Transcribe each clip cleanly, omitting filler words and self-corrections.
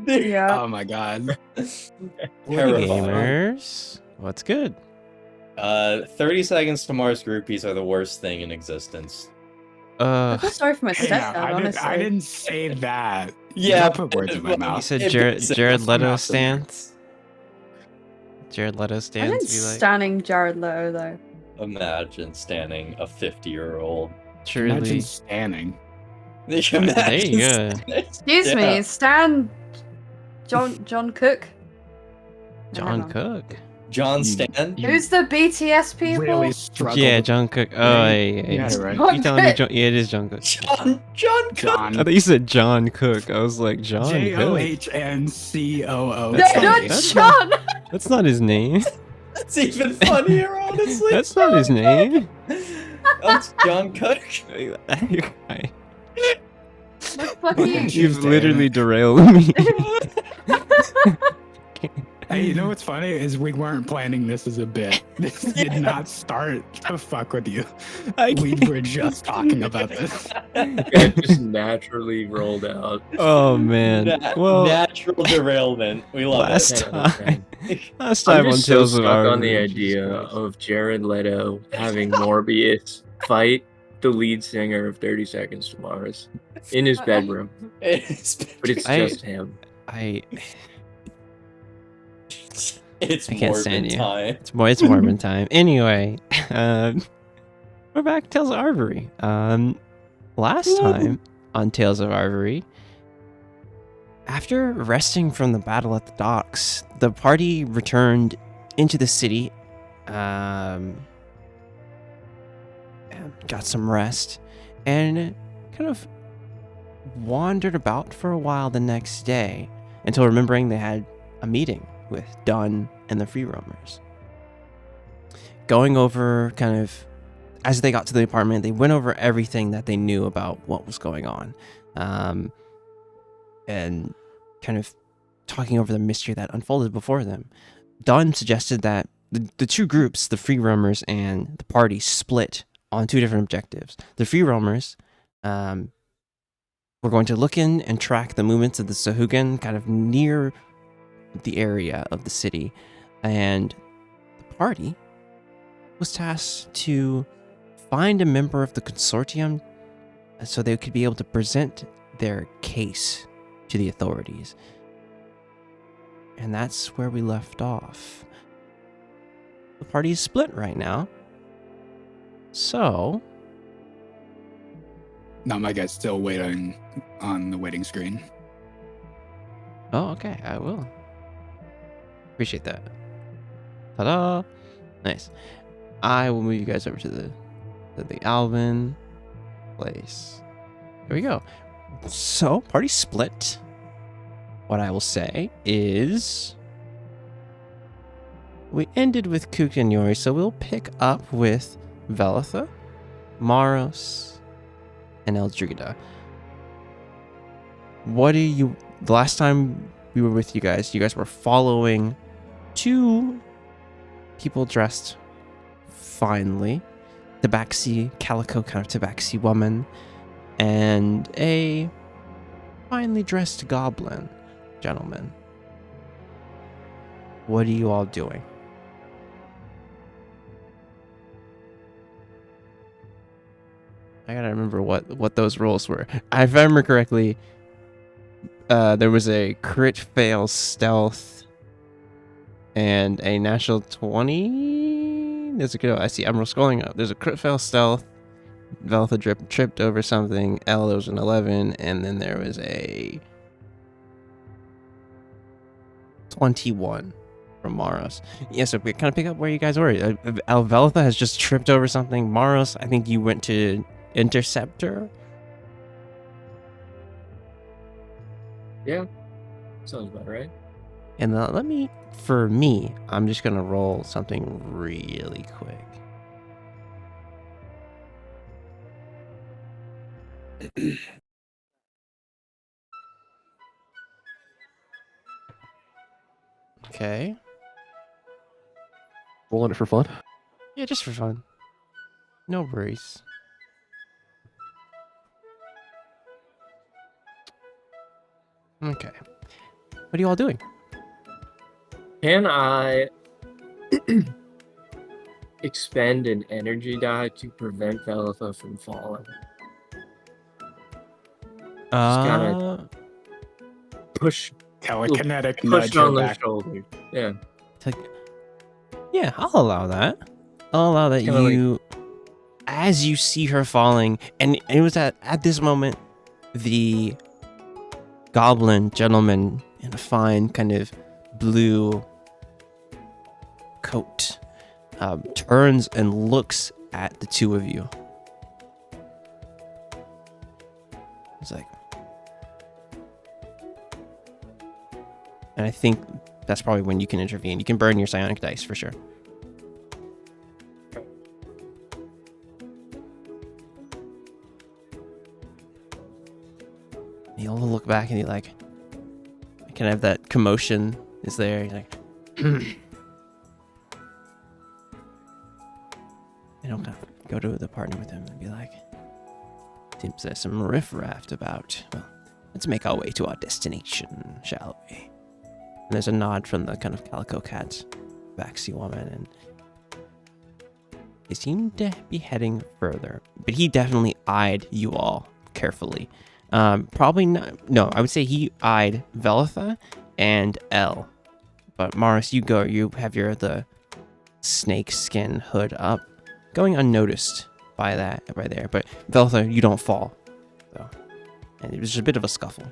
Yeah. Oh my god. Gamers, what's good? 30 seconds to Mars groupies are the worst thing in existence. I feel sorry for my Hey, now, stepdad, honestly. I didn't say that. Yeah, Don't put words in my but- You mouth. said It Jared makes Leto enough for me. stance. Jared Leto I stance. didn't Be like, standing Jared Leto though. Imagine standing a 50-year-old. truly. Imagine standing. There you go. Excuse me, Stan John Cook. No, hang John on. Cook. John You- Stan? you Who's the BTS people? really struggle. Yeah, with- John Cook. Oh, Right? yeah. Yeah, right. You telling me John? Yeah, it is John Cook. John Cook! John. I thought you said John Cook. I was like, John Cook. JOHNCOO. That's No, not- not that's John. That's not his name. That's even funnier, honestly. That's not his name. That's John Cook. What the fuck are you? You've literally derailed me. Hey, you know what's funny is we weren't planning this as a bit. This did not start to fuck with you. We were just talking about this. It just naturally rolled out. Oh man. Well, Natural derailment. We love last it. time, last I'm time on just so Tales of stuck on the Arvyre, idea Jesus Christ. of Jared Leto having Morbius fight the lead singer of 30 Seconds to Mars in his bedroom, but it's just him. It's I can't Morbid stand you. time. It's Morbin time. Anyway, we're back to Tales of Arvyre. Last time on Tales of Arvyre, after resting from the battle at the docks, the party returned into the city, and got some rest, and kind of wandered about for a while the next day until remembering they had a meeting with Dunn and the free roamers. Going over kind of, as they got to the apartment, they went over everything that they knew about what was going on. And kind of talking over the mystery that unfolded before them. Dunn suggested that the two groups, the free roamers and the party, split on two different objectives. The free roamers were going to look in and track the movements of the Sahuagin kind of near the area of the city, and the party was tasked to find a member of the consortium so they could be able to present their case to the authorities. And that's where we left off. The party is split right now. So, No, my guy's still waiting on the waiting screen. oh, okay, I will. Appreciate that. Ta-da! Nice. I will move you guys over to the Alvin place. There we go. So, party split. What I will say is we ended with Cook and Yori, so we'll pick up with Velatha, Maros, and Eldrida. The last time we were with you guys were following two people dressed finely. Tabaxi, calico kind of tabaxi woman, and a finely dressed goblin gentleman. What are you all doing? I gotta remember what those rolls were. If I remember correctly, there was a crit fail stealth and a natural 20. There's a good. I see. I'm scrolling up. There's a crit fail stealth. Velatha tripped over something. There was an 11, and then there was a 21 from Maros. Yeah, so we kind of pick up where you guys were. Velatha has just tripped over something. Maros, I think you went to Interceptor. Yeah, sounds about right. And I'm just gonna roll something really quick. Okay. Rolling it for fun. Yeah, just for fun. No worries. Okay. What are you all doing? Can I expend an energy die to prevent Velitha from falling? Just kinda push Telekinetic nudge on her the back. shoulder. Yeah. Yeah, I'll allow that. I'll allow that Kinda you, as you see her falling, and it was at this moment, the goblin gentleman in a fine kind of blue coat turns and looks at the two of you. He's like, and I think that's probably when you can intervene. You can burn your psionic dice for sure. You'll look back and you're like, kind of have that commotion is there. You're like, and I'll kind of go to the partner with him and be like, seems there's some riffraff about. Well, let's make our way to our destination, shall we? And there's a nod from the kind of calico cat Baxi woman, and they seem to be heading further. But he definitely eyed you all carefully. Probably not. No, I would say he eyed Velitha and Elle. But Morris, you go. You have the snake skin hood up, going unnoticed by that right there. But Velitha, you don't fall, though. And it was just a bit of a scuffle.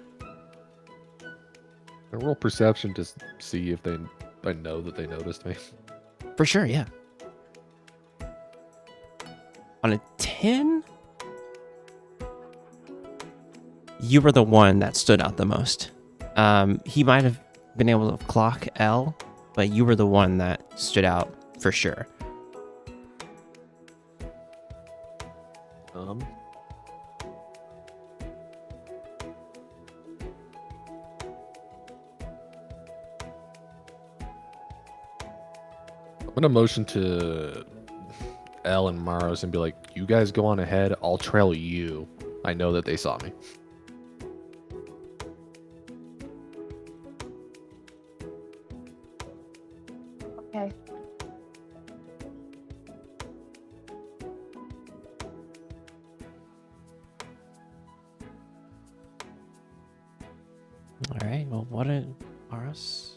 I roll perception to see if I know that they noticed me. For sure, yeah. On a 10, you were the one that stood out the most. He might have been able to clock L, but you were the one that stood out for sure. I'm gonna motion to Elle and Maros and be like, "You guys go on ahead. I'll trail you. I know that they saw me." Okay. All right. Well, what a Maros.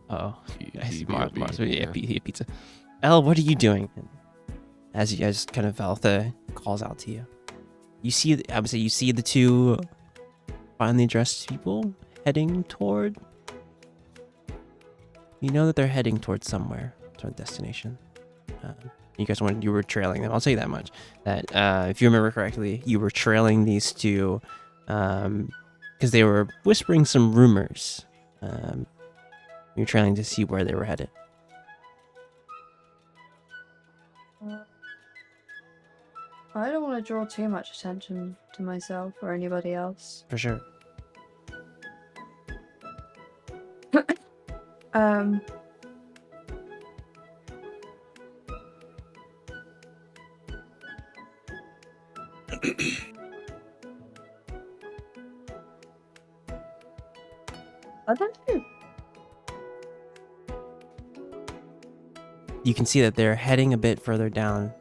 Oh, I see Maros. Yeah, pizza. Elle, what are you doing? As you guys kind of Velitha calls out to you, you see. I would say you see the two finely dressed people heading toward. You know that they're heading towards somewhere, toward destination. You were trailing them. I'll tell you that much. That if you remember correctly, you were trailing these two because they were whispering some rumors. You're trailing to see where they were headed. I don't want to draw too much attention to myself or anybody else. For sure. I don't know. You can see that they're heading a bit further down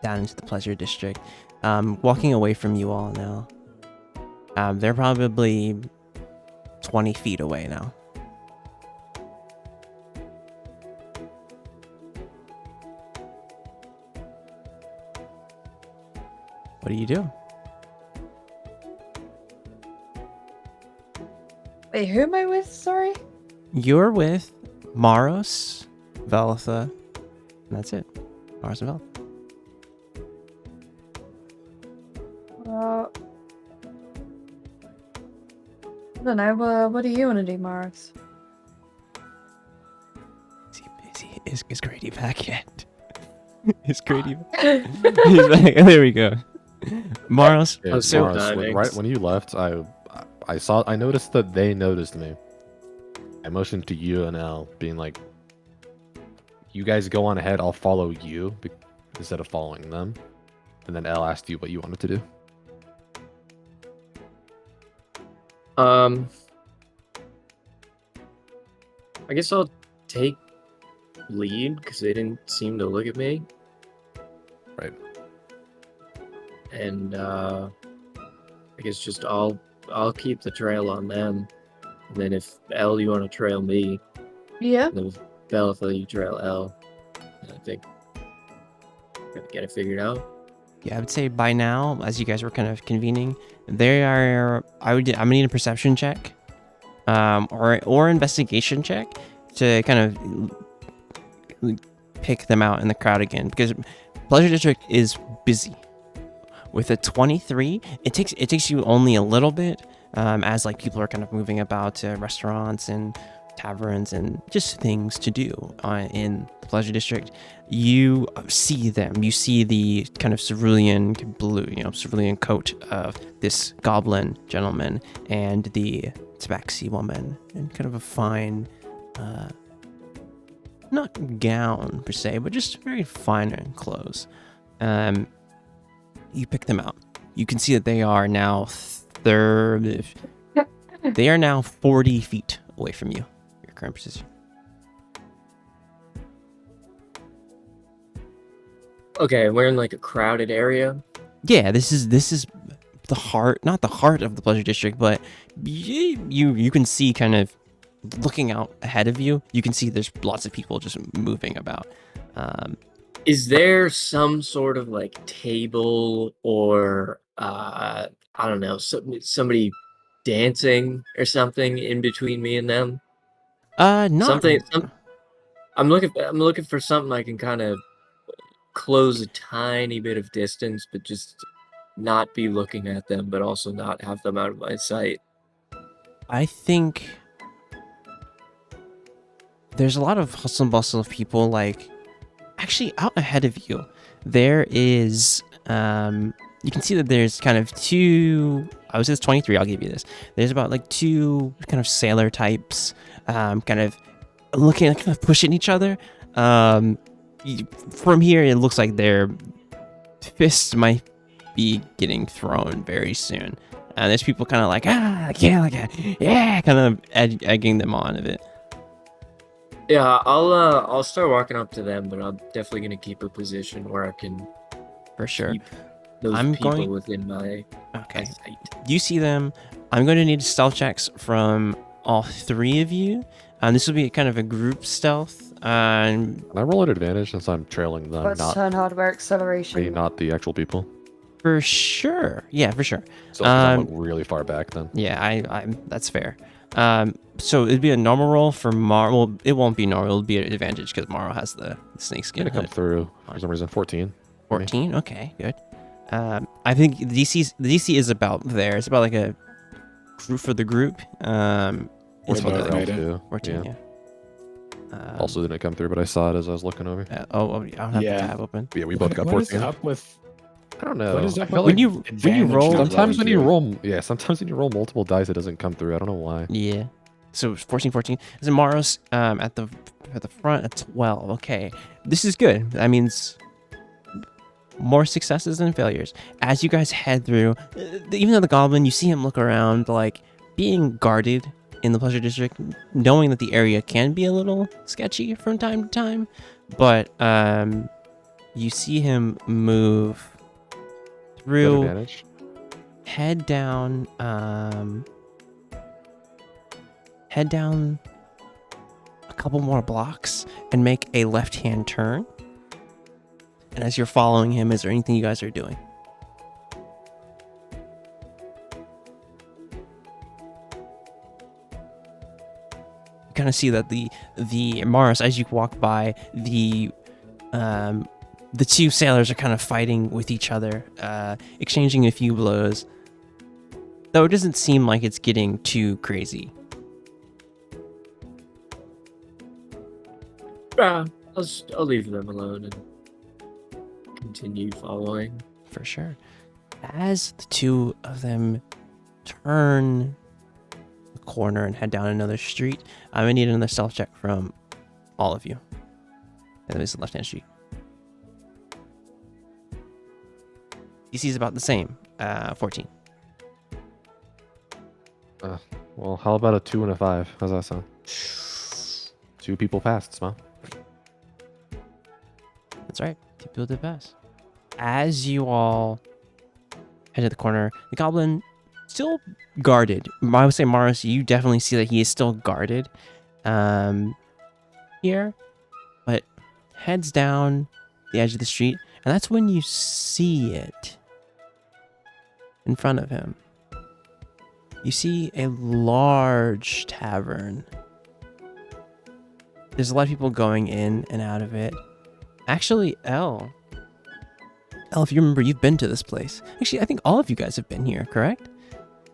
into the pleasure district, walking away from you all now. They're probably 20 feet away now. What do you do? Wait, who am I with? Sorry? You're with Maros, Velitha, and that's it. Maros and Velitha. I don't know. What do you want to do, Maros? Is Grady back yet? Is Grady back? He's back. There we go. Maros. Yeah, So Maros, right when you left, I noticed that they noticed me. I motioned to you and Elle, being like, "You guys go on ahead. I'll follow you," instead of following them. And then Elle asked you what you wanted to do. I guess I'll take lead because they didn't seem to look at me. Right. And I guess just I'll keep the trail on them. And then if L, you want to trail me, Yeah. and then if Bell, if you trail L, I think we're gonna get it figured out. Yeah, I would say by now, as you guys were kind of convening, they are. I'm gonna need a perception check, or investigation check to kind of pick them out in the crowd again, because Pleasure District is busy. With a 23, it takes you only a little bit, as like people are kind of moving about to restaurants and taverns and just things to do in the Pleasure District. You see them. You see the kind of cerulean blue, cerulean coat of this goblin gentleman and the tabaxi woman, and kind of a fine, not gown per se, but just very fine clothes. You pick them out. You can see that they are now 40 feet away from you. Your current position. Okay, we're in like a crowded area. Yeah, this is the heart, not the heart of the Pleasure District, but you can see kind of looking out ahead of you. You can see there's lots of people just moving about. Is there some sort of like table or I don't know, somebody dancing or something in between me and them? Not. I'm looking for something I can kind of close a tiny bit of distance, but just not be looking at them, but also not have them out of my sight. I think there's a lot of hustle and bustle of people, like, actually out ahead of you. There is, you can see that there's kind of two, I was just 23, I'll give you this. There's about like two kind of sailor types, kind of looking, kind of pushing each other. From here, it looks like their fists might be getting thrown very soon. And there's people kind of like, yeah, kind of egging them on a bit. Yeah, I'll start walking up to them, but I'm definitely gonna keep a position where I can For sure. keep those I'm people going- within my Okay. sight. You see them. I'm going to need stealth checks from all three of you. This will be kind of a group stealth. Can I roll an advantage since I'm trailing them, Let's not turn hardware acceleration. not the actual people? For sure. Yeah, for sure. So I'm really far back then. Yeah, I'm that's fair. So it'd be a normal roll for Maro. Well, it won't be normal. It'll be an advantage because Maro has the snakeskin Gonna come hood. through for some reason. 14. 14. Okay, good. I think the DC is about there. It's about like a group for the group. It's We're about both like made it. 14. Yeah. Also didn't come through, but I saw it as I was looking over. I don't have Yeah. the tab open. But yeah, we both got What is 14. up with? I don't know. What is up I feel with When like you advantage roll- not sometimes when you rolling roll, sometimes when you roll multiple dice, it doesn't come through. I don't know why. Yeah. So 14. So Maros at the front at 12. Okay. This is good. That means more successes than failures. As you guys head through, even though the goblin, you see him look around, like being guarded in the Pleasure District, knowing that the area can be a little sketchy from time to time, but you see him move Is that through, advantage? head down a couple more blocks and make a left-hand turn. And as you're following him, is there anything you guys are doing? You kind of see that the Mars, as you walk by, the two sailors are kind of fighting with each other, exchanging a few blows. Though it doesn't seem like it's getting too crazy. I'll leave them alone and continue following. For sure. As the two of them turn the corner and head down another street, I'm gonna need another stealth check from all of you. And this is the left-hand street. DC is about the same, 14. Well, how about a 2 and a 5? How's that sound? 2 people passed, Smile. That's right. 2 people did pass. As you all head to the corner, the goblin still guarded. I would say, Mars, you definitely see that he is still guarded here, but heads down the edge of the street, and that's when you see it in front of him. You see a large tavern. There's a lot of people going in and out of it. Actually, Elle, if you remember, you've been to this place. Actually, I think all of you guys have been here, correct?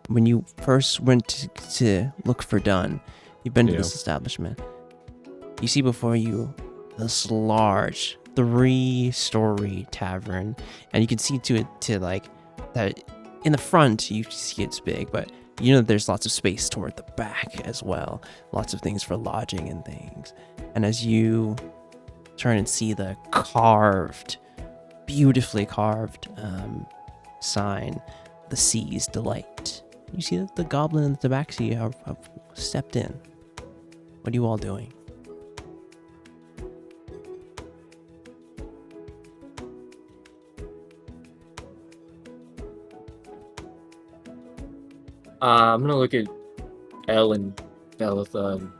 When you first went to look for Dunn, you've been to this establishment. You see before you this large 3-story tavern, and you can see to like that in the front. You see it's big, but you know there's lots of space toward the back as well. Lots of things for lodging and things. And as you turn and see the beautifully carved sign, the Sea's Delight, you see that the goblin and the tabaxi have stepped in. What are you all doing? I'm gonna look at Elle and Belatha.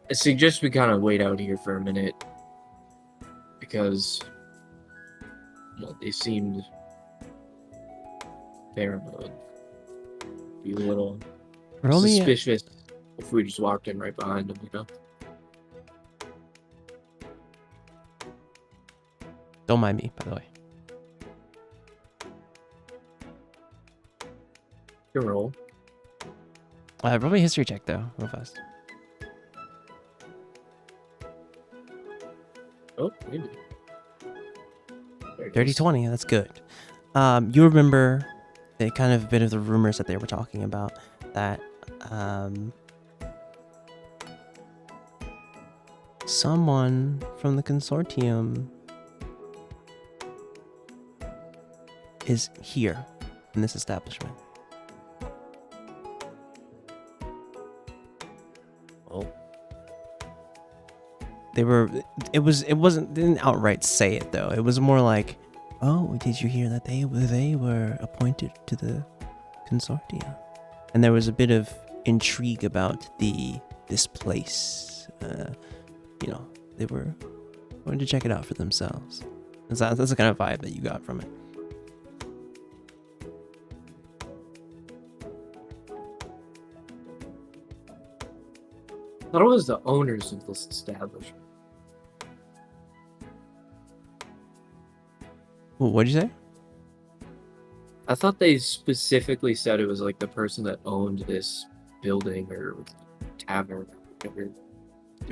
I suggest we kind of wait out here for a minute because they seemed paranoid. Be a little suspicious if we just walked in right behind them, you know? Don't mind me, by the way. Your roll. Roll me a history check, though, real fast. Oh, maybe. 30-20, that's good. You remember the kind of bit of the rumors that they were talking about, that someone from the consortium is here in this establishment. They didn't outright say it though. It was more like, oh, did you hear that they were appointed to the consortium? And there was a bit of intrigue about this place. They were going to check it out for themselves. That's the kind of vibe that you got from it. I thought it was the owners of this establishment. What'd you say? I thought they specifically said it was like the person that owned this building or tavern or whatever.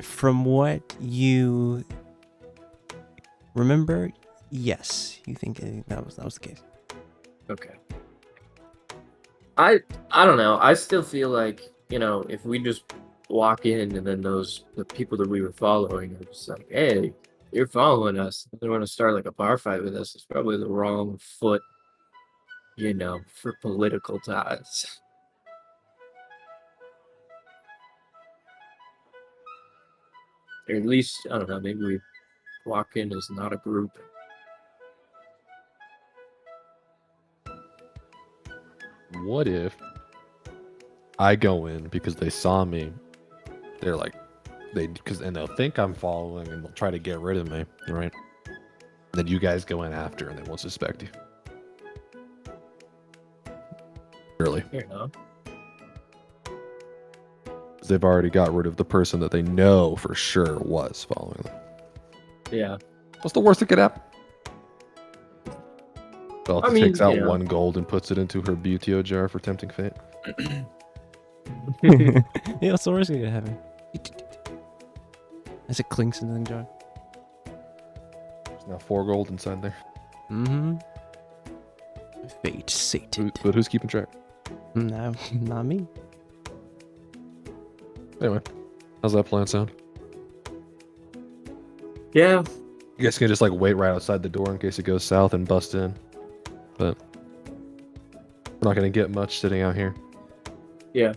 From what you remember, yes, you think that was the case. Okay. I don't know. I still feel like, if we just walk in and then the people that we were following are just like, hey, you're following us. They want to start like a bar fight with us. It's probably the wrong foot, for political ties. Or at least, I don't know, maybe we walk in as not a group. What if I go in because they saw me? They're like, and they'll think I'm following and they'll try to get rid of me, right? Then you guys go in after and they won't suspect you. Really? Fair enough. They've already got rid of the person that they know for sure was following them. Yeah. What's the worst that could happen? Bella takes out 1 gold and puts it into her buteo jar for tempting fate. Yeah, what's the worst that could happen? As it clinks into the jar. There's now 4 gold inside there. Mm-hmm. Fate sated. But who's keeping track? No, not me. Anyway, how's that plan sound? Yeah. You guys can just like wait right outside the door in case it goes south and bust in. But We're not gonna get much sitting out here. Yeah.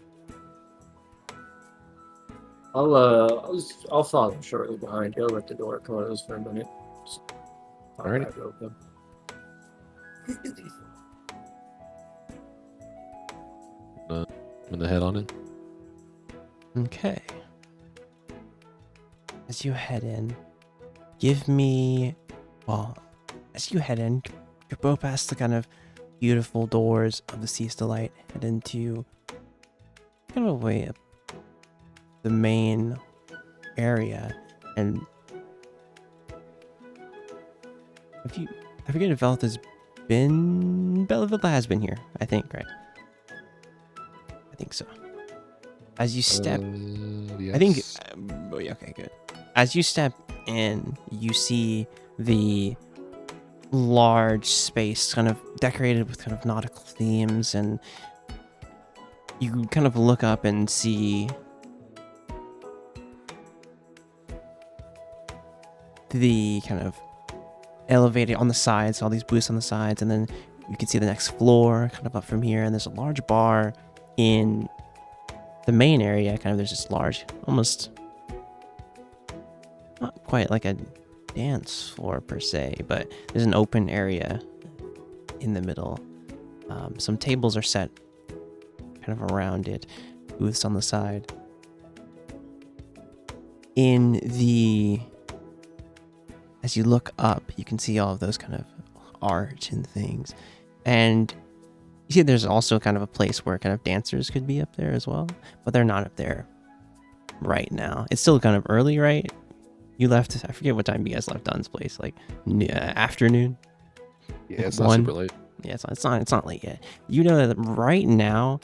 I'll follow shortly behind. He'll let the door close for a minute. Alrighty. Back open. I'm gonna head on in. Okay. As you head in, give me, well, as you head in, you go past the kind of beautiful doors of the Sea's Delight, head into kind of a way up the main area, and I forget if Velth has been, Velth has been here, I think, right? I think so. As you step, Yes. I think, oh yeah, okay, good. As you step in, you see the large space kind of decorated with kind of nautical themes, and you kind of look up and see the kind of elevated on the sides, all these booths on the sides, and then you can see the next floor kind of up from here, and there's a large bar in the main area. Kind of there's this large, almost not quite like a dance floor per se, but there's an open area in the middle. Some tables are set kind of around it, booths on the side. As you look up, you can see all of those kind of art and things. And you see there's also kind of a place where kind of dancers could be up there as well, but they're not up there right now. It's still kind of early, right? You left, I forget what time you guys left Dunn's place, like afternoon? Yeah, it's One. not super late. Yeah, it's not late yet. You know that right now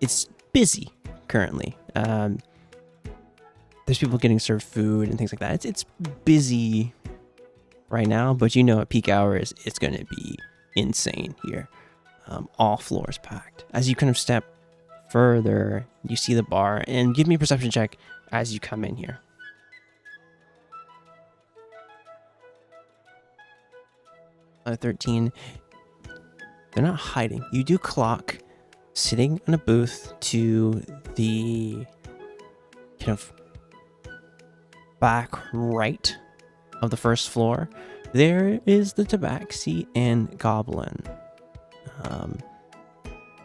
it's busy currently. There's people getting served food and things like that. It's busy right now, but you know at peak hours it's going to be insane here. All floors packed. As you kind of step further, you see the bar, and give me a perception check as you come in here. 13. They're not hiding. You do clock sitting in a booth to the kind of back right of the first floor. There is the Tabaxi and Goblin.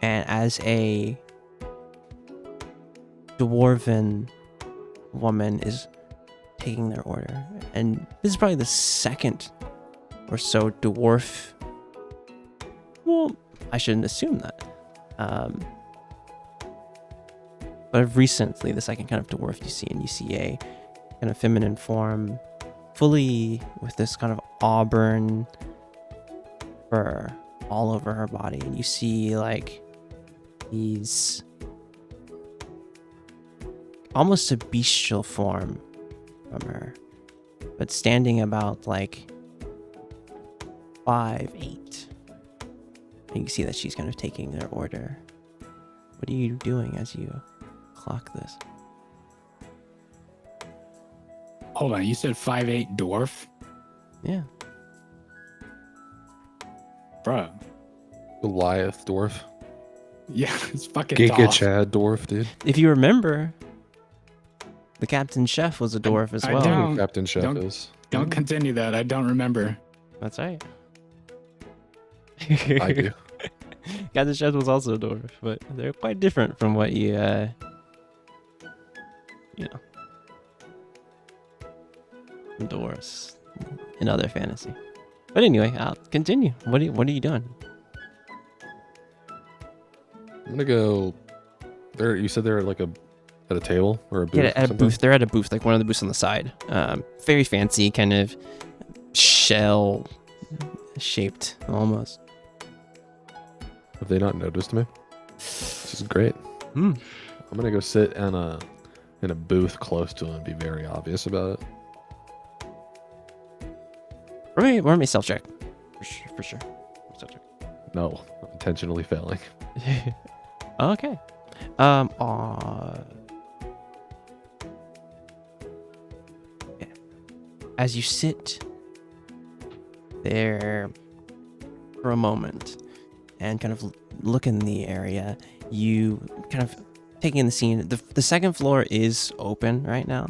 And as a dwarven woman is taking their order, and this is probably the second or so dwarf. Well, I shouldn't assume that. But recently, the second kind of dwarf you see, and you see a kind of feminine form, fully with this kind of auburn fur all over her body, and you see like these almost a bestial form from her, but standing about like 5'8". And you can see that she's kind of taking their order. What are you doing as you clock this? Hold on, you said 5'8" dwarf? Yeah. Bro. Goliath dwarf. Yeah, it's fucking Giga tall. Chad dwarf, dude. If you remember, the Captain Chef was a dwarf as I well. don't- Captain Chef don't- is. Don't continue that. I don't remember. That's right. I do. Captain Chef was also a dwarf, but they're quite different from what you know, dwarves in other fantasy. But anyway, I'll continue. What are you doing? I'm gonna go. There, you said they're like at a table or a booth. Yeah, or at a something? booth. They're at a booth, like one of the booths on the side. Very fancy, kind of shell shaped almost. Have they not noticed me? This is great. Hmm. I'm gonna go sit in a booth close to them and be very obvious about it. Roll me self check. For sure. Self check. No, I'm intentionally failing. Okay. Yeah. As you sit there for a moment, and kind of look in the area. You kind of taking in the scene. The second floor is open right now.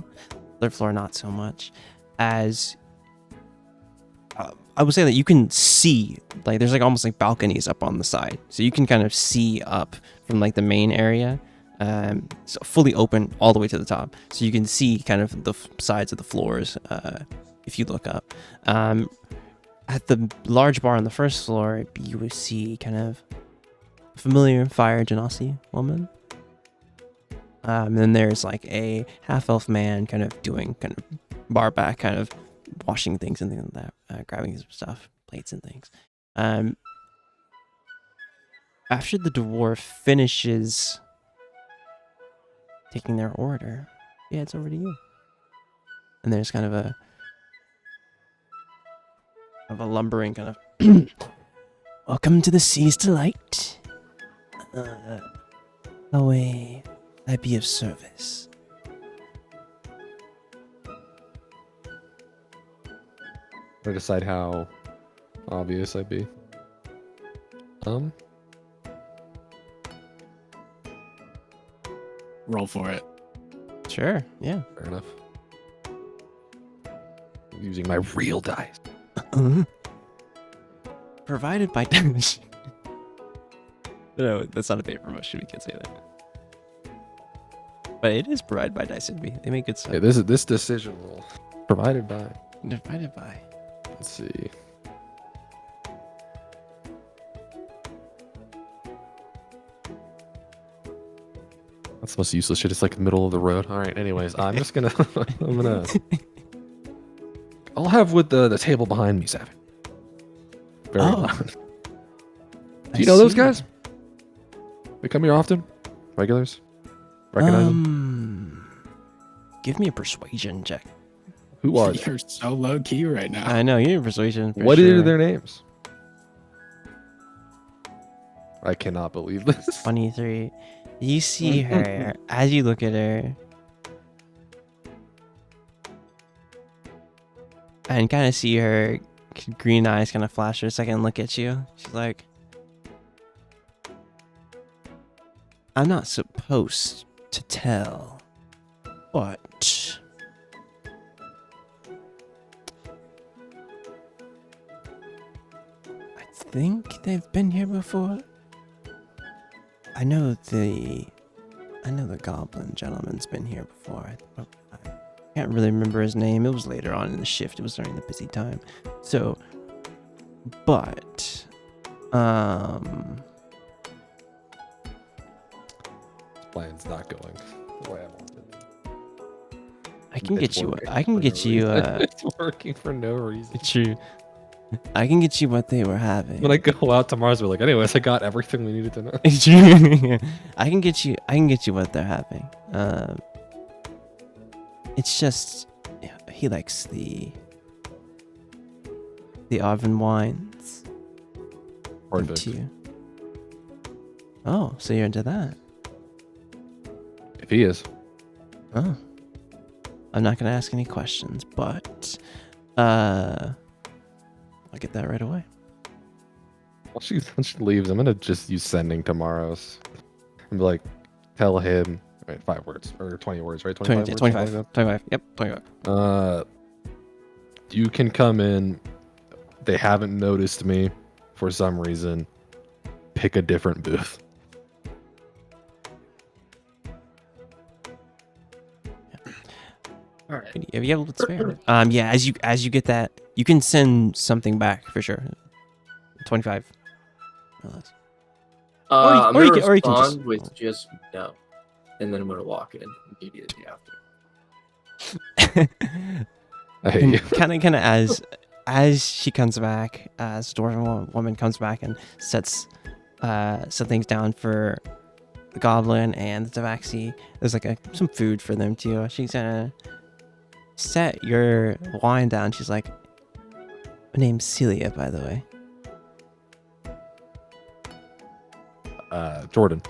Third floor, not so much. As I would say that you can see, like, there's like almost like balconies up on the side, so you can kind of see up from like the main area, so fully open all the way to the top, so you can see kind of the sides of the floors if you look up. At the large bar on the first floor, you would see kind of familiar fire genasi woman. And then there's like a half-elf man kind of doing kind of bar back, kind of washing things and things like that, grabbing some stuff, plates and things. After the dwarf finishes taking their order, yeah, it's over to you. And there's kind of a lumbering kind of welcome to the sea's delight. How may I be of service? I decide how obvious I'd be. Roll for it. Sure, yeah. Fair enough. I'm using my real dice. Provided by Dice. No, that's not a paid promotion. We can't say that. But it is provided by Dice Envy. They make good stuff. Hey, this decision roll provided by. Provided by. Let's see. That's the most useless shit. It's like middle of the road. All right. Anyways, I'm just gonna. I'll have with the table behind me, Savin. Very loud. Do you know those guys? They come here often? Regulars? Recognize them? Give me a persuasion check. Who are they? You're so low key right now. I know, you need a persuasion. What are their names? I cannot believe this. 23. You see her as you look at her. And kind of see her green eyes kind of flash for a second and look at you. She's like, I'm not supposed to tell, but I think they've been here before. I know the goblin gentleman's been here before. I can't really remember his name. It was later on in the shift. It was during the busy time. So, but, Plan's not going the way I wanted. I can get you. It's working for no reason. True. I can get you what they were having. When I go out tomorrow, we're like, anyways, I got everything we needed to know. True. I can get you what they're having. It's just he likes the Arvin wines. Perfect. Into. Oh, so you're into that? If he is. Oh. I'm not gonna ask any questions, but I'll get that right away. Once she leaves, I'm gonna just use sending tomorrow's. And be like, tell him. Right, 5 words or 20 words, right? 25 words, 25. like 25. Yep, 25. You can come in. They haven't noticed me for some reason. Pick a different booth. All right. Have you able to spare? Yeah. As you get that, you can send something back for sure. 25. No less. I'm or gonna you can respond just- with just no, and then I'm gonna walk in immediately after. I hate you. Kind of as she comes back, as dwarven woman comes back and sets some things down for the goblin and the tabaxi. There's like some food for them too. She's gonna set your wine down. She's like, my name's Celia, by the way. Jordan.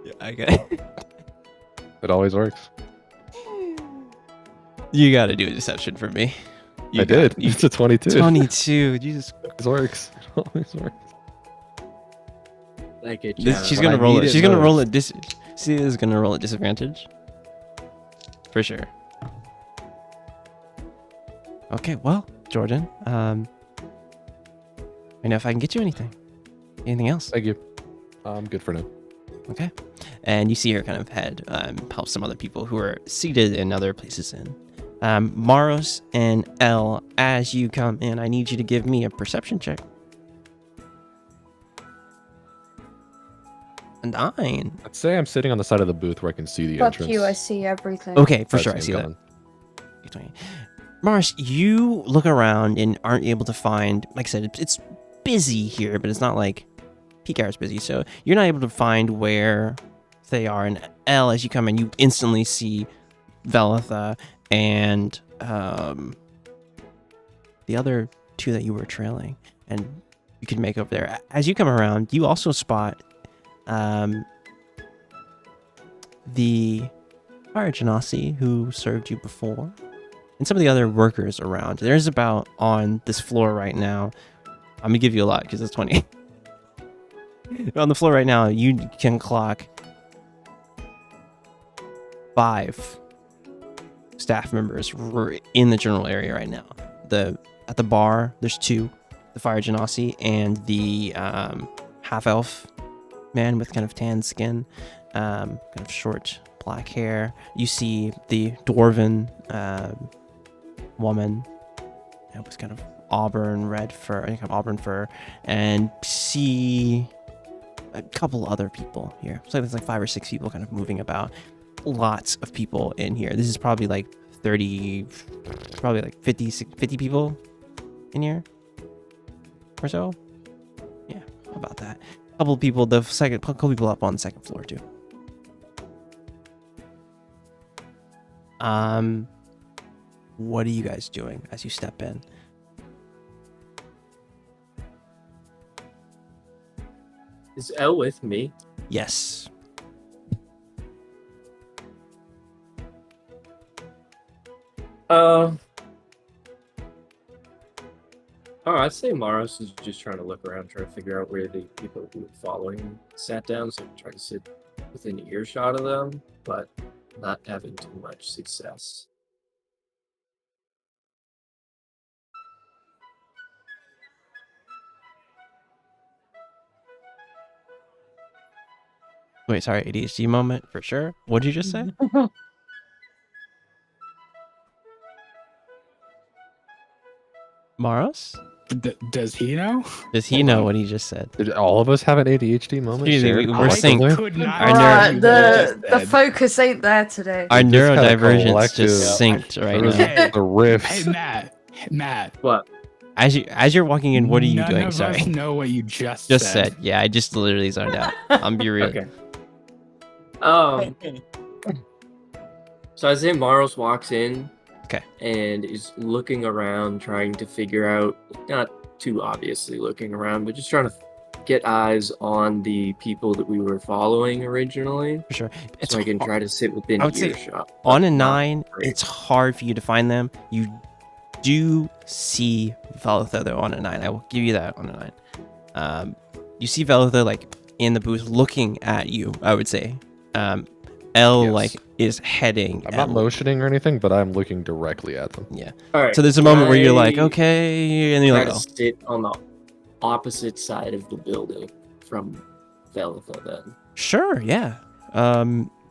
Yeah, okay. It always works. You gotta do a deception for me. You I got- did. you- It's a 22. 22. Jesus. It works. It always works. Like it, She's When gonna I roll need it. it She's gonna roll most. it. She is gonna roll at disadvantage. For sure. Okay, well, Jordan. I know if I can get you anything. Anything else? Thank you. I'm good for now. Okay. And you see her kind of head help some other people who are seated in other places in. Maros and Elle, as you come in, I need you to give me a perception check. A 9. I'd say I'm sitting on the side of the booth where I can see the Fuck entrance. you, I see everything. Okay, for That's sure, I him see that. coming. 20. Mars, you look around and aren't able to find, like I said, it's busy here, but it's not like peak hours busy, so you're not able to find where they are. And Elle, as you come in, you instantly see Velitha and the other two that you were trailing, and you can make over there. As you come around, you also spot the fire genasi who served you before, and some of the other workers around. There's about, on this floor right now, I'm gonna give you a lot because it's 20. On the floor right now, you can clock 5 staff members in the general area right now. At the bar, there's 2, the fire genasi and the half elf man with kind of tan skin, kind of short black hair. You see the dwarven woman with kind of auburn red fur, kind of auburn fur, and see a couple other people here. So there's like 5 or 6 people kind of moving about. Lots of people in here. This is probably like 30, probably like 50 people in here or so. Yeah, about that. Couple people, couple people up on the second floor too. What are you guys doing as you step in? Is Elle with me? Yes. I'd say Maros is just trying to look around, trying to figure out where the people who were following sat down, so try to sit within earshot of them, but not having too much success. Wait, sorry, ADHD moment for sure. What did you just say? Maros? Does he know? Does he Hold know on. what he just said? Did all of us have an ADHD moment? Excuse me, shared we're saying- collectively? Could not Our Alright, hear the what you just focus ain't there today. Our We just had a neurodivergence collective- just synced right There was now. Hey, the rifts. Hey, Matt. What? As you're walking in, what are you None doing? of Sorry. us know what you just Said. Yeah, I just literally zoned out. I'm be real. Okay. So as Maros walks in, Okay. and is looking around, trying to figure out, not too obviously looking around, but just trying to get eyes on the people that we were following originally, For sure. It's so I can har- try to sit within I would say earshot. on a but not 9, great. it's hard for you to find them. You do see Velitha though on a 9. I will give you that on a 9. You see Velitha like in the booth looking at you, I would say. Elle Yes. like is heading. I'm not motioning or anything, but I'm looking directly at them. Yeah. All right. So there's a moment where you're like, I okay, and then you're try like, to oh. sit on the opposite side of the building from Velitha then. Sure, yeah.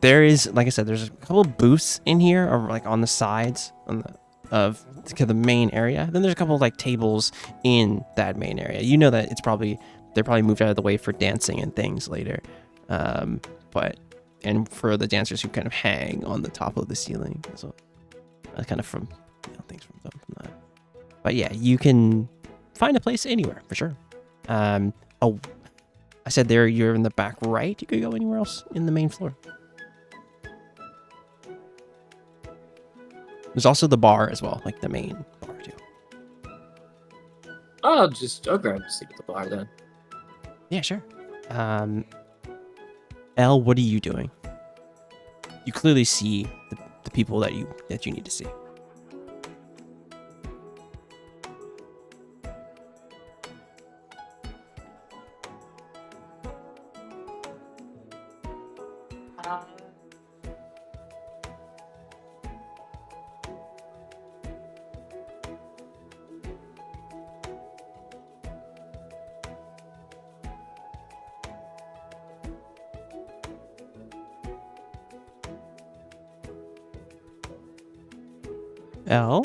There is, like I said, there's a couple of booths in here, or like on the sides of the main area. Then there's a couple of like tables in that main area. You know that they're probably moved out of the way for dancing and things later. And for the dancers who kind of hang on the top of the ceiling, so kind of from things from that. But yeah, you can find a place anywhere for sure. I said there you're in the back right. You could go anywhere else in the main floor. There's also the bar as well, like the main bar too. I'll grab a seat at the bar then. Yeah, sure. Elle, what are you doing? You clearly see the people that you need to see. L?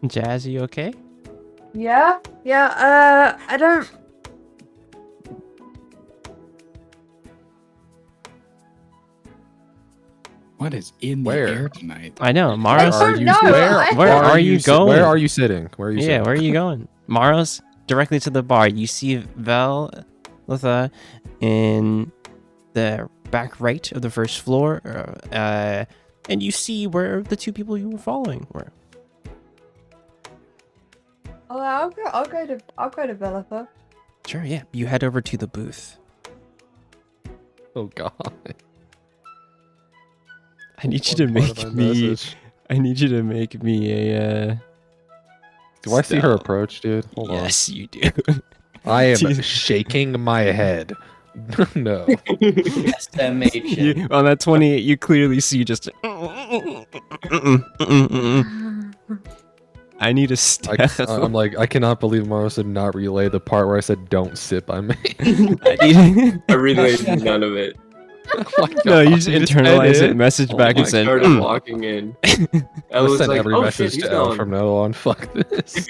Jazz, you okay? Yeah? I don't... What is in the Where? air tonight? I know, I Maros. don't know. Where are you going? Where are you sitting? Where are you Yeah, sitting? where are you going? Maros, directly to the bar. You see Vel, Litha, in the back right of the first floor, and you see where the two people you were following were. Oh, I'll go to Belitha. Sure, yeah. You head over to the booth. Oh god. I need you What to part of make my me. message? I need you to make me a. Do I see her stout. approach, dude? Hold Yes, you do. on. I am Jesus. shaking my head. No. Estimation. On that 28, you clearly see just. I need a stealth. I'm like, I cannot believe Maros did not relay the part where I said don't sit by me. I relayed none of it. Oh my No, you God, just said internalize it, message Oh back, my and I send. started walking in. I Let's was send like, every oh message shit, he's to L gone. from now on. Fuck this.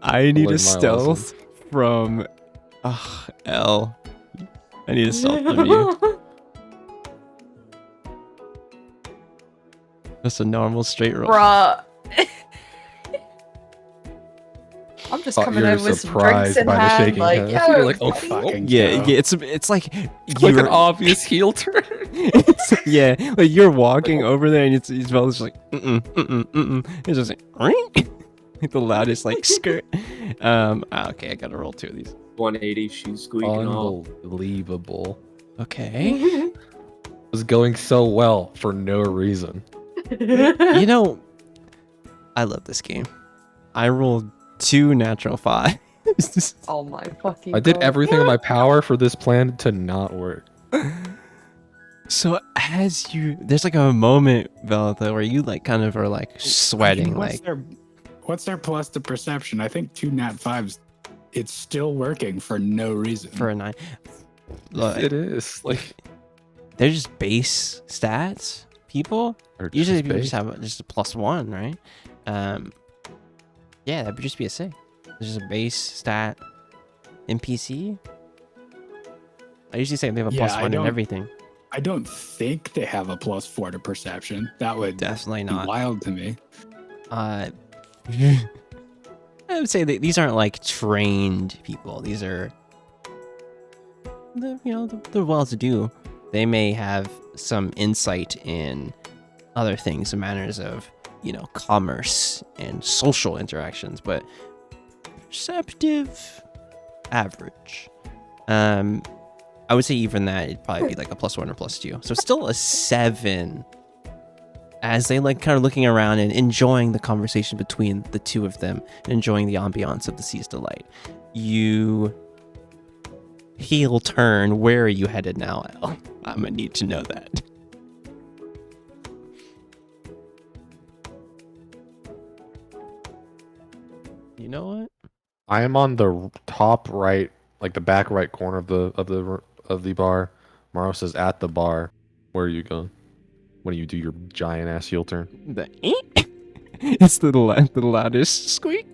I need learned my a stealth from L. I need a stealth from you. Just a normal straight roll. Bruh. I'm just Thought coming you were over with some drinks surprised in by the hand, shaking like, hands. yo, You're like, oh, buddy. fucking Yeah, go. it's like It's like an you're- obvious heel turn. yeah, like you're walking over there and it's just like It's just like the loudest like skirt. Okay, I gotta roll 2 of these. 180, she's squeaking off. Unbelievable. Okay. It was going so well for no reason. You know, I love this game. I rolled 2 natural 5. Oh my fucking I did God. everything in my power for this plan to not work. So as there's like a moment, Velitha, where you like kind of are like sweating, What's like what's their plus to perception? I think 2 nat 5s. It's still working for no reason. for a 9. Look, It is like they're just base stats, people. or Usually just people just base. have just a +1, right? Yeah, that would just be a 6. There's just a base stat NPC. I usually say they have a Yeah, +1 in everything. I don't think they have a +4 to perception. That would Definitely be not. wild to me. I would say that these aren't like trained people. These are the well-to-do. They may have some insight in other things, the manners of commerce and social interactions, but perceptive, average. I would say even that it'd probably be like a +1 or +2. So still a 7. As they like kind of looking around and enjoying the conversation between the two of them, enjoying the ambiance of the Sea's Delight. You heel turn. Where are you headed now, Al? I'm gonna need to know that. You know what? I am on the top right, like the back right corner of the bar. Maros is at the bar. Where are you going? When you do your giant ass heel turn? The it's the loudest squeak.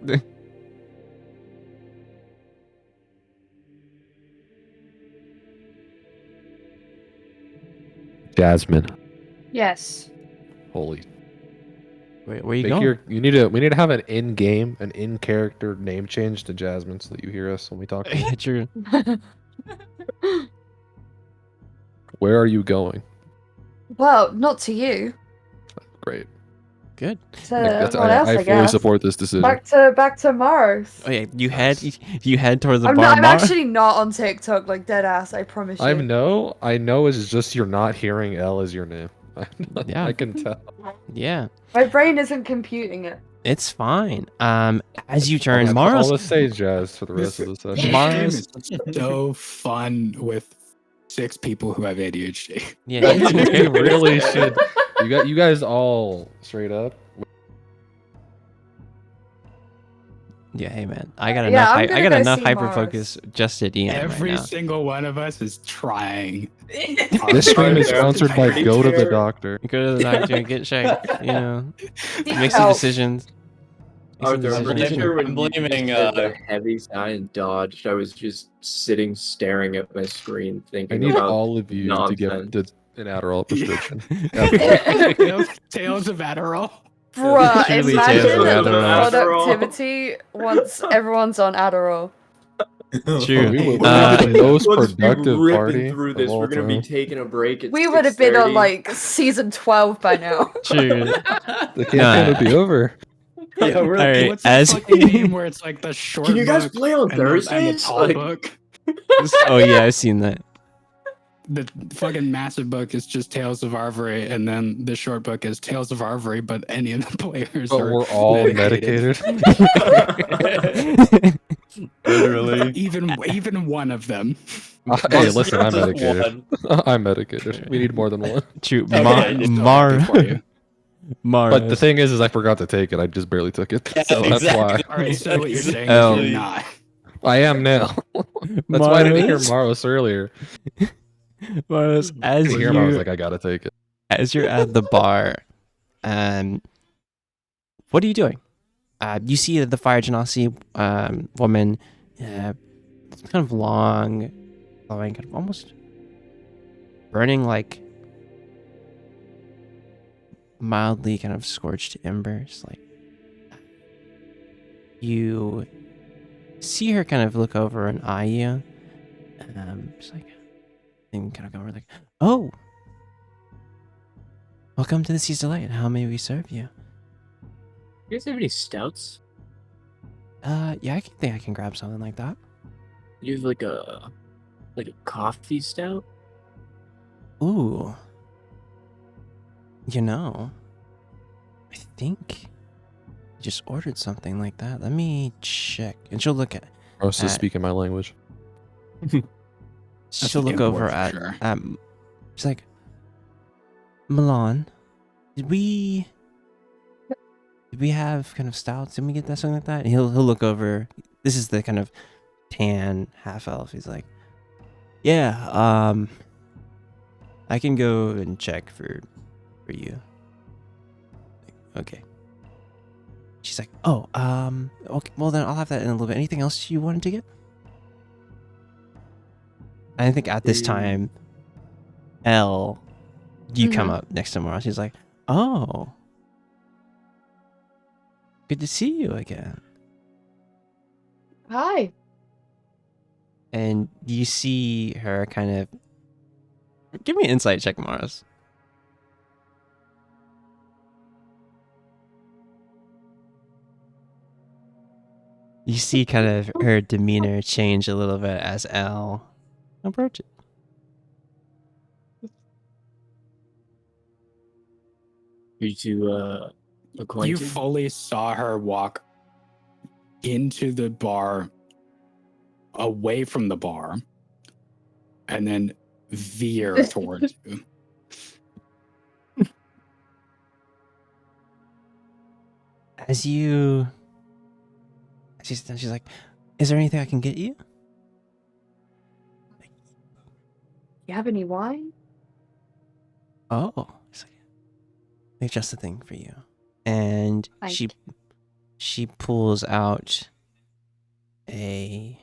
Jasmine. Yes. Holy. Wait, where you going? We need to have an in-game, an in-character name change to Jasmine so that you hear us when we talk. Get your Where are you going? Well, not to you. Great. good. To Like, everyone else, I I fully guess. support this decision. Back to Maros. Oh yeah, you head towards the I'm, bar. not, I'm Mara? actually not on TikTok, like dead ass. I promise you. I know it's just you're not hearing L as your name. Yeah. I can tell. Yeah. My brain isn't computing it. It's fine. As you turn, That's Mars. all the sage jazz for the rest of the This session. game is so fun with 6 people who have ADHD. Yeah, it's You great. really should. You guys all straight up. Yeah, hey man, I got Yeah, enough. I'm I gonna got go enough see hyper Mars. focus just at DM Every right now. single one of us is trying. This stream is Arthur, sponsored by pretty Go to the fair. Doctor. You go to the doctor and get checked. You know, make some Help. decisions. Make some Arthur, I'm pretty decisions. sure when I'm you just blaming, said the heavy sign dodged, I was just sitting staring at my screen I thinking need about all of you to get nonsense. an Adderall prescription. Tales of Adderall. Bruh, Truly Tales of imagine Adderall. productivity once everyone's on Adderall. True. We would be Uh, the most We'll just be productive ripping party through of this. all We're gonna be time. taking a break at We would have been on 6:30. like season 12 by now. True. The campaign would be over. Yeah, we're All right. What's that As fucking meme where it's like the short Can you guys book play on and the Thursdays? tall Like- book? oh yeah, I've seen that. The fucking massive book is just Tales of Arvyre, and then the short book is Tales of Arvyre, but any of the players But are we're all medicated. literally. even one of them. Hey, listen, I'm Just medicated. one. I'm medicated. We need more than one. True. Okay, I'm still happy for you. But the thing is I forgot to take it. I just barely took it. Yeah, So that's why. exactly. All right, so what you're saying Oh. is you're not. I am now. That's why I didn't hear Maros earlier. Maros, as I hear Maros you like, I gotta take it. as you're at the bar, what are you doing? You see the fire genasi woman, kind of long, glowing, kind of almost burning like mildly kind of scorched embers. Like you see her kind of look over and eye you. Just like, and kind of go over like, oh, welcome to the Sea's Delight. How may we serve you? You guys have any stouts? Yeah, I think I can grab something like that. You have like a coffee stout? Ooh. You know, I think I just ordered something like that. Let me check. And she'll look at Maros is speaking my language. she'll look import over for at sure. she's like, Milan, did we have kind of stouts? Did we get that something like that? And he'll look over. This is the kind of tan half elf. He's like, yeah, I can go and check for you. Okay. She's like, oh, okay, well then I'll have that in a little bit. Anything else you wanted to get? I think at this time, Elle, you come up next to Mara. She's like, oh, good to see you again. Hi. And you see her kind of, give me an insight check, Mars. You see kind of her demeanor change a little bit as Elle approaches. You two acquainted? You fully saw her walk into the bar, away from the bar, and then veer towards you. As you, she's like, is there anything I can get you? You have any wine? Oh, it's like, we have just the thing for you. And Thank she pulls out a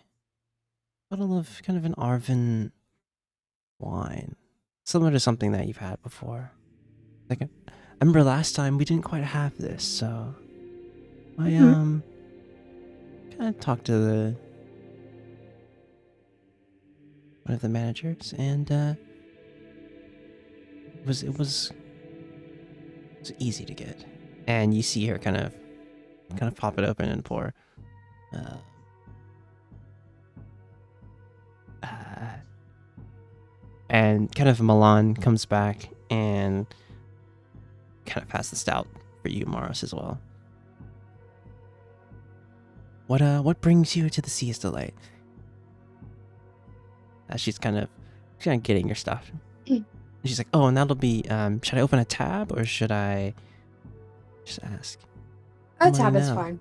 bottle of kind of an Arvin wine, similar to something that you've had before. Like, I remember last time we didn't quite have this, so I kind of talked to one of the managers, and it was easy to get. And you see her kind of pop it open and pour. And kind of Milan comes back and kind of pass the stout for you, Maros, as well. what brings you to the Sea's Delight? She's kind of getting your stuff. She's like, oh, and that'll be, should I open a tab or should I just ask? A tab is now. fine.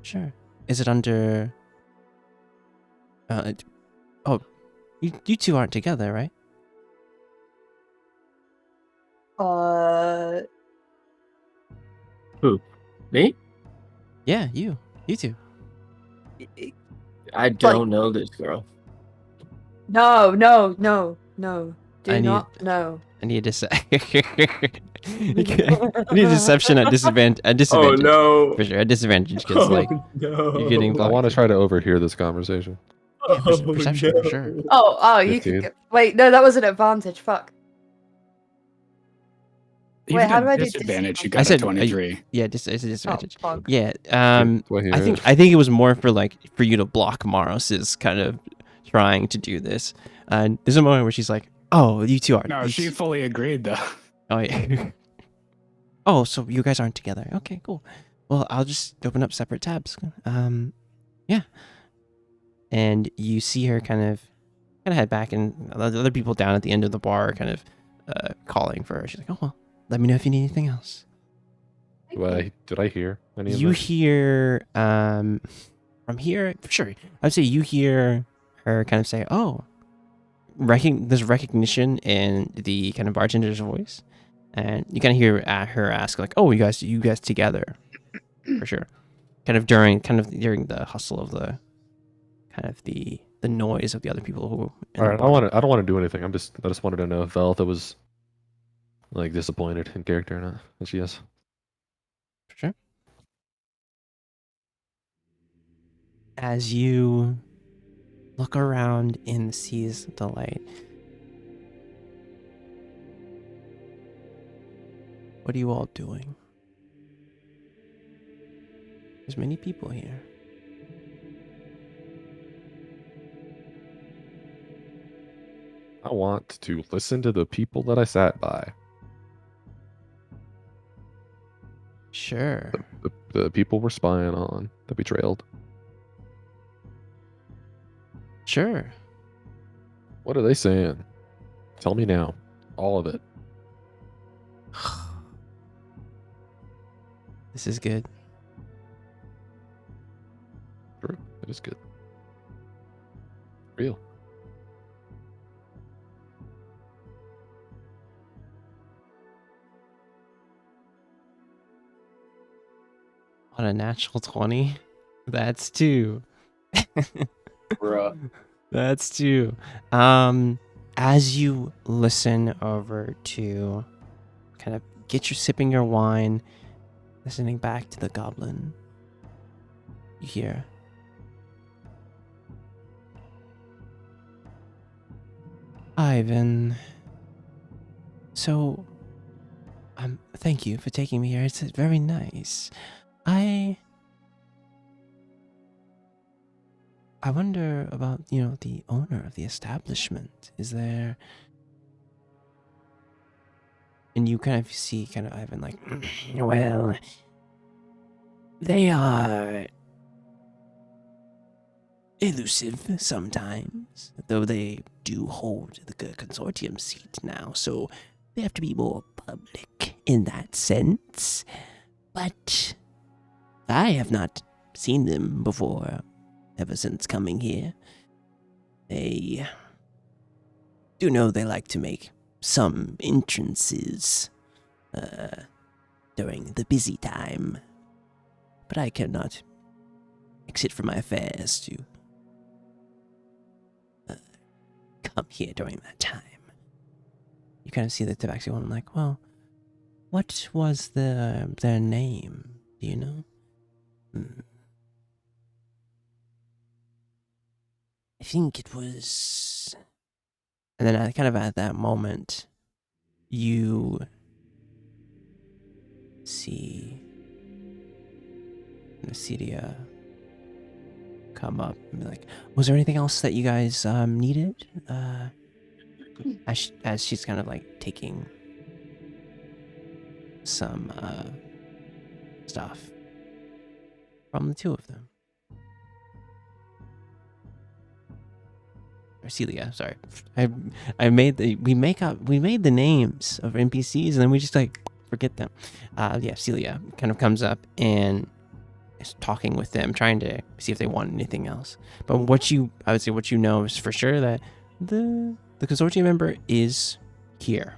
Sure. Is it under, oh, you two aren't together, right? Who? Me? Yeah, you two. I don't know this girl. No. Do I not know. I need to say. I need a deception at disadvantage. Oh no! For sure, at disadvantage because like no. you're getting I blocked. want to try to overhear this conversation. Yeah, perception for sure. Oh, you 15. could wait. No, that was an advantage. Fuck. Even Wait, how at do I do disadvantage? You disadvantage? got I said a 23. Yeah, it's a disadvantage. Oh, fuck. Yeah, Do I hear it? I think it was more for like for you to block Maros's kind of trying to do this. And there's a moment where she's like, "Oh, you two are." No, you she two- fully agreed though. Oh yeah. Oh, so you guys aren't together? Okay, cool. Well, I'll just open up separate tabs. Yeah. And you see her kind of head back, and the other people down at the end of the bar are kind of calling for her. She's like, "Oh well, let me know if you need anything else." Did I hear any of You this? hear from here, for sure. I'd say you hear her kind of say, "Oh, there's recognition in the kind of bartender's voice," and you kind of hear her ask like, "Oh, you guys together?" For sure. Kind of during the hustle of the kind of the noise of the other people who. All right, I don't want to do anything. I just wanted to know if Veltha was like disappointed in character or not. And she is. For sure. As you look around in the Sea's Delight, what are you all doing? There's many people here. I want to listen to the people that I sat by. Sure. The people we're spying on that we trailed. Sure. What are they saying? Tell me now. All of it. This is good. True. It is good. Real. On a natural 20, that's 2. Bruh. That's 2. As you listen over to kind of sipping your wine, listening back to the goblin, you hear, Ivan. So, thank you for taking me here. It's very nice. I wonder about, the owner of the establishment. Is there... And you kind of see Ivan like, well, they are elusive sometimes, though they do hold the consortium seat now, so they have to be more public in that sense. But I have not seen them before, ever since coming here. They do know they like to make some entrances during the busy time, but I cannot exit from my affairs to come here during that time. You kind of see the Tabaxi woman like, well, what was their name? Do you know? I think it was... And then at that moment, you see Cedia come up and be like, was there anything else that you guys needed? As she's kind of like taking some stuff from the two of them. or Celia. Sorry, I made the we made the names of NPCs and then we just like forget them. Yeah, Celia kind of comes up and is talking with them, trying to see if they want anything else. But I would say what you know is for sure that the consortium member is here,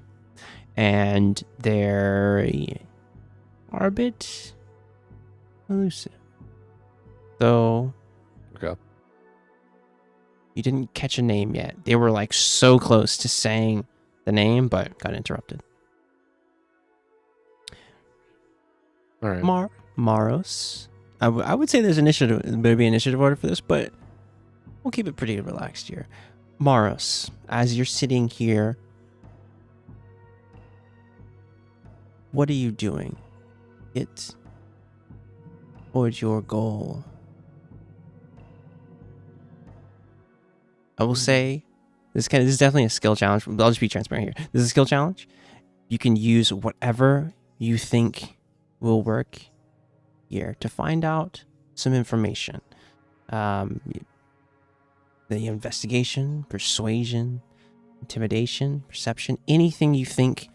and they're are a bit elusive. So Okay. you didn't catch a name yet. They were like so close to saying the name, but got interrupted. All right. Maros. I would say there's there'd be initiative order for this, but we'll keep it pretty relaxed here. Maros, as you're sitting here, what are you doing? It towards your goal. I will say this is definitely a skill challenge. I'll just be transparent here. This is a skill challenge. You can use whatever you think will work here to find out some information. The investigation, persuasion, intimidation, perception, anything you think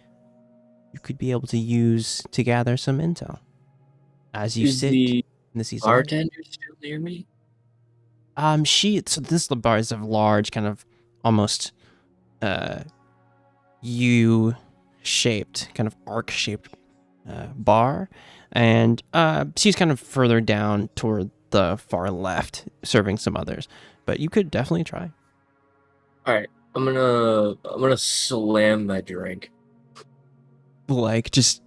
you could be able to use to gather some intel. As you Is sit the in the season. bartender still near me? So this bar is a large kind of almost U-shaped, kind of arc-shaped bar, and she's kind of further down toward the far left, serving some others. But you could definitely try. All right, I'm gonna slam my drink. Like just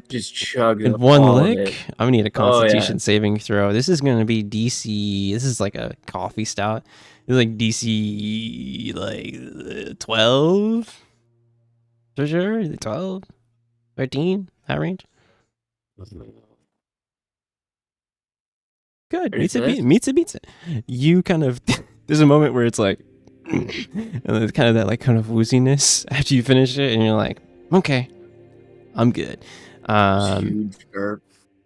Just chug in it, one all of lick. it. I'm gonna need a Oh, yeah. Constitution saving throw. This is gonna be DC. This is like a coffee stout. It's like DC like 12 for sure. 12, 13, that range. Good. Ready for this? Meets it. You kind of there's a moment where it's like and there's kind of that like kind of wooziness after you finish it, and you're like, okay, I'm good. Huge burp.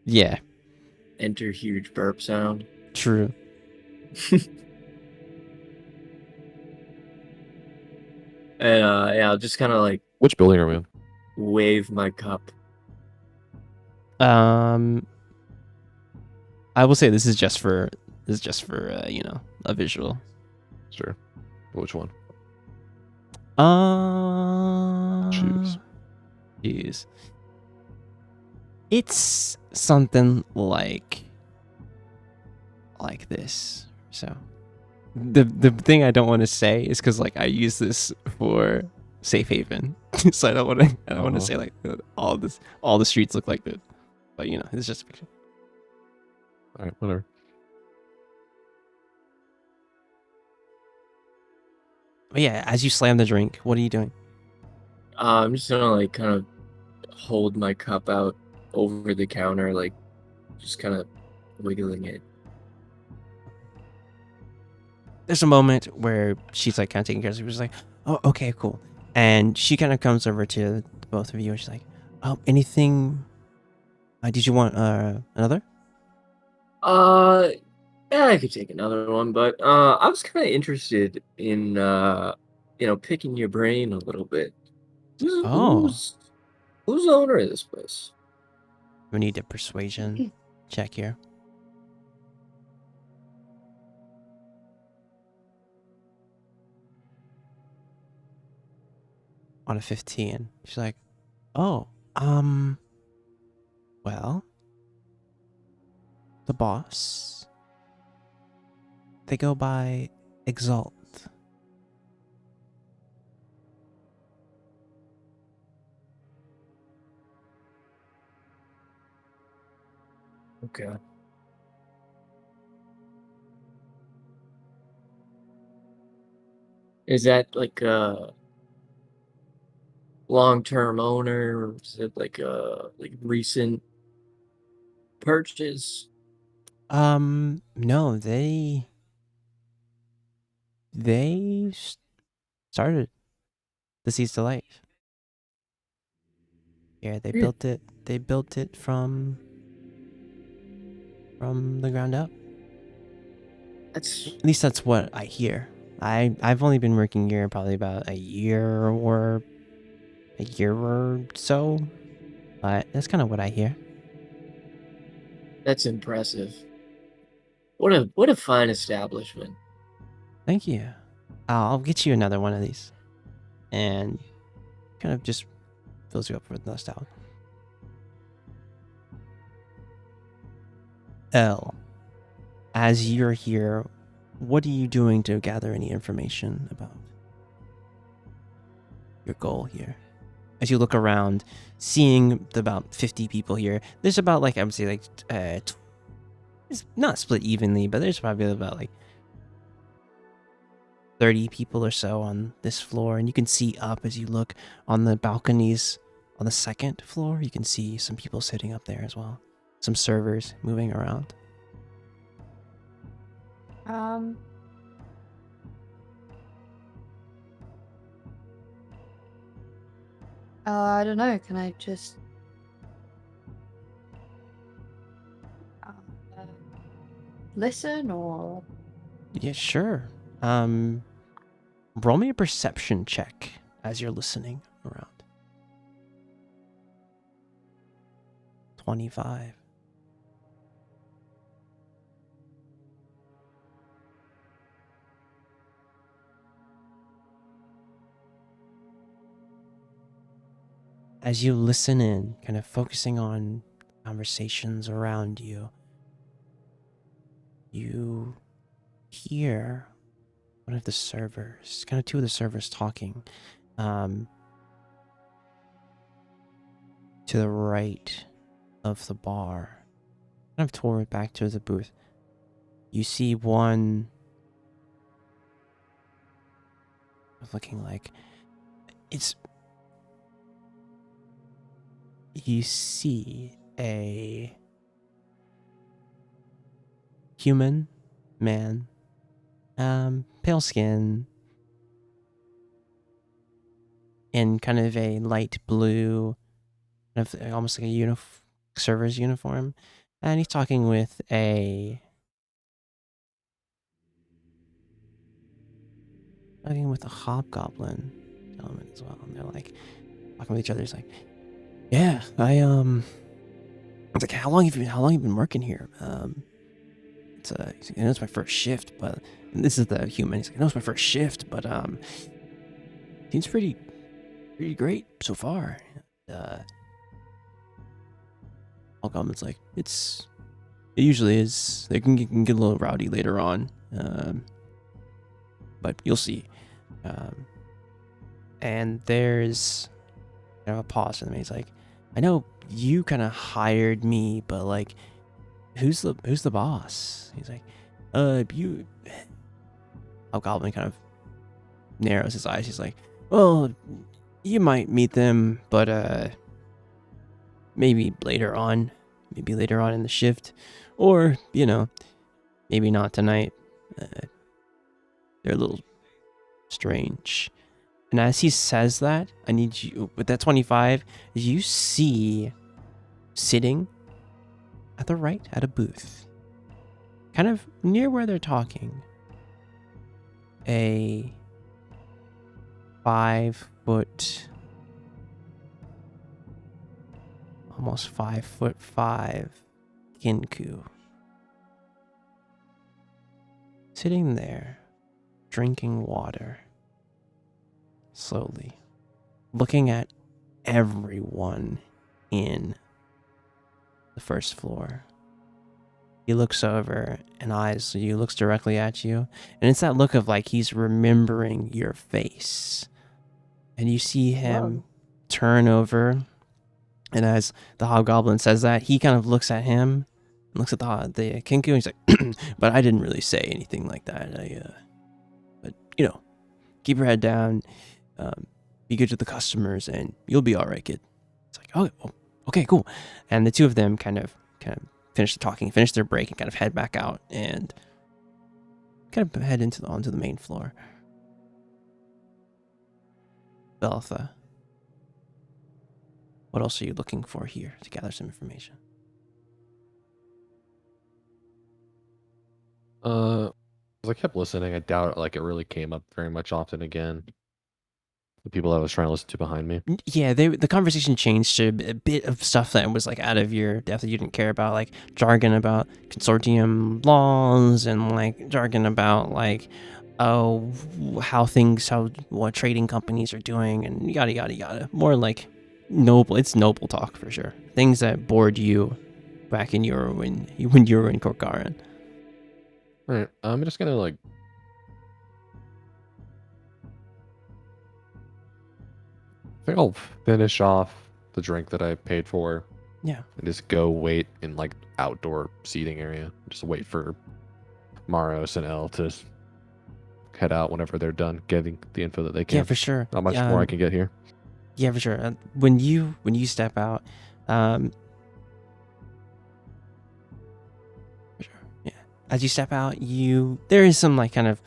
Yeah, Enter huge burp sound. true. And yeah, I'll just kind of like Which building are we in? wave my cup. I will say this is just for a visual. Sure. Which one? Choose. It's something like this. So the thing I don't want to say is because like I use this for safe haven, so I don't want to say like all the streets look like this, but it's just a picture. All right, whatever. But yeah, as you slam the drink, what are you doing? I'm just gonna like kind of hold my cup out over the counter, like just kind of wiggling it. There's a moment where she's like kind of taking care of it. She's like, oh, okay, cool. And she kind of comes over to both of you and she's like, oh, anything? Did you want another? Yeah, I could take another one, but I was kind of interested in picking your brain a little bit. Who's the owner of this place? We need a persuasion check here. On a 15. She's like, oh, well, the boss, they go by Exalt. Okay. Is that like a long-term owner, or is it like a recent purchase? No, they started the Seas to Life. Yeah, they built it. They built it from the ground up. That's At least that's what I hear. I've only been working here probably about a year or so, but that's kind of what I hear. That's impressive. What a fine establishment. Thank you. I'll get you another one of these, and kind of just fills you up with nostalgia. L, as you're here, what are you doing to gather any information about your goal here? As you look around, seeing about 50 people here, there's about I would say it's not split evenly, but there's probably about 30 people or so on this floor, and you can see up as you look on the balconies on the second floor. You can see some people sitting up there as well, some servers moving around. I don't know. Can I just uh, listen or? Yeah, sure. Roll me a perception check as you're listening around. 25. As you listen in, kind of focusing on conversations around you, you hear one of the servers, kind of two of the servers talking, to the right of the bar, kind of toward back to the booth. You see one looking like it's. You see a human man, pale skin, in kind of a light blue, kind of almost like a server's uniform, and he's talking with a hobgoblin gentleman as well, and they're talking with each other. He's like, "Yeah, It's like, how long have you been working here? It's I know it's my first shift, but and this is the human. He's like, I know it's my first shift, but seems pretty great so far. Hobgoblin's like, it usually is. They can get a little rowdy later on, but you'll see. And there's a pause, and he's like, I know you kind of hired me, but who's the boss? He's like, you. Hobgoblin kind of narrows his eyes. He's like, well, you might meet them, but maybe later on in the shift, or maybe not tonight. They're a little strange. And as he says that, I need you with that 25. You see sitting at the right at a booth, kind of near where they're talking, a 5-foot, almost 5'5" Kinku, sitting there, drinking water, slowly, looking at everyone in the first floor. He looks over and looks directly at you, and it's that look of he's remembering your face. And you see him turn over, and as the hobgoblin says that, he kind of looks at him, and looks at the Kinku, and he's like, but I didn't really say anything like that. But keep your head down, be good to the customers, and you'll be all right, kid. It's like, oh, okay, cool. And the two of them kind of finish the talking, finish their break, and kind of head back out and kind of head onto the main floor. Beltha, what else are you looking for here to gather some information? As Because I kept listening. I doubt like it really came up very much often again. The people I was trying to listen to behind me. Yeah, the conversation changed to a bit of stuff that was like out of your depth that you didn't care about, like jargon about consortium laws and like jargon about like what trading companies are doing and yada yada yada. More like it's noble talk for sure. Things that bored you back in when you were in Korkaran. All right, I'm just gonna like. I think I'll finish off the drink that I paid for. Yeah. And just go wait in like outdoor seating area. Just wait for Maros and Elle to head out whenever they're done getting the info that they can. Yeah, for sure. Not much more I can get here. Yeah, for sure. When you step out, as you step out, there is some like kind of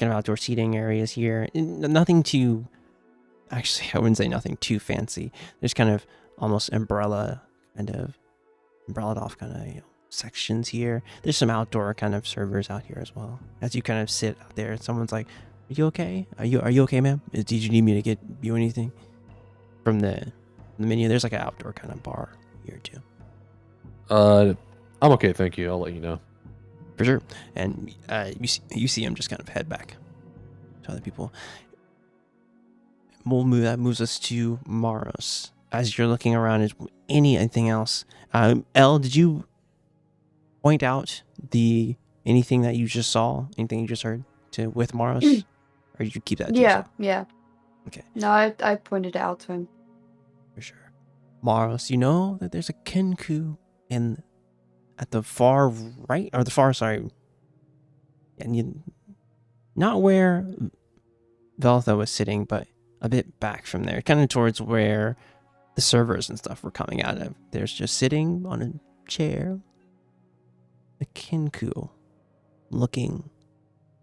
outdoor seating areas here. Nothing too, actually, I wouldn't say nothing too fancy. There's kind of almost umbrelled off kind of sections here. There's some outdoor kind of servers out here as well. As you kind of sit out there, someone's like, "Are you okay? Are you okay, ma'am? Did you need me to get you anything from the menu?" There's like an outdoor kind of bar here too. I'm okay, thank you. I'll let you know. For sure. And you see him just kind of head back to other people. That moves us to Maros. As you're looking around, is anything else? Elle, did you point out anything that you just saw, anything you just heard with Maros? Or did you keep that to yourself? Yeah. Okay. No, I pointed it out to him. For sure. Maros, you know that there's a Kenku at the far right, or the far, sorry, and not where Veltha was sitting, but a bit back from there, kind of towards where the servers and stuff were coming out of. There's just sitting on a chair, a Kenku, looking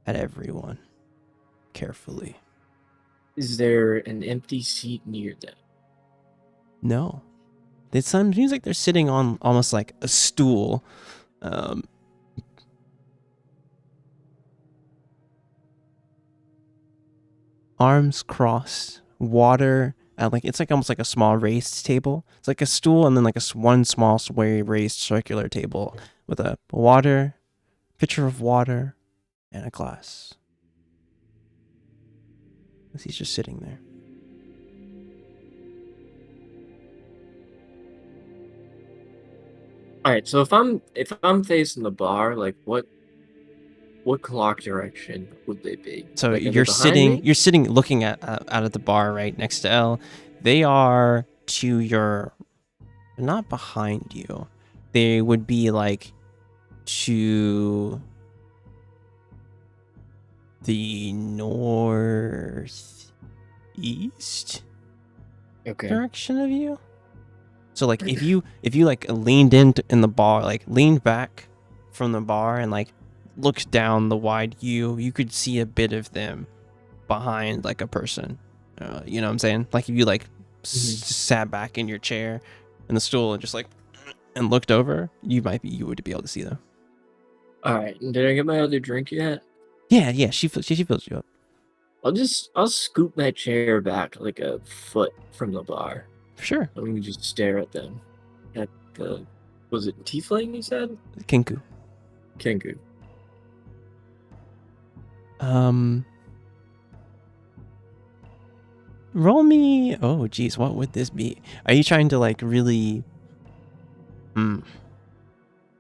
at everyone carefully. Is there an empty seat near them? No. It seems like they're sitting on almost like a stool. Arms crossed, water at it's like almost like a small raised table. It's like a stool and then like one small raised circular table with a pitcher of water, and a glass. He's just sitting there. All right, so if I'm facing the bar, like what clock direction would they be? So like, you're sitting looking at out at the bar right next to Elle. They are to your, not behind you. They would be like to the northeast direction of you. So like if you like leaned in the bar, like leaned back from the bar and like looked down the wide you could see a bit of them behind like a person. You know what I'm saying? Like if you like sat back in your chair in the stool and just like and looked over, you would be able to see them. All right, did I get my other drink yet? Yeah, she fills you up. I'll scoop my chair back like a foot from the bar. For sure. Let me just stare at them. At the, was it tiefling you said? Kenku. Roll me. Oh, geez, what would this be? Are you trying to like really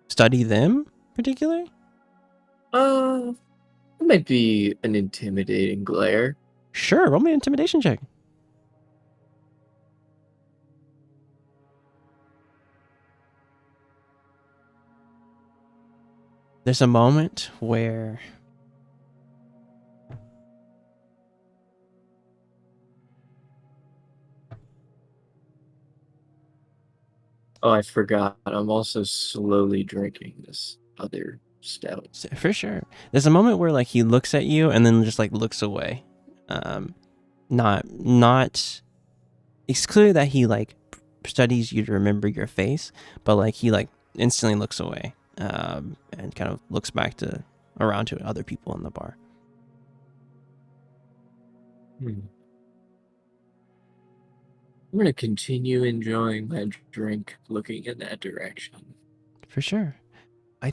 study them particularly? It might be an intimidating glare. Sure, roll me an intimidation check. There's a moment where Oh, I forgot. I'm also slowly drinking this other stout. for sure. There's a moment where like he looks at you and then just like looks away. Not it's clear that he like studies you to remember your face, but like he like instantly looks away. And kind of looks back to around to other people in the bar. I'm gonna continue enjoying my drink, looking in that direction. For sure. I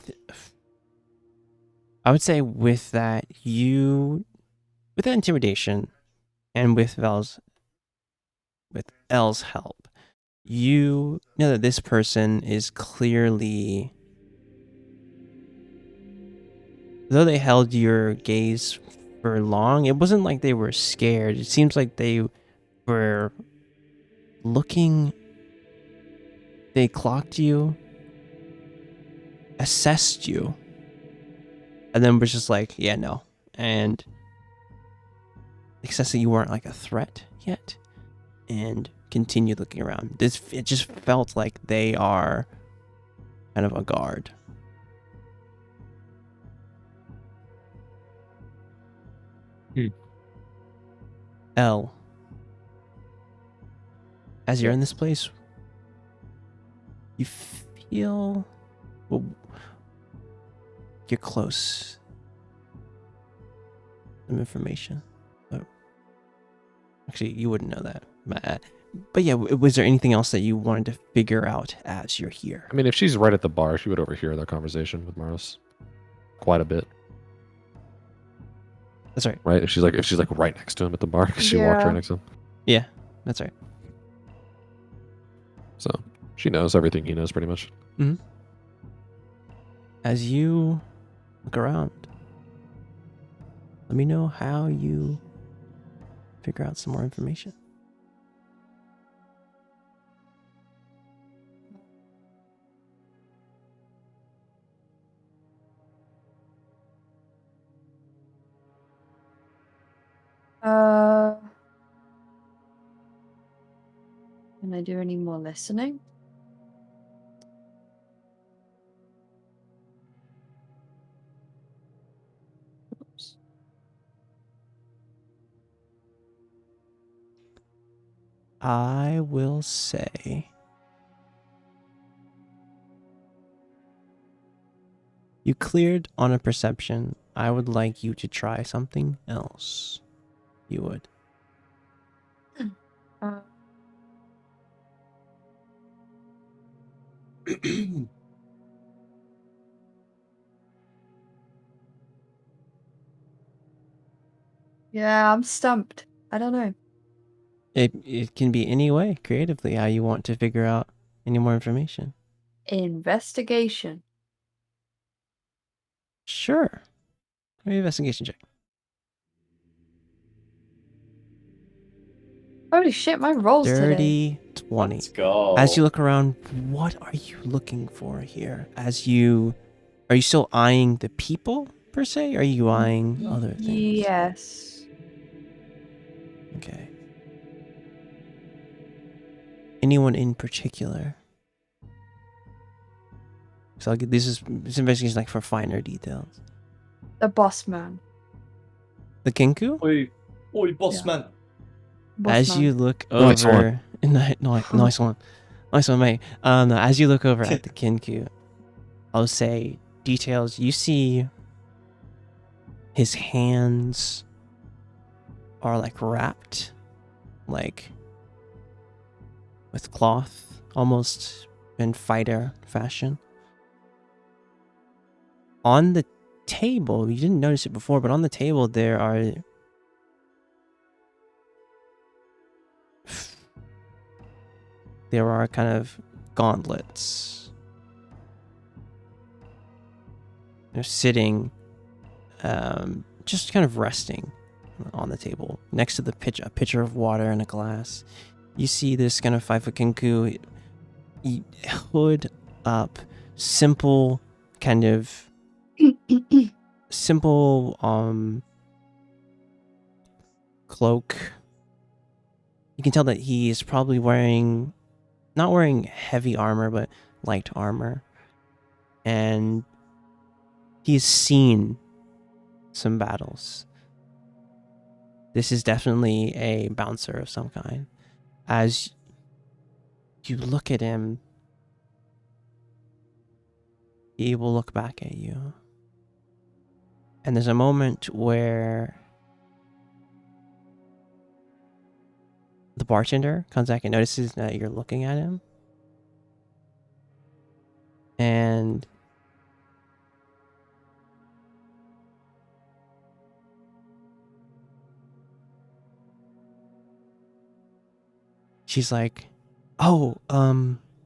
would say with that intimidation and with Elle's help, you know that this person is clearly, though they held your gaze for long, it wasn't like they were scared. It seems like they were looking, they clocked you, assessed you, and then was just like, yeah, no. And assessing you weren't like a threat yet, and continued looking around. It just felt like they are kind of a guard. Elle, as you're in this place, you feel, well, you're close. Some information. Actually, you wouldn't know that. But yeah, was there anything else that you wanted to figure out as you're here? I mean, if she's right at the bar, she would overhear that conversation with Maros quite a bit. That's right. Right? If she's like right next to him at the bar, because she walked Yeah. right next to him. Yeah, that's right. So she knows everything he knows pretty much. Mm-hmm. As you look around, let me know how you figure out some more information. Can I do any more listening? Oops. I will say you cleared on a perception. I would like you to try something else. You would. Yeah, I'm stumped. I don't know. It can be any way, creatively, how you want to figure out any more information. Investigation. Sure. Maybe investigation check. Holy shit, my rolls today. Dirty 20. Let's go. As you look around, what are you looking for here? Are you still eyeing the people per se? Or are you eyeing other things? Yes. Okay. Anyone in particular? So I'll get this investigation like for finer details. The boss man. The Kinku? Oi, boss Yeah. man. Boss As man. you look Nice over, nice one, mate. As you look over at the Kinku, I'll say details. You see, his hands are like wrapped, like with cloth, almost in fighter fashion. On the table, you didn't notice it before, but on the table there are kind of gauntlets. They're sitting, just kind of resting on the table next to a pitcher of water and a glass. You see this kind of 5-foot Kinku, hood up, simple kind of cloak. You can tell that he is probably not wearing heavy armor, but light armor. And he's seen some battles. This is definitely a bouncer of some kind. As you look at him, he will look back at you. And there's a moment where the bartender comes back and notices that you're looking at him. And she's like, oh,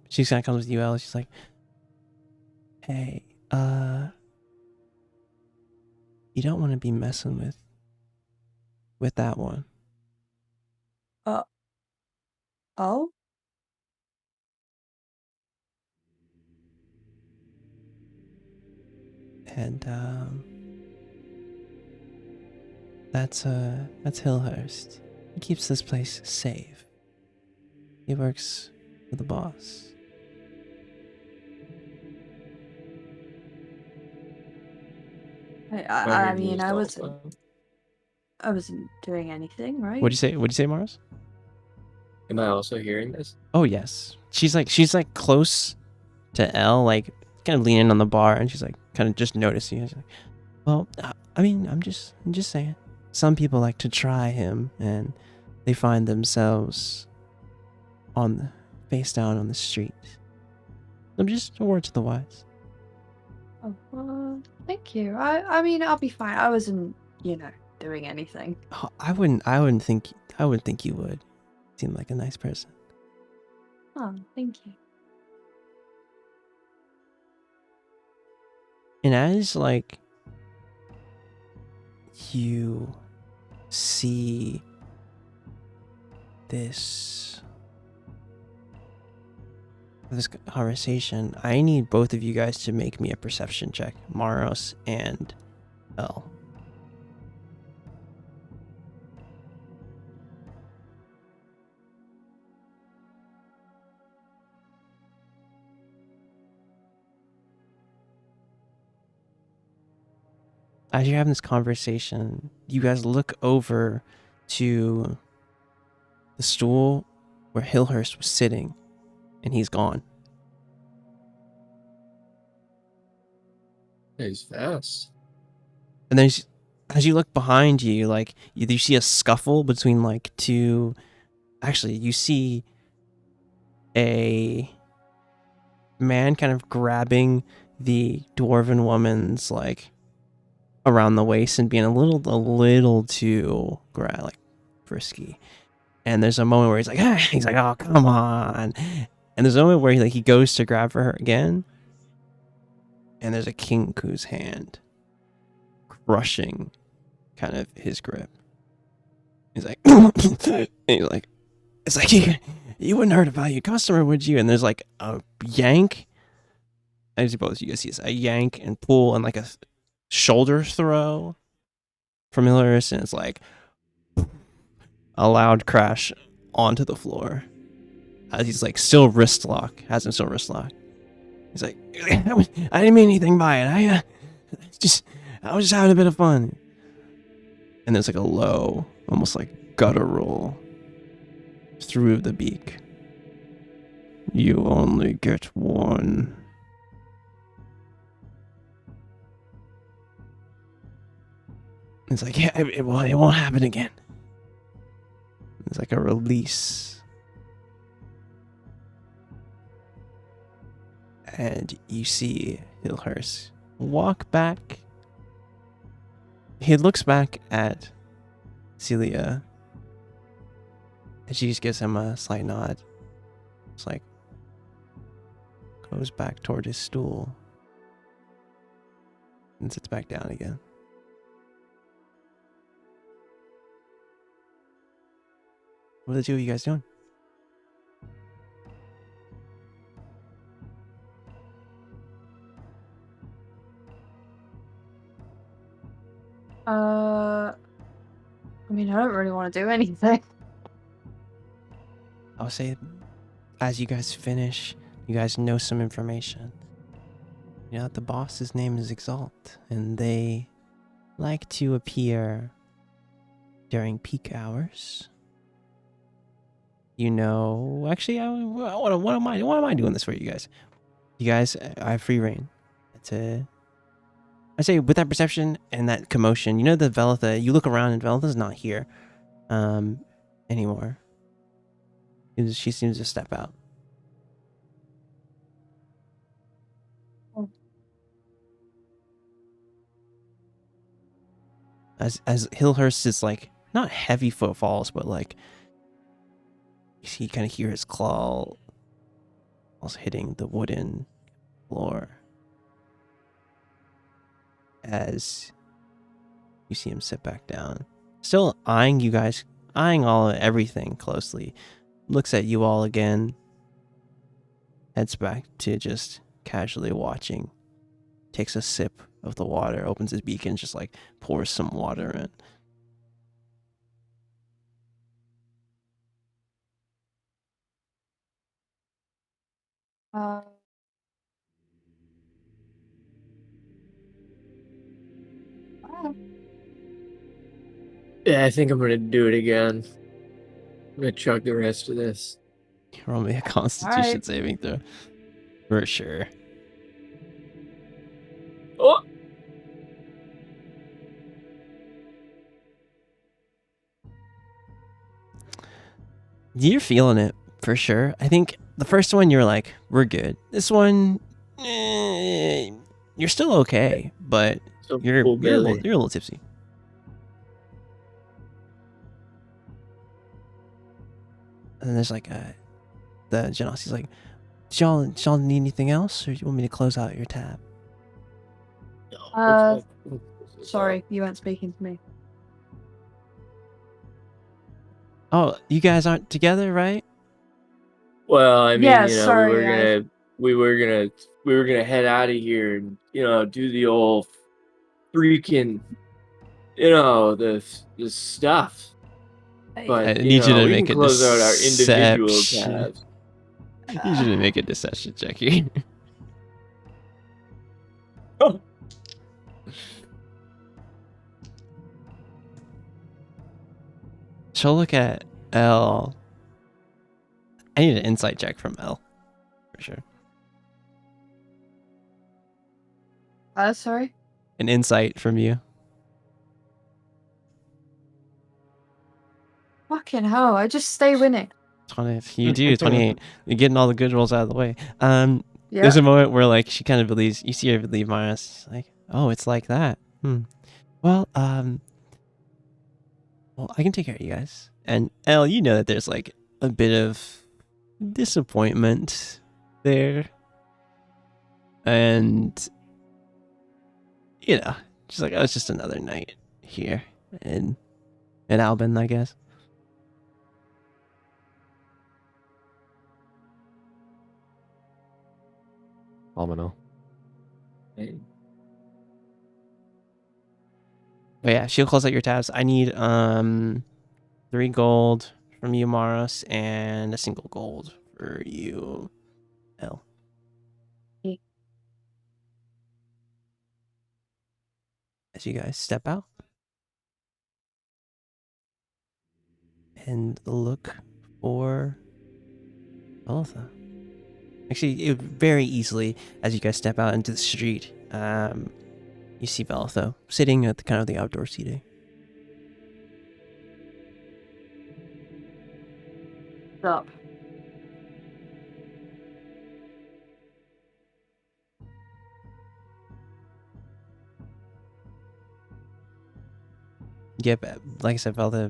she kind of comes with you, Elle. She's like, hey, you don't want to be messing with that one. Oh? And that's Hillhurst. He keeps this place safe. He works for the boss. I mean, I also. wasn't doing anything, right? What'd you say, Mars? Am I also hearing this? Oh yes. She's like close to Elle, like kind of leaning on the bar, and she's like kind of just noticing. She's like, well, I mean, I'm just saying. Some people like to try him, and they find themselves face down on the street. I'm just a word to the wise. Oh, thank you. I mean, I'll be fine. I wasn't, doing anything. Oh, I wouldn't think you would. Seem like a nice person. Oh, thank you. And as like you see this conversation, I need both of you guys to make me a perception check, Maros and Elle. As you're having this conversation, you guys look over to the stool where Hillhurst was sitting, and he's gone. He's fast. And then as you look behind you, like you see a scuffle between like two. Actually, you see a man kind of grabbing the dwarven woman's like around the waist and being a little too frisky. And there's a moment where he's like, oh, come on. And there's a moment where he goes to grab for her again, and there's a Kinku's hand crushing kind of his grip. He's like, and he's like, it's like you wouldn't hurt a valued customer, would you? And there's like a yank. I suppose you guys see this, a yank and pull and like a shoulder throw from Hillhurst, and it's like a loud crash onto the floor as he's like has him still wrist lock. He's like, I didn't mean anything by it. I was just having a bit of fun. And there's like a low, almost like guttural through the beak. You only get one. It's like, yeah, it won't happen again. It's like a release. And you see Hillhurst walk back. He looks back at Celia, and she just gives him a slight nod. It's like, goes back toward his stool and sits back down again. What are the two of you guys doing? I mean, I don't really want to do anything. I'll say, as you guys finish, you guys know some information. You know that the boss's name is Exalt, and they like to appear during peak hours. You know, actually, what am I doing this for you guys? You guys, I have free reign to I say with that perception and that commotion, you know the Velitha, you look around and Velitha's not here anymore. She seems to step out. As Hillhurst is like, not heavy footfalls, but like, you kind of hear his claws hitting the wooden floor. As you see him sit back down. Still eyeing you guys, eyeing everything closely. Looks at you all again. Heads back to just casually watching. Takes a sip of the water, opens his beak and just like pours some water in. Wow. Yeah, I think I'm gonna do it again. I'm gonna chug the rest of this. Roll me a Constitution Alright. saving throw. For sure. Oh! You're feeling it, for sure. I think the first one you're like, we're good. This one, you're still okay, but So you're full a belly. little tipsy. And there's like the Genosi's like, "Do y'all need anything else, or do you want me to close out your tab?" No, Sorry, you weren't speaking to me. Oh, you guys aren't together, right? Well, I mean, Yeah, you know, sorry, we were gonna head out of here and, you know, do the old freaking, you know, the stuff. But I need you to we make can a close out our individual deception. tabs. I need you to make a deception check here. Oh. She'll look at L. I need an insight check from L, for sure. Sorry? An insight from you. Fucking hell, I just stay winning. 20. You do 28. You're getting all the good rolls out of the way. Yeah. There's a moment where like she kind of believes. You see her believe Mars. She's like, oh, it's like that. Well, I can take care of you guys. And Elle, you know that there's like a bit of disappointment there, and you know, she's like, oh, it's just another night here in Albin, I guess. Almano. But yeah, she'll close out your tabs. I need 3 gold from you, Maros, and a single gold for you, Elle. Okay. As you guys step out and look for Velitha. Actually, very easily, as you guys step out into the street, you see Velitha sitting at kind of the outdoor seating. Up. Yep, like I said, Velitha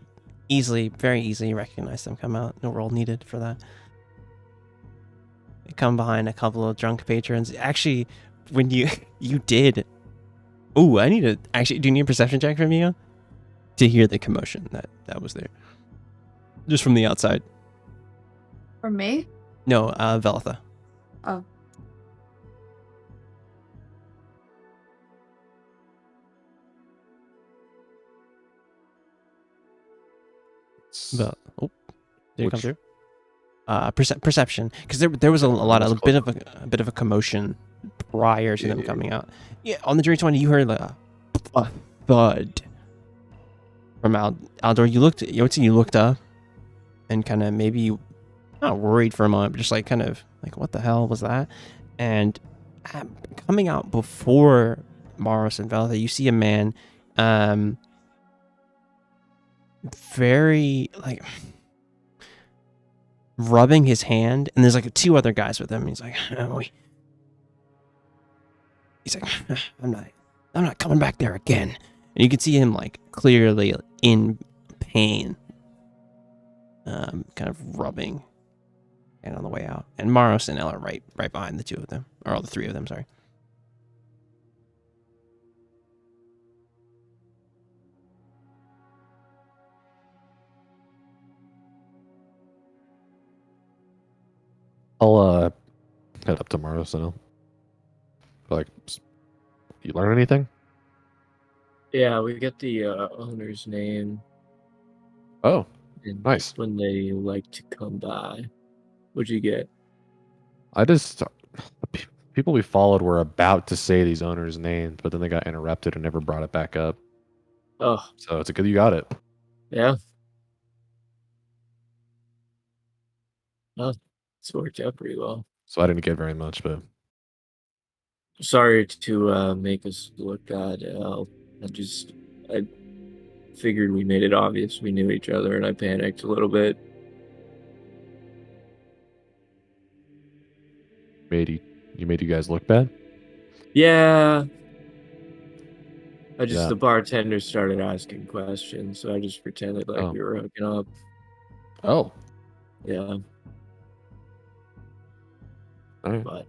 very easily recognize them come out. No roll needed for that. They come behind a couple of drunk patrons. Actually, when you did... Ooh, I need to... Actually, do you need a perception check from you? To hear the commotion that was there. Just from the outside. From me? No, Velitha. Oh. Did it come Which- through? Perception, because there was a bit of a commotion prior to them coming out. Yeah, on the jury 20, you heard a thud from outdoor. You looked up, and kind of maybe not worried for a moment, but just like kind of like, what the hell was that? And coming out before Maros and Veltha, you see a man, very like rubbing his hand, and there's like 2 other guys with him. And he's like, I'm not coming back there again. And you can see him like clearly in pain, kind of rubbing, and on the way out. And Maros and Elle are right behind the 2 of them, or all the 3 of them. Sorry. I'll head up tomorrow. So, like, you learn anything? Yeah, we get the owner's name. Oh, And nice. when they like to come by. What'd you get? I just people we followed were about to say these owners' names, but then they got interrupted and never brought it back up. Oh, So it's a good you got it. yeah. Oh, it's worked out pretty well. So I didn't get very much, but Sorry to make us look bad. I figured we made it obvious we knew each other, and I panicked a little bit. made you guys look bad. Yeah. Yeah. The bartender started asking questions, so I just pretended like we were hooking up. Oh, Yeah, all right. but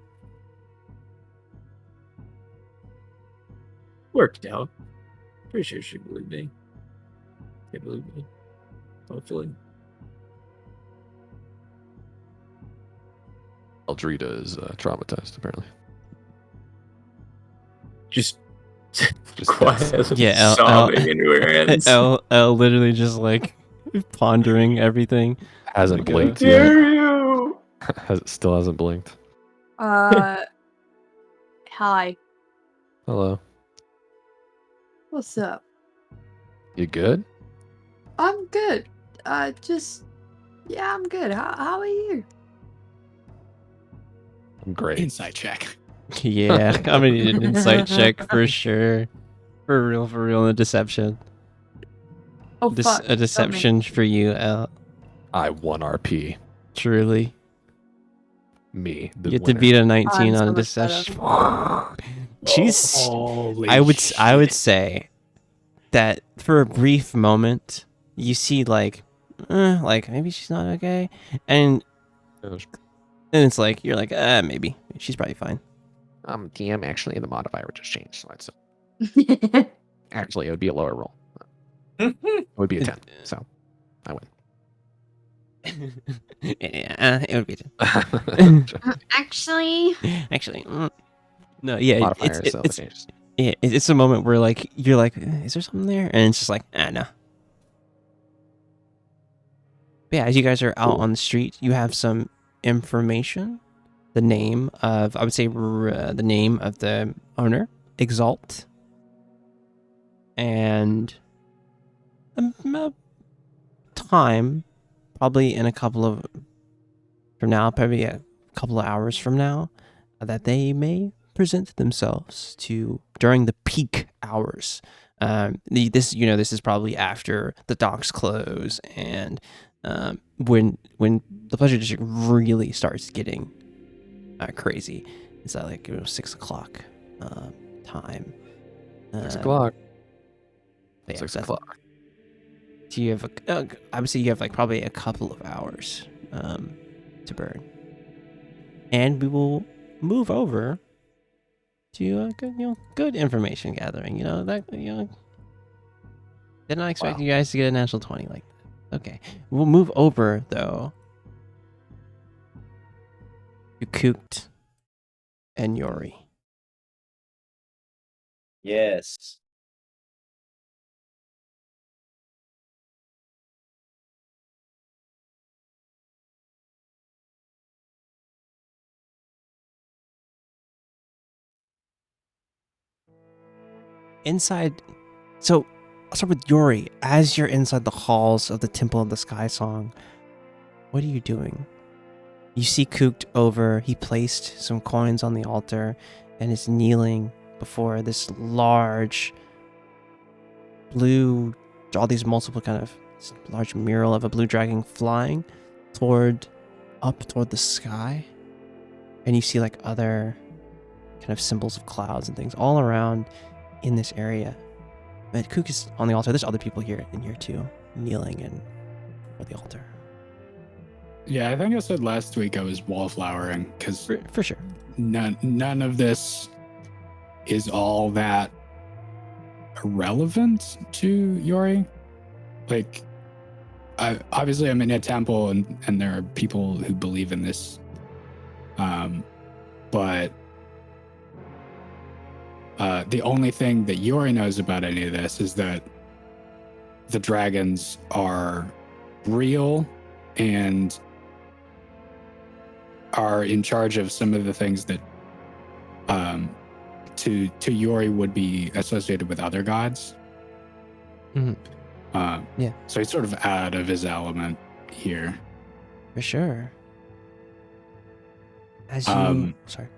worked out. Pretty sure she believed me. Can't believe me. Hopefully. Eldrita is traumatized apparently. Just quiet. Yeah, sobbing into her hands. Elle literally just like pondering everything. Hasn't Oh my blinked God. yet. Dare you? Still hasn't blinked. Hi. Hello. What's up? You good? I'm good. I'm good. How are you? I'm great. Insight check. Yeah, I'm gonna need an insight check for sure. For real, a deception. Oh, fuck. A deception for you, Elle. I won RP. Truly. Me. The You have to winner. beat a 19 I'm so on much deception. She's. Holy I would shit. say that for a brief moment you see like maybe she's not okay, and it's like you're like maybe she's probably fine. DM actually the modifier would just change, so it's actually it would be a lower roll. It would be a 10, so I win. Yeah, it would be Actually. no, yeah, Modifier itself changes. it's a moment where like you're like, is there something there? And it's just like, no. But yeah, as you guys are out on the street, you have some information. The name of, I would say, the name of the owner, Exalt, and a time, probably in a couple of hours from now, that they may present themselves to during the peak hours. This is probably after the docks close and when the pleasure district really starts getting crazy. It's like 6 o'clock time. 6 o'clock. Yeah, 6 o'clock. So you have I would say you have like probably a couple of hours to burn, and we will move over to good information gathering. Did not expect you guys to get a natural 20 like that. Okay, we'll move over though to Kookt and Yori. Yes. Inside, so I'll start with Yori. As you're inside the halls of the Temple of the Sky Song, what are you doing? You see Kookt over. He placed some coins on the altar and is kneeling before this large blue, all these multiple kind of large mural of a blue dragon flying up toward the sky. And you see like other kind of symbols of clouds and things all around in this area. But Kook is on the altar. There's other people here too, kneeling and for the altar. Yeah, I think I said last week I was wallflowering because For sure. none of this is all that relevant to Yori. Like, obviously I'm in a temple and there are people who believe in this. But the only thing that Yori knows about any of this is that the dragons are real and are in charge of some of the things that to Yori would be associated with other gods. Mhm. Yeah. So he's sort of out of his element here. For sure. As you sorry.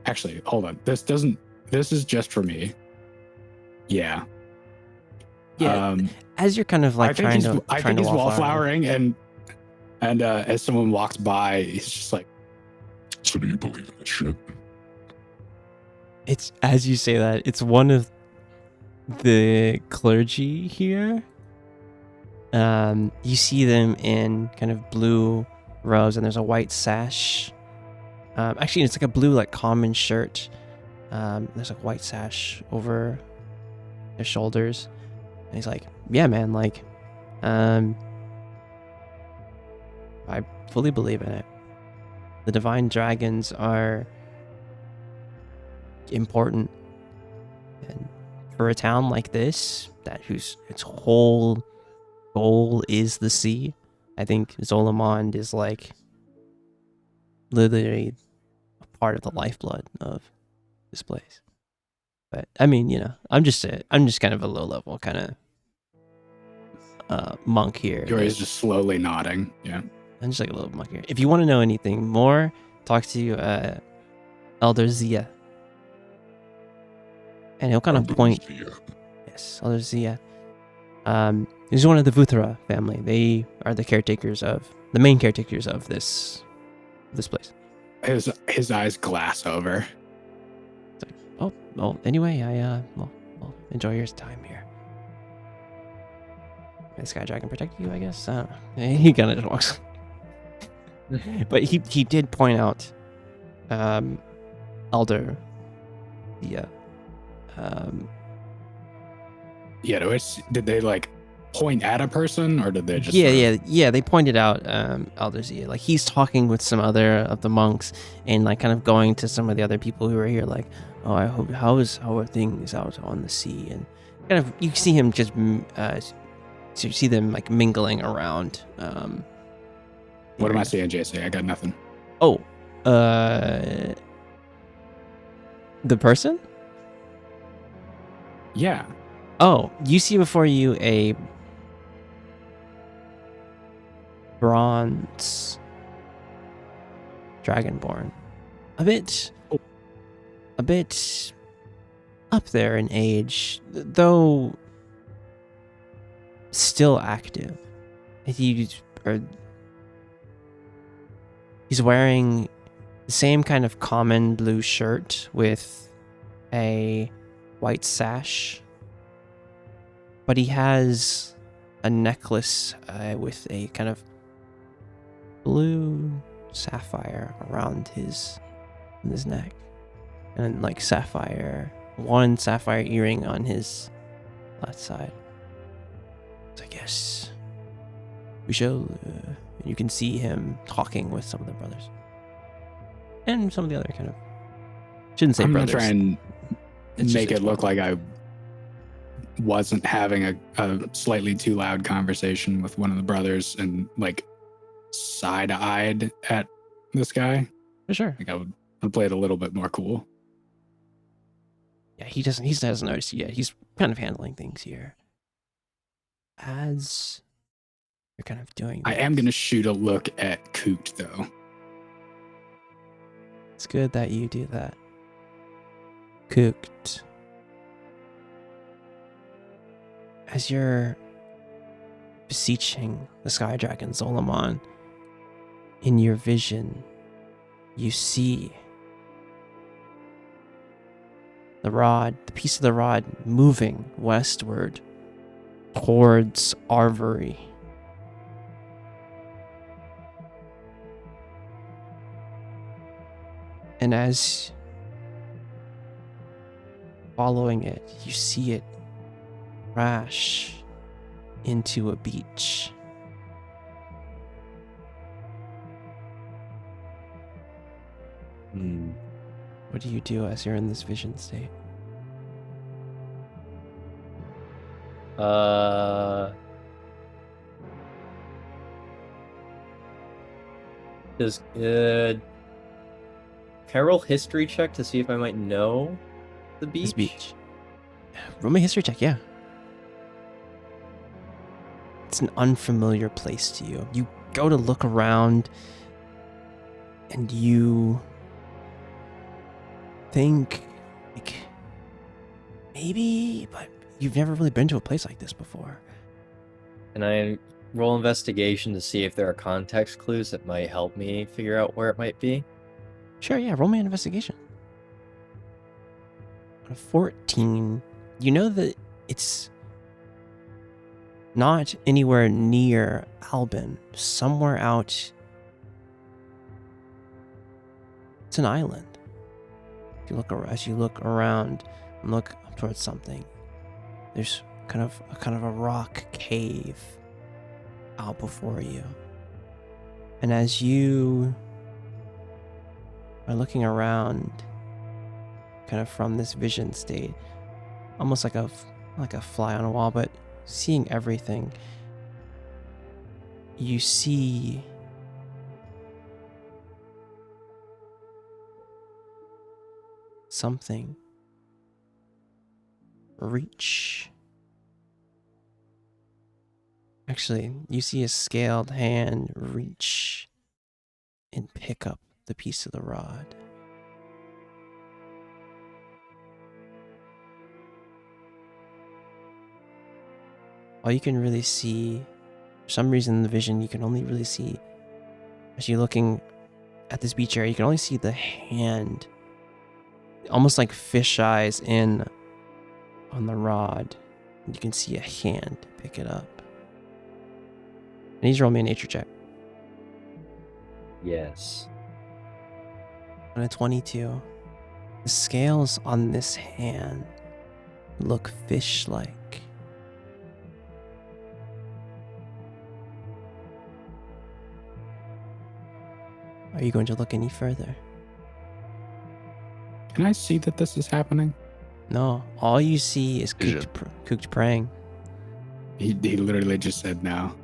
Actually, hold on. This is just for me. Yeah. Yeah. As you're kind of like I think trying to he's wallflower. wallflowering and as someone walks by, he's just like, so do you believe in this shit? It's as you say that, it's one of the clergy here. You see them in kind of blue robes, and there's a white sash. Actually, it's like a blue like common shirt. There's a white sash over his shoulders, and he's like, "Yeah, man, like, I fully believe in it. The divine dragons are important, and for a town like this, whose its whole goal is the sea, I think Zolamond is like literally a part of the lifeblood of this place. But I mean, I'm just kind of a low level kind of monk here. Yori's just slowly nodding. Yeah. I'm just like a little monk here. If you want to know anything more, talk to Elder Zia. And he'll kind of point. Yes, Elder Zia. He's one of the Vuthara family. They are the main caretakers of this place. His eyes glass over. It's like, well, anyway, well, enjoy your time here. May the Sky Dragon protect you, I guess. He kind of just walks. But he did point out, Elder, the did they like point at a person or did they just yeah they pointed out Elder Zia, like he's talking with some other of the monks and like kind of going to some of the other people who are here, like, oh, I hope how are things out on the sea, and kind of you see him just so you see them like mingling around. What am I seeing, JC? I got nothing. Oh, the person? Yeah. Oh, you see before you a bronze dragonborn, a bit up there in age, though still active. He's wearing the same kind of common blue shirt with a white sash, but he has a necklace with a kind of blue sapphire around his neck, and like one sapphire earring on his left side. So I guess we shall. You can see him talking with some of the brothers and some of the other kind of. Shouldn't say I'm brothers. gonna try and It's make just it look like I wasn't having a slightly too loud conversation with one of the brothers and like side-eyed at this guy. For sure. Like I would play it a little bit more cool. Yeah, he hasn't noticed yet. He's kind of handling things here. As you're kind of doing I this, am gonna shoot a look at Coot though. It's good that you do that. Cooked. As you're beseeching the Sky Dragon Zolomon, in your vision, you see the rod, the piece of the rod moving westward towards Arvyre. And as following it, you see it crash into a beach. What do you do as you're in this vision state? Can I roll history check to see if I might know the beach? This beach. Roll me a history check, yeah. It's an unfamiliar place to you. You go to look around and you think, like, maybe, but you've never really been to a place like this before. Can I roll investigation to see if there are context clues that might help me figure out where it might be? Sure, yeah, roll me an investigation. On a 14, you know that it's not anywhere near Albin, somewhere out. It's an island. As you look around and look up towards something, there's kind of a rock cave out before you. And as you are looking around, kind of from this vision state, almost like a fly on a wall, but seeing everything, you see something reach. Actually, you see a scaled hand reach and pick up the piece of the rod. All you can really see, for some reason in the vision, you can only really see, as you're looking at this beach area, you can only see the hand, almost like fish eyes in on the rod. You can see a hand pick it up. I need you to roll me a nature check. Yes. On a 22, the scales on this hand look fish-like. Are you going to look any further? Can I see that this is happening? No, all you see is Vision. cooked praying. He literally just said no.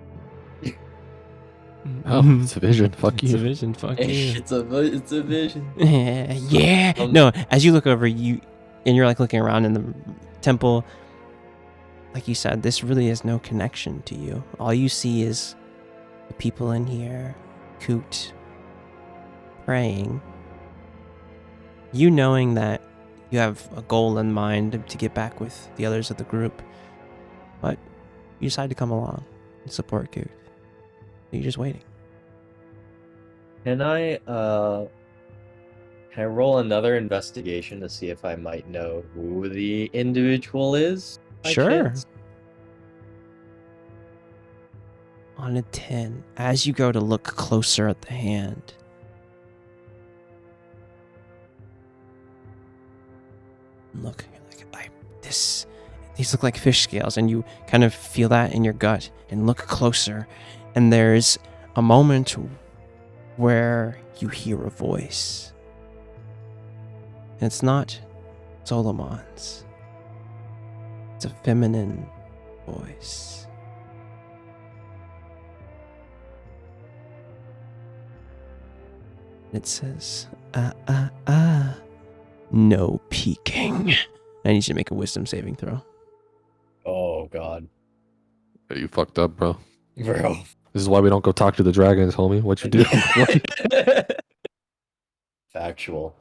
Oh, it's a vision. Fuck It's a you. vision, fuck you. It's a vision. Yeah. Um, No, as you look over, and you're like looking around in the temple, like you said, this really has no connection to you. All you see is the people in here, cooked, praying. You knowing that you have a goal in mind to get back with the others of the group, but you decide to come along and support Cooked. You're just waiting. Can I roll another investigation to see if I might know who the individual is? by Sure. chance? On a 10, as you go to look closer at the hand, look, you're like, these look like fish scales, and you kind of feel that in your gut and look closer, and there's a moment where you hear a voice. And it's not Solomon's. It's a feminine voice. It says, no peeking. I need you to make a wisdom saving throw. Oh god. Yeah, you fucked up, bro. Bro. This is why we don't go talk to the dragons, homie. What you do? Factual.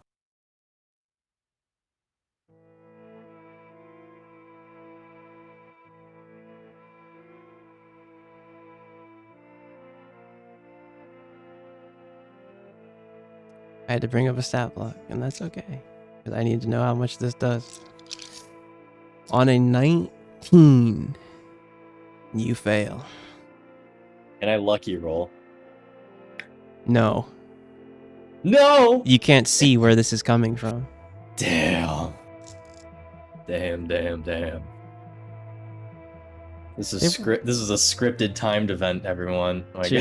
I had to bring up a stat block, and that's okay. Because I need to know how much this does. On a 19, you fail. Can I lucky roll? No. No! You can't see where this is coming from. Damn. Damn. This is This is a scripted timed event, everyone. Oh my God.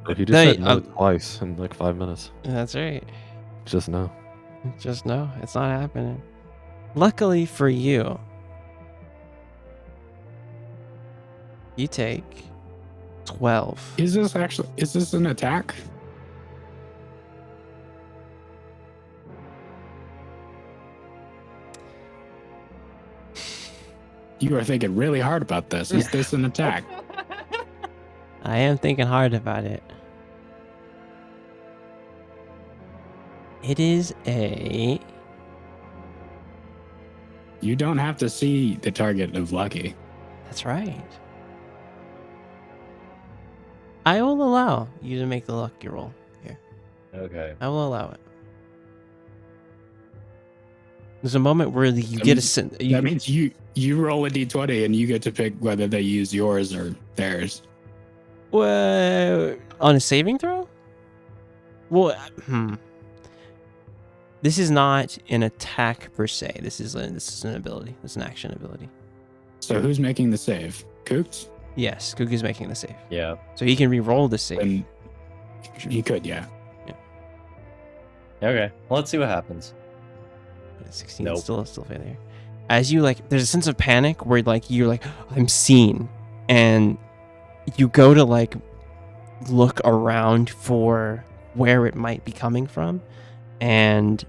If you just No, said no twice in like 5 minutes, That's right. just no. Just no, it's not happening. Luckily for you, you take 12. Is this an attack? You are thinking really hard about this. Is this an attack? I am thinking hard about it. It is a... You don't have to see the target of lucky. That's right. I will allow you to make the lucky roll here. Okay. I will allow it. There's a moment where you get a sense. That means you roll a d20 and you get to pick whether they use yours or theirs. Well, on a saving throw? Well, This is not an attack per se. This is an ability. It's an action ability. So who's making the save? Kooks? Yes, Kuku's making the save. Yeah. So he can re-roll the save. And he could, yeah. Okay. Well, let's see what happens. 16 Nope. still failure. As you there's a sense of panic where you're like, I'm seen, and you go to look around for where it might be coming from, and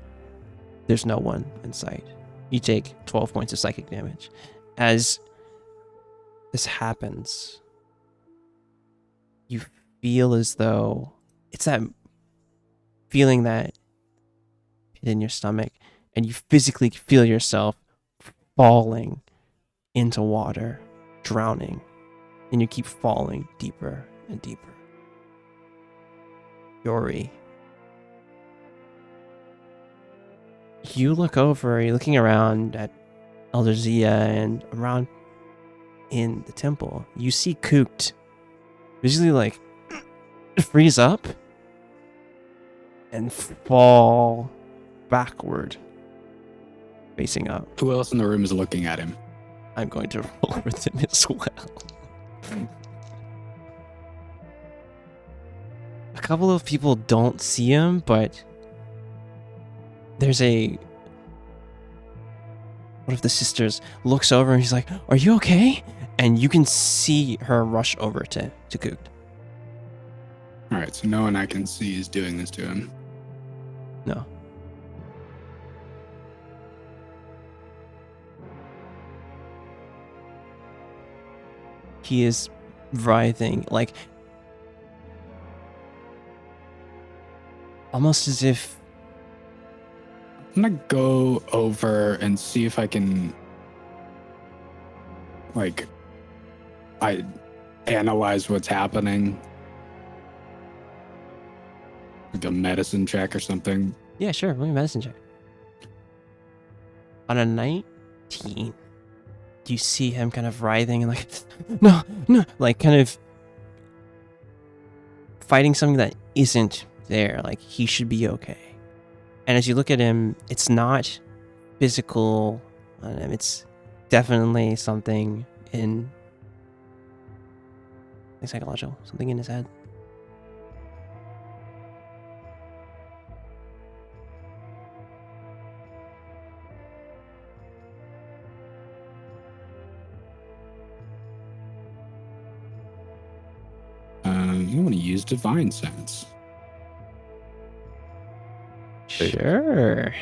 there's no one in sight. You take 12 points of psychic damage. As this happens, you feel as though it's that feeling that in your stomach, and you physically feel yourself falling into water, drowning, and you keep falling deeper and deeper. Yori, you look over, you're looking around at Elder Zia and around in the temple. You see Kooked visually freeze up and fall backward, facing up. Who else in the room is looking at him? I'm going to roll with him as well. A couple of people don't see him, but there's one of the sisters looks over and he's like, "Are you okay?" And you can see her rush over to Kooked. All right, so no one I can see is doing this to him. No. He is writhing, almost as if... I'm gonna go over and see if I can, I analyze what's happening. Like a medicine check or something. Yeah, sure. Let me medicine check. On a 19, you see him kind of writhing and no, kind of fighting something that isn't there. He should be okay. And as you look at him, it's not physical on him. It's definitely something psychological, something in his head. You want to use Divine Sense. Sure.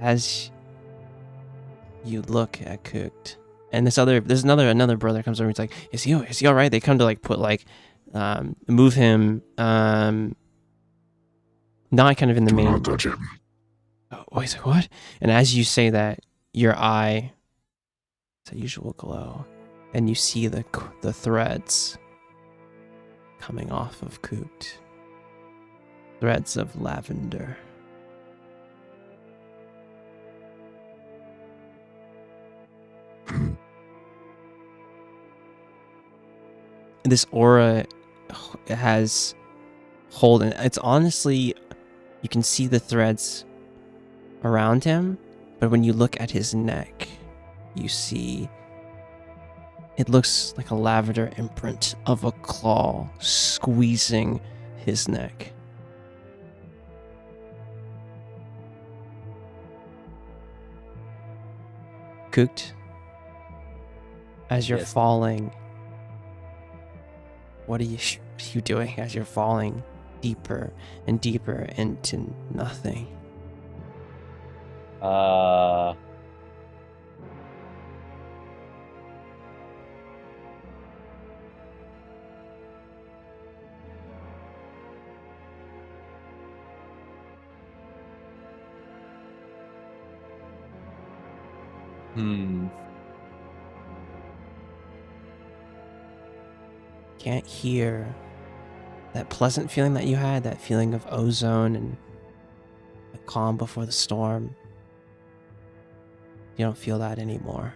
As you look at Cooked, and there's another brother comes over and he's like, is he all right? They come to put move him not kind of in the main. Don't touch him. Oh, he's like, what? And as you say that, your eye, it's a usual glow, and you see the threads coming off of Cooked. Threads of lavender. This aura has hold, and it's honestly, you can see the threads around him, but when you look at his neck, you see it looks like a lavender imprint of a claw squeezing his neck. Cooked, as you're Yes. falling, what are you doing as you're falling deeper and deeper into nothing? Can't hear that pleasant feeling that you had, that feeling of ozone and the calm before the storm. You don't feel that anymore.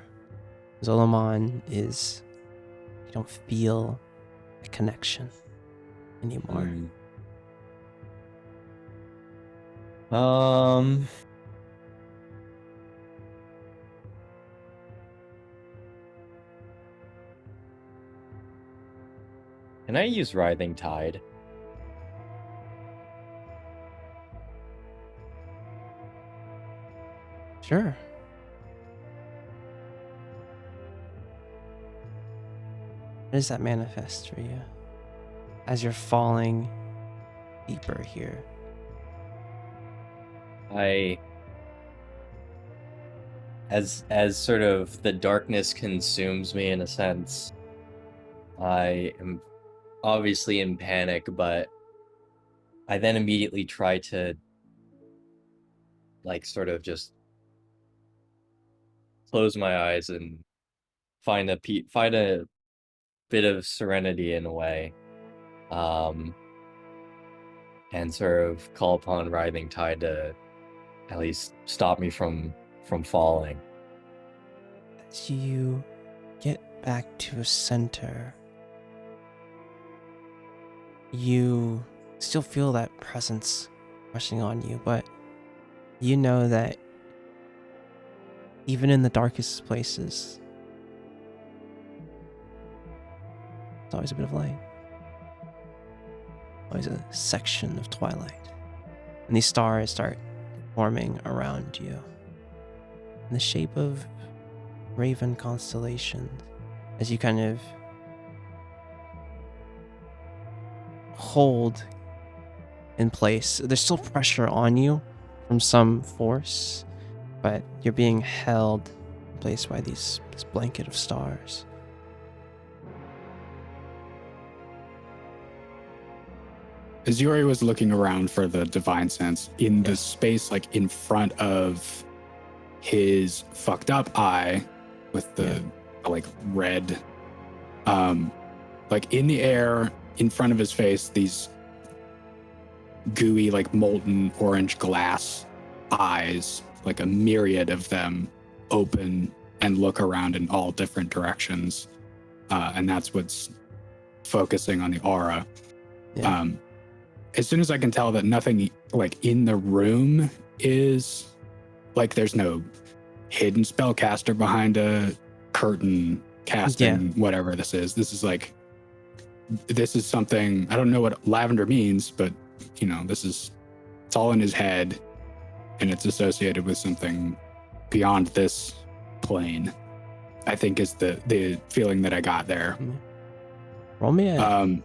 Zolomon is, you don't feel a connection anymore. Can I use Writhing Tide? Sure. How does that manifest for you as you're falling deeper here? As sort of the darkness consumes me in a sense, I am obviously in panic, but I then immediately try to like sort of just close my eyes and find a bit of serenity in a way, and sort of call upon Writhing Tide to at least stop me from falling. As you get back to a center, you still feel that presence rushing on you, but you know that even in the darkest places, there's always a bit of light. Always a section of twilight. And these stars start forming around you in the shape of raven constellations as you kind of hold in place. There's still pressure on you from some force, but you're being held in place by this blanket of stars. As Yuri was looking around for the divine sense, in the space like in front of his fucked up eye with the like red, like in the air in front of his face, these gooey, like molten orange glass eyes, like a myriad of them, open and look around in all different directions. And that's what's focusing on the aura. Yeah. As soon as I can tell that nothing like in the room is like, there's no hidden spellcaster behind a curtain casting whatever this is. This is something, I don't know what lavender means, but you know, it's all in his head and it's associated with something beyond this plane, I think is the feeling that I got there. Roll me a...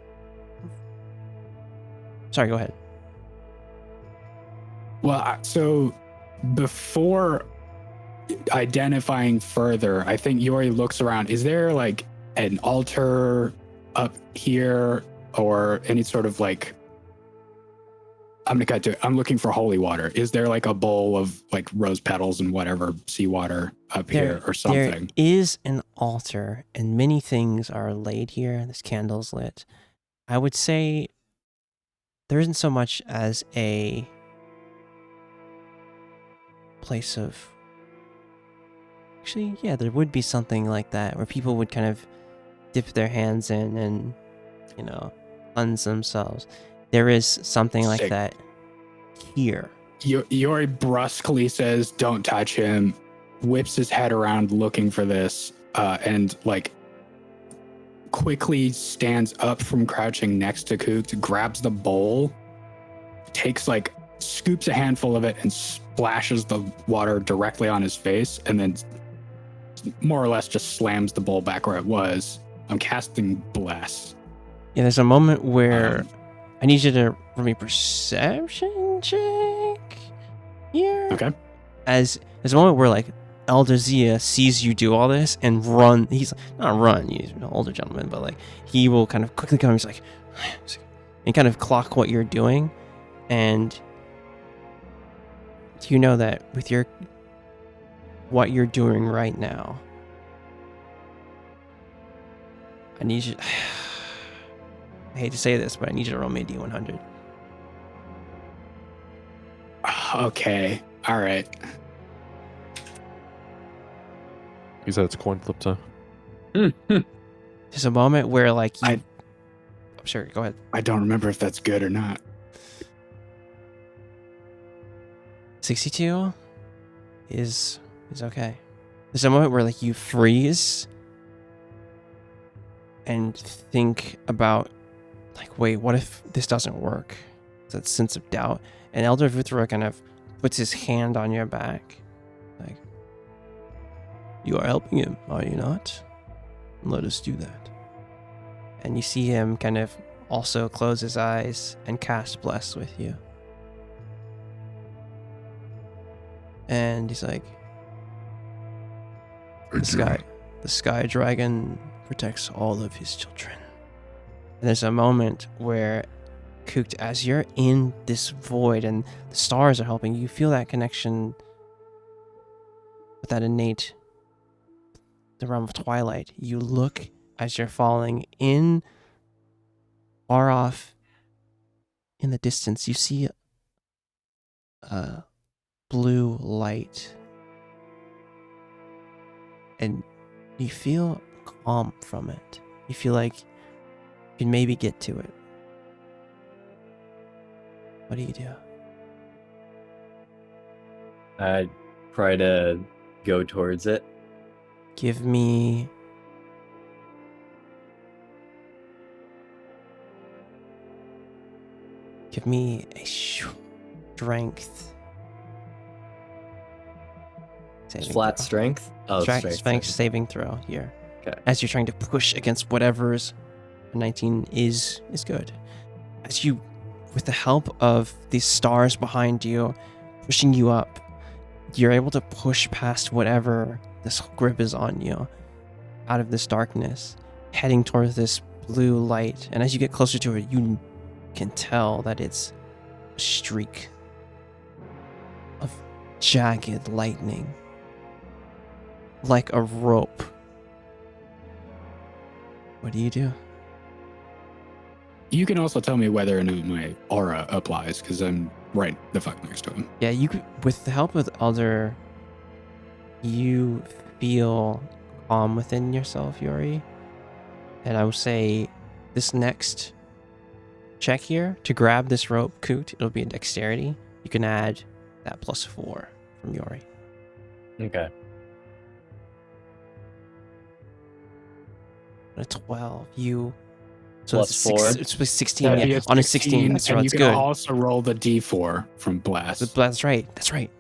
Sorry, go ahead. Well, so before identifying further, I think Yuri looks around. Is there like an altar up here or any sort of like, I'm gonna cut to it. I'm looking for holy water. Is there like a bowl of like rose petals and whatever seawater up here or something? There is an altar and many things are laid here. This candle's lit. I would say there isn't so much as a place of... Actually, yeah, there would be something like that where people would kind of dip their hands in and, you know, cleanse themselves. There is something like Sick. that here. Yori brusquely says, "Don't touch him," whips his head around looking for this, and like quickly stands up from crouching next to Kook, grabs the bowl, takes like scoops a handful of it and splashes the water directly on his face, and then more or less just slams the bowl back where it was. I'm casting Bless. Yeah, there's a moment where I need you to roll me a perception check here. Okay. As there's a moment where like Elder Zia sees you do all this and run. He's not run. He's an older gentleman, but like he will kind of quickly come. He's like, and kind of clock what you're doing, and you know that with your what you're doing right now, I need you. I hate to say this, but I need you to roll me a D100. Okay. All right. He said it's coin flip time. There's a moment where like you... I- I'm sure. Go ahead. I don't remember if that's good or not. 62 is okay. There's a moment where like you freeze and think about like, wait, what if this doesn't work? That sense of doubt. And Elder Vuthra kind of puts his hand on your back. Like, you are helping him, are you not? Let us do that. And you see him kind of also close his eyes and cast Bless with you. And he's like, the sky dragon protects all of his children. And there's a moment where, Kook, as you're in this void and the stars are helping you, feel that connection with that innate, the realm of twilight. You look as you're falling in, far off in the distance, you see a blue light. And you feel calm from it. You feel like you can maybe get to it. What do you do? I try to go towards it. Give me... Give me a strength. saving Flat throw. strength? Oh, Strength saving throw here. Okay. As you're trying to push against whatever's 19 is good. As you, with the help of these stars behind you, pushing you up, you're able to push past whatever this grip is on you, out of this darkness, heading towards this blue light. And as you get closer to it, you can tell that it's a streak of jagged lightning, like a rope. What do you do? You can also tell me whether or not my aura applies, because I'm right the fuck next to him. Yeah, you could, with the help of Elder, you feel calm within yourself, Yori. And I would say this next check here to grab this rope, Coot, it'll be a dexterity. You can add that +4 from Yori. Okay. A 12. You. So Plus it's 4. It's 16. That'd Yeah. be On a 16, so and it's you can good. also roll the D4 from Blast. That's right. That's right.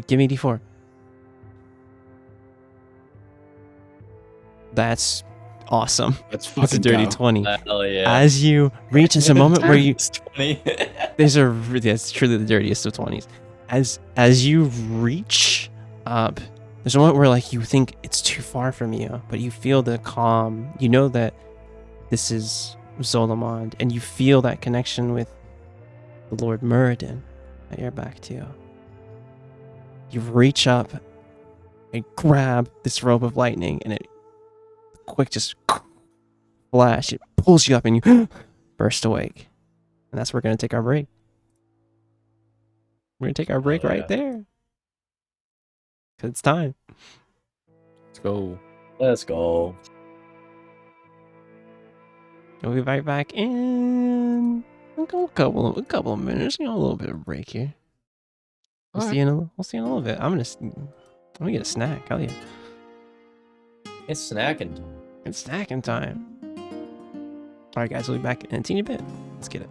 Give me D4. That's awesome. That's That's a fucking dirty go. 20. Hell yeah. As you reach, there's a moment where you. It's 20. That's truly the dirtiest of 20s. As you reach up, there's a moment where like you think it's too far from you, but you feel the calm. You know that this is Zolamond, and you feel that connection with the Lord Muradin at your back too. You reach up and grab this rope of lightning, and it quick just flash. It pulls you up and you burst awake. And that's where we're going to take our break. We're going to take our break right there. Because it's time. Let's go. Let's go. We'll be right back in a couple of minutes. A little bit of break here. We'll see you in a little bit. I'm gonna get a snack. Hell yeah. It's snacking time. It's snacking time. Alright guys, we'll be back in a teeny bit. Let's get it.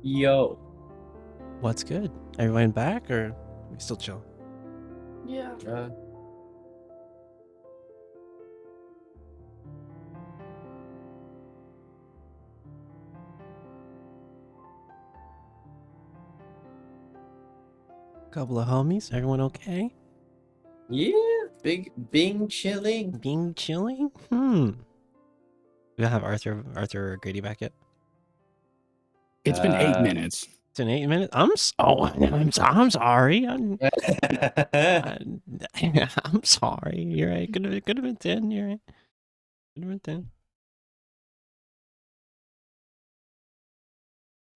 Yo. What's good? Everyone back or we still chill? Yeah. Couple of homies. Everyone okay? Yeah. Bing chilling. Being chilling? We don't have Arthur or Grady back yet. It's been 8 minutes. It's in 8 minutes. I'm sorry. I'm sorry. You're right. Could have been 10. You're right. Could have been 10.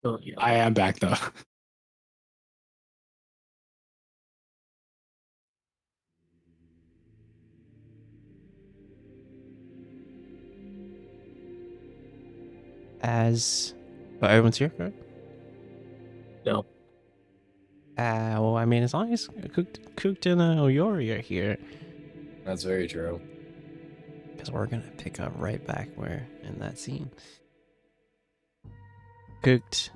Oh, yeah. I am back though. But everyone's here, right? No. Well, I mean, as long as Cooked and Oyori are here, That's very true. because we're gonna pick up right back where in that scene. Cooked,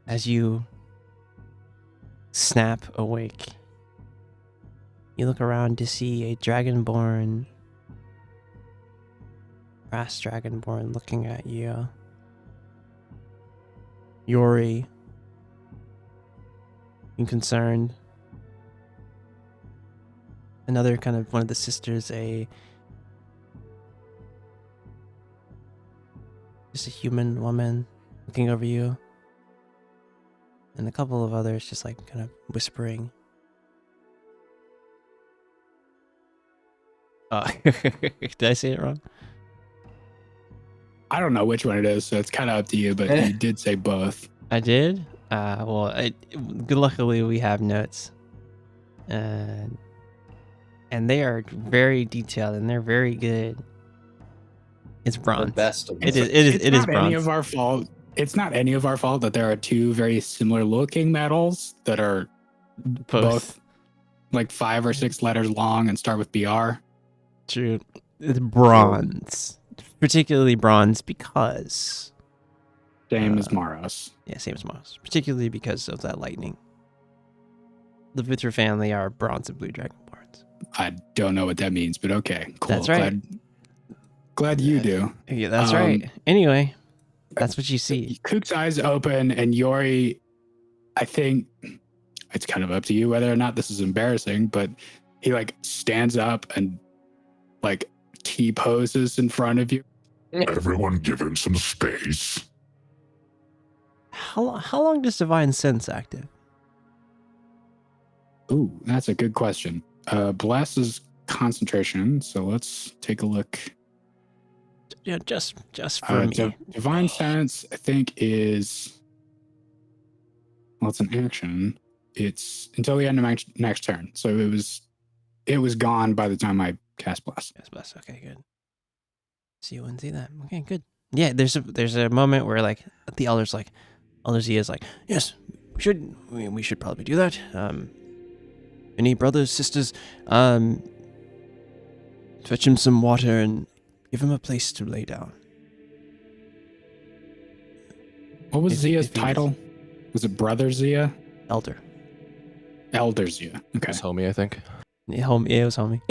as you snap awake, you look around to see a dragonborn, brass dragonborn, looking at you. Yori, being concerned. Another kind of one of the sisters, just a human woman looking over you. And a couple of others just like kind of whispering. Did I say it wrong? I don't know which one it is, so it's kind of up to you, but you did say both. I did? Luckily we have notes. And they are very detailed and they're very good. It's bronze. The best of It them. is It's not bronze. any of our fault. It's not any of our fault that there are two very similar looking medals that are both like 5 or 6 letters long and start with BR. True. It's bronze. Particularly bronze because... Same as Maros. Yeah, same as Mars. Particularly because of that lightning. The Vither family are bronze and blue dragonborns. I don't know what that means, but okay, cool. That's right. Glad you do. Yeah, that's right. Anyway, that's what you see. Cook's eyes open, and Yori, I think it's kind of up to you whether or not this is embarrassing, but he like stands up and like T-poses in front of you. Everyone give him some space. How long does Divine Sense active? Ooh, that's a good question. Bless is concentration, so let's take a look. Yeah, just for me. Divine Sense, I think, is... Well, it's an action. It's until the end of my next turn. So it was gone by the time I cast Bless. Yes, bless. Okay, good. See you and see that. Okay, good. Yeah, there's a moment where like the Elder Z is like, yes, we should probably do that. Any brothers, sisters, fetch him some water and give him a place to lay down. What was If Zia's he title? Was it Brother Zia? Elder. Elder Zia. Okay. It's homie, I think. Yeah, homie. Yeah, it was homie.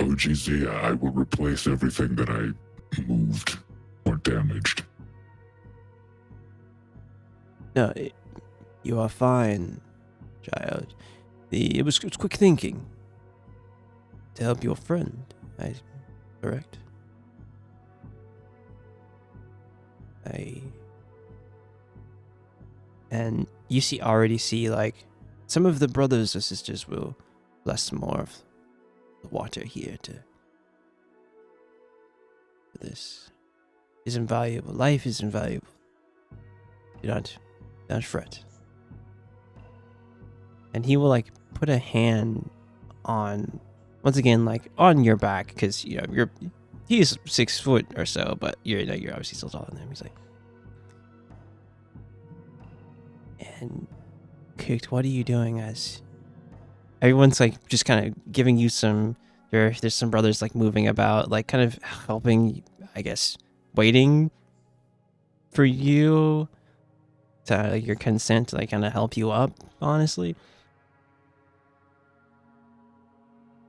OGZ, I will replace everything that I moved or damaged. No, you are fine, child. It was quick thinking. To help your friend, correct? And you already see like some of the brothers or sisters will bless more of the water here to this is invaluable. Life is invaluable. Do not fret. And he will like put a hand on, once again, like on your back, because you know he's 6 foot or so, but you're obviously still taller than him. He's like, and Cooked, what are you doing? As everyone's like just kind of giving you some. There's some brothers like moving about, like kind of helping, I guess, waiting for you to your consent to like kind of help you up, honestly.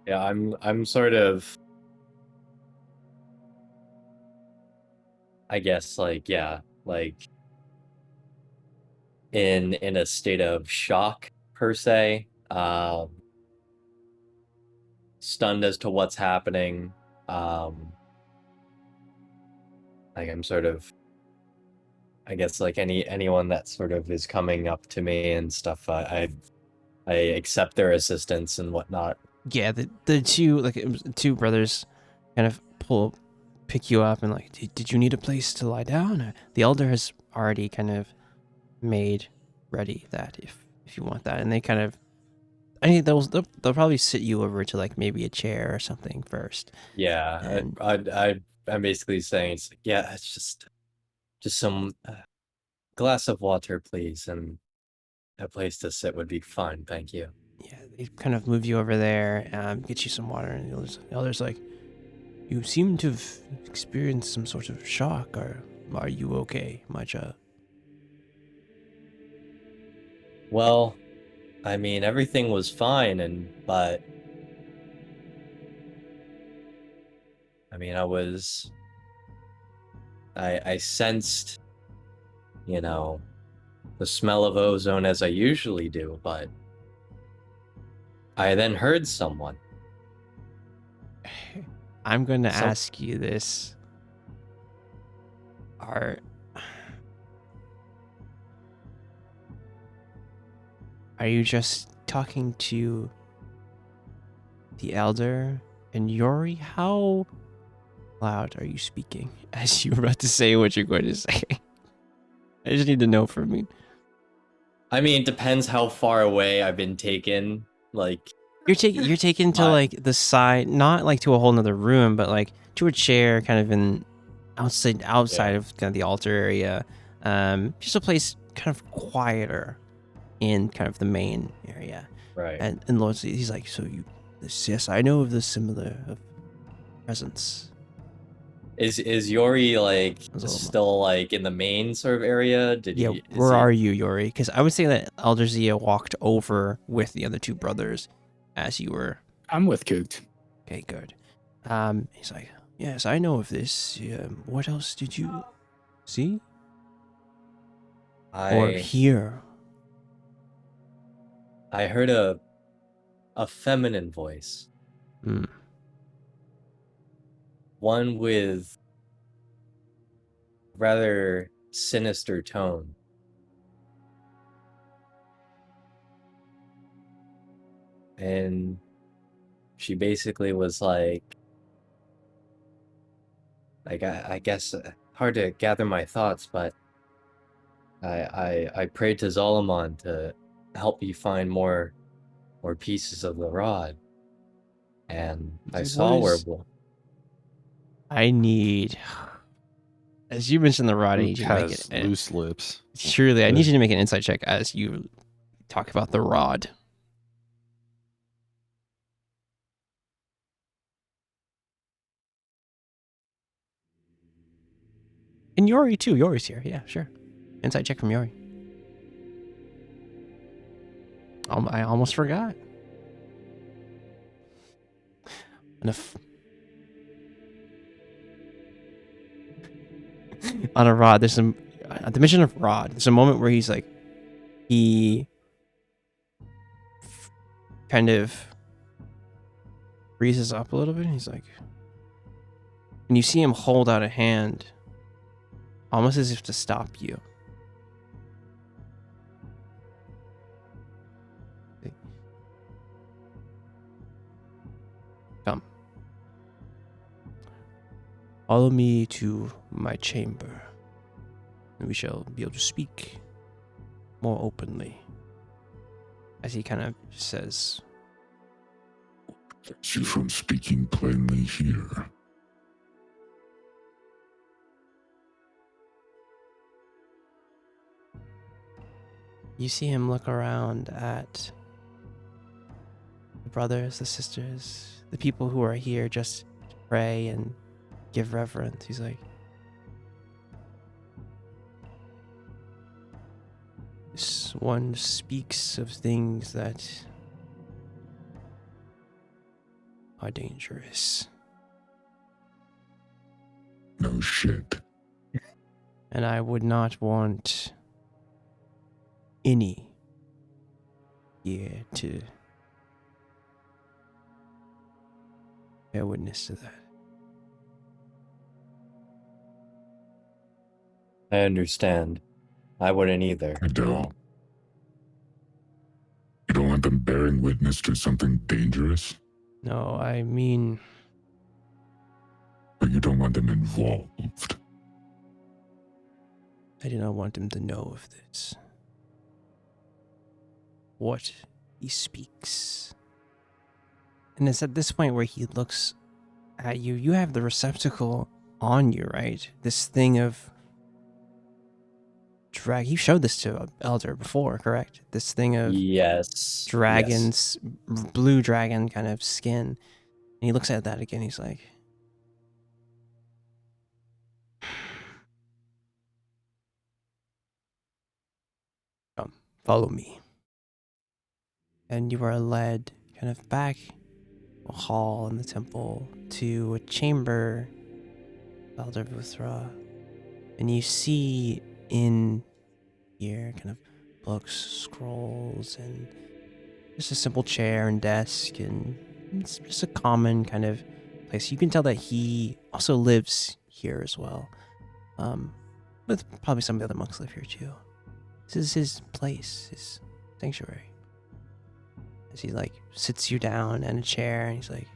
Yeah, I'm sort of, I guess, like, yeah, like in a state of shock per se, stunned as to what's happening. Like I'm sort of, I guess, like anyone that sort of is coming up to me and stuff, I accept their assistance and whatnot. Yeah, the two like it was two brothers kind of pick you up and like, did you need a place to lie down? Or the elder has already kind of made ready that if you want that, and they kind of, I think they'll probably sit you over to like maybe a chair or something first. Yeah, And I'm basically saying it's like, yeah, it's just some glass of water, please, and a place to sit would be fine, thank you. yeah, they kind of move you over there, get you some water, and the elder's like, you seem to have experienced some sort of shock, or are you okay, my child? Well, I mean, everything was fine, but I mean, I sensed, you know, the smell of ozone as I usually do, but I then heard someone. I'm going to ask you this. Are you just talking to the elder? And Yori, how loud are you speaking as you're about to say what you're going to say? I just need to know from you. I mean, it depends how far away I've been taken. Like, you're taken to like the side, not like to a whole nother room, but like to a chair, kind of in outside of kind of the altar area. Just a place kind of quieter in kind of the main area. Right. And Lord, he's like, so yes, I know of the similar presence. Is Yori like still like in the main sort of area? Where are you, Yori? Because I would say that Elder Zia walked over with the other two brothers as you were. I'm with Cooked. Okay, good. He's like, yes, I know of this. What else did you see? Or hear? I heard a feminine voice. One with rather sinister tone. And she basically was like I guess hard to gather my thoughts, but I prayed to Zolomon to help you find more pieces of the rod. And I saw where I need, as you mentioned the rod, I need you to make it loose lips. Surely, I need you to make an insight check as you talk about the rod. And Yori too. Yori's here. Yeah, sure. Insight check from Yori. I almost forgot. On a rod, there's some, at the mention of rod, there's a moment where he's like, he kind of freezes up a little bit. And he's like, and you see him hold out a hand, almost as if to stop you. Come. Follow me to my chamber, and we shall be able to speak more openly. As he kind of says, "Prevents you from speaking plainly here." You see him look around at the brothers, the sisters, the people who are here just to pray and give reverence. He's like, This one speaks of things that are dangerous. No shit. And I would not want any here to bear witness to that. I understand. I wouldn't either. I don't. You don't want them bearing witness to something dangerous, No, I mean, but you don't want them involved. I do not want him to know of this. What he speaks. And it's at this point where he looks at you. You have the receptacle on you, right? This thing of drag. You showed this to Elder before, correct? This thing of Yes. dragon's blue dragon kind of skin. And he looks at that again. He's like, "Come, follow me." And you are led kind of back a hall in the temple to a chamber, Elder Vuthra, and you see in here kind of books, scrolls, and just a simple chair and desk, and it's just a common kind of place. You can tell that he also lives here as well, with probably some of the other monks live here too. This is his place, his sanctuary. As he like sits you down in a chair, and he's like,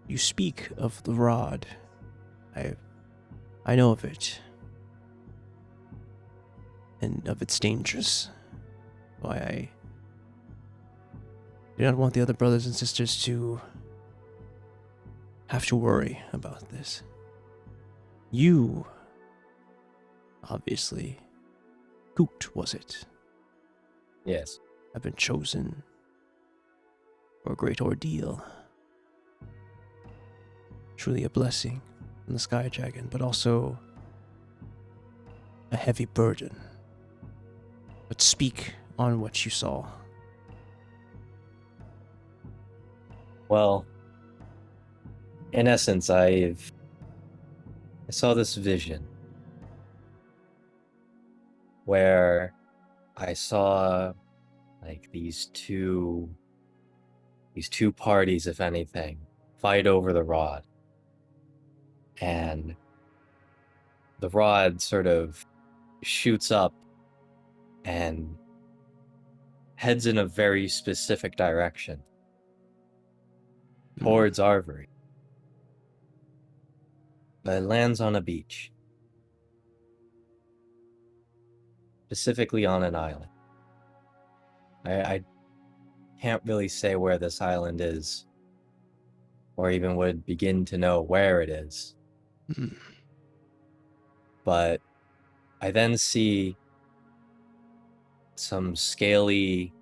"You speak of the rod. I know of it, and of its dangers. Why I do not want the other brothers and sisters to have to worry about this. You, obviously, Coot, was it? Yes. Have been chosen for a great ordeal. Truly a blessing from the Sky Dragon, but also a heavy burden. But speak on what you saw." Well, in essence, I saw this vision where I saw like these two parties, if anything, fight over the rod. And the rod sort of shoots up and heads in a very specific direction towards Arvyre. But it lands on a beach, specifically on an island. I can't really say where this island is, or even would begin to know where it is. But I then see some scaly,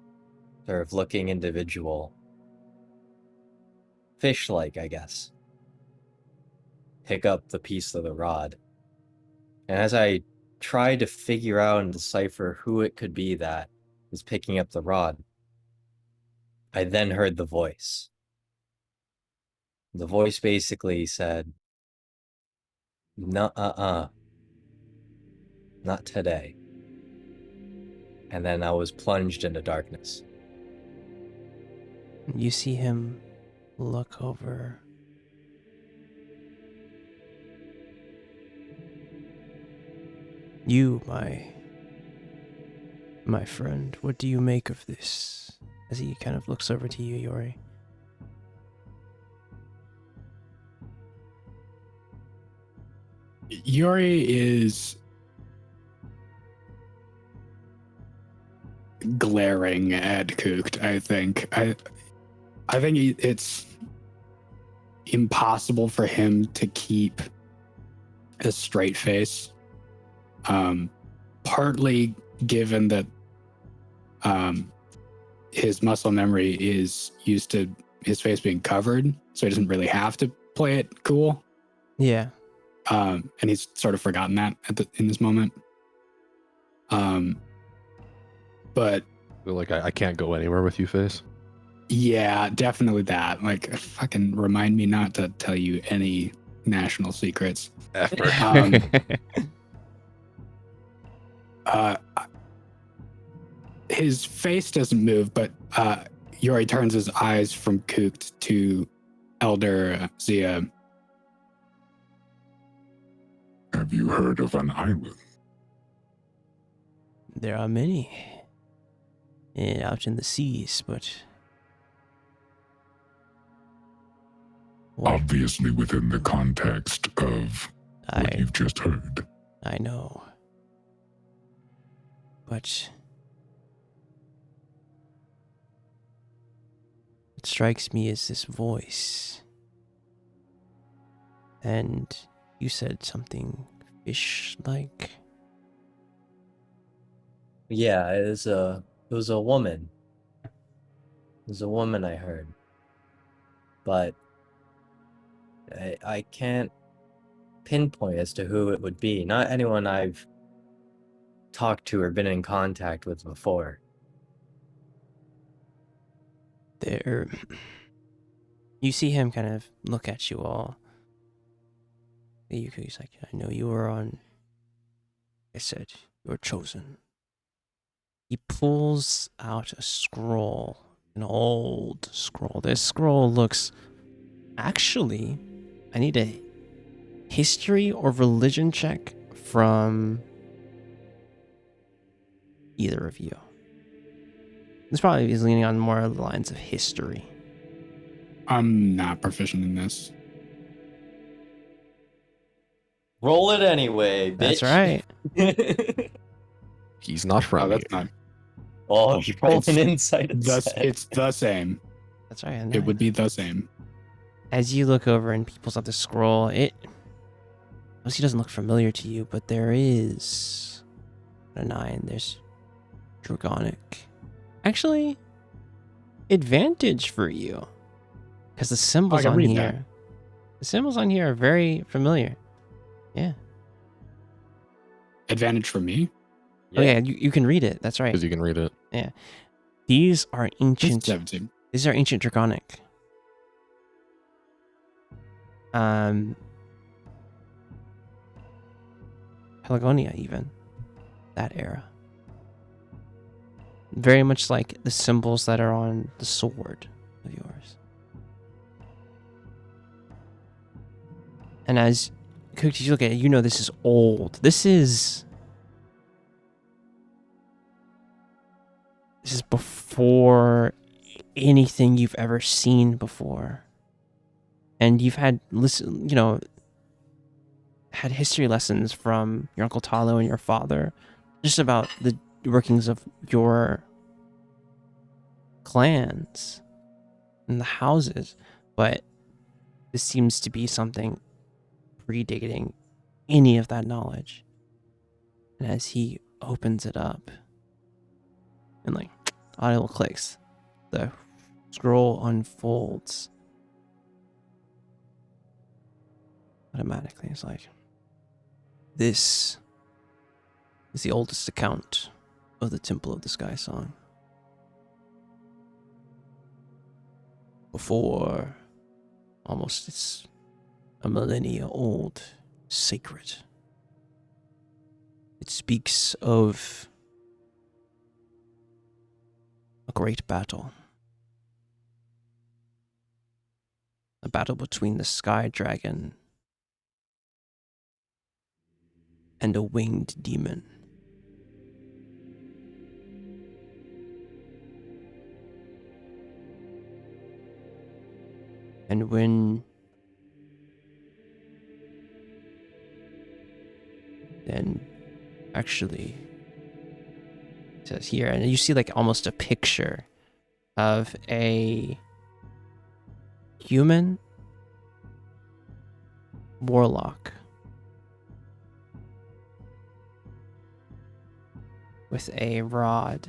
sort of looking individual, fish-like, I guess, pick up the piece of the rod. And as I tried to figure out and decipher who it could be that is picking up the rod, I then heard the voice. The voice basically said, "Nuh-uh-uh. Not today." And then I was plunged into darkness. You see him look over. "You, my friend, what do you make of this?" As he kind of looks over to you, Yori. Yori is glaring at Kooked, I think. I think it's impossible for him to keep a straight face. Partly given that his muscle memory is used to his face being covered, so he doesn't really have to play it cool. Yeah. And he's sort of forgotten that in this moment. but Like I can't go anywhere with you, face. yeah, definitely that. Like, fucking remind me not to tell you any national secrets. Ever. Uh, his face doesn't move, but Yori turns his eyes from Kookt to Elder Zia. Have you heard of an island? There are many out in the seas, but Obviously within the context of what you've just heard. I know, but what strikes me is this voice, and you said something fish-like. Yeah, it was a woman. It was a woman I heard. But I can't pinpoint as to who it would be. Not anyone I've talked to or been in contact with before. You see him kind of look at you all. He's like, I know you were on. I said, you were chosen. He pulls out a scroll, an old scroll. This scroll looks. Actually, I need a history or religion check from either of you. This probably is leaning on more of the lines of history. I'm not proficient in this. Roll it anyway, bitch. That's right. He's not from That's here. not. Oh, you roll It's an insight instead. It's the same. That's right. And It would be the same. as you look over and he pulls out the scroll, it obviously doesn't look familiar to you, but there is a 9. There's Dragonic. Actually, advantage for you. Because the symbols can on read here. that. The symbols on here are very familiar. Yeah. Advantage for me? Oh yeah, you can read it. That's right. Because you can read it. Yeah. These are ancient. 17. These are ancient Dragonic. Pelagonia, even. That era. Very much like the symbols that are on the sword of yours. And as you look at it, you know this is old. This is before anything you've ever seen before. And you've had had history lessons from your Uncle Talo and your father, just about the workings of your clans and the houses. But this seems to be something predating any of that knowledge. And as he opens it up, and like audio clicks, the scroll unfolds automatically. It's like, this is the oldest account of the Temple of the Sky Song. Before almost it's a millennia old, sacred. It speaks of a great battle. A battle between the Sky Dragon and a winged demon. And when then actually it says here, and you see like almost a picture of a human warlock with a rod.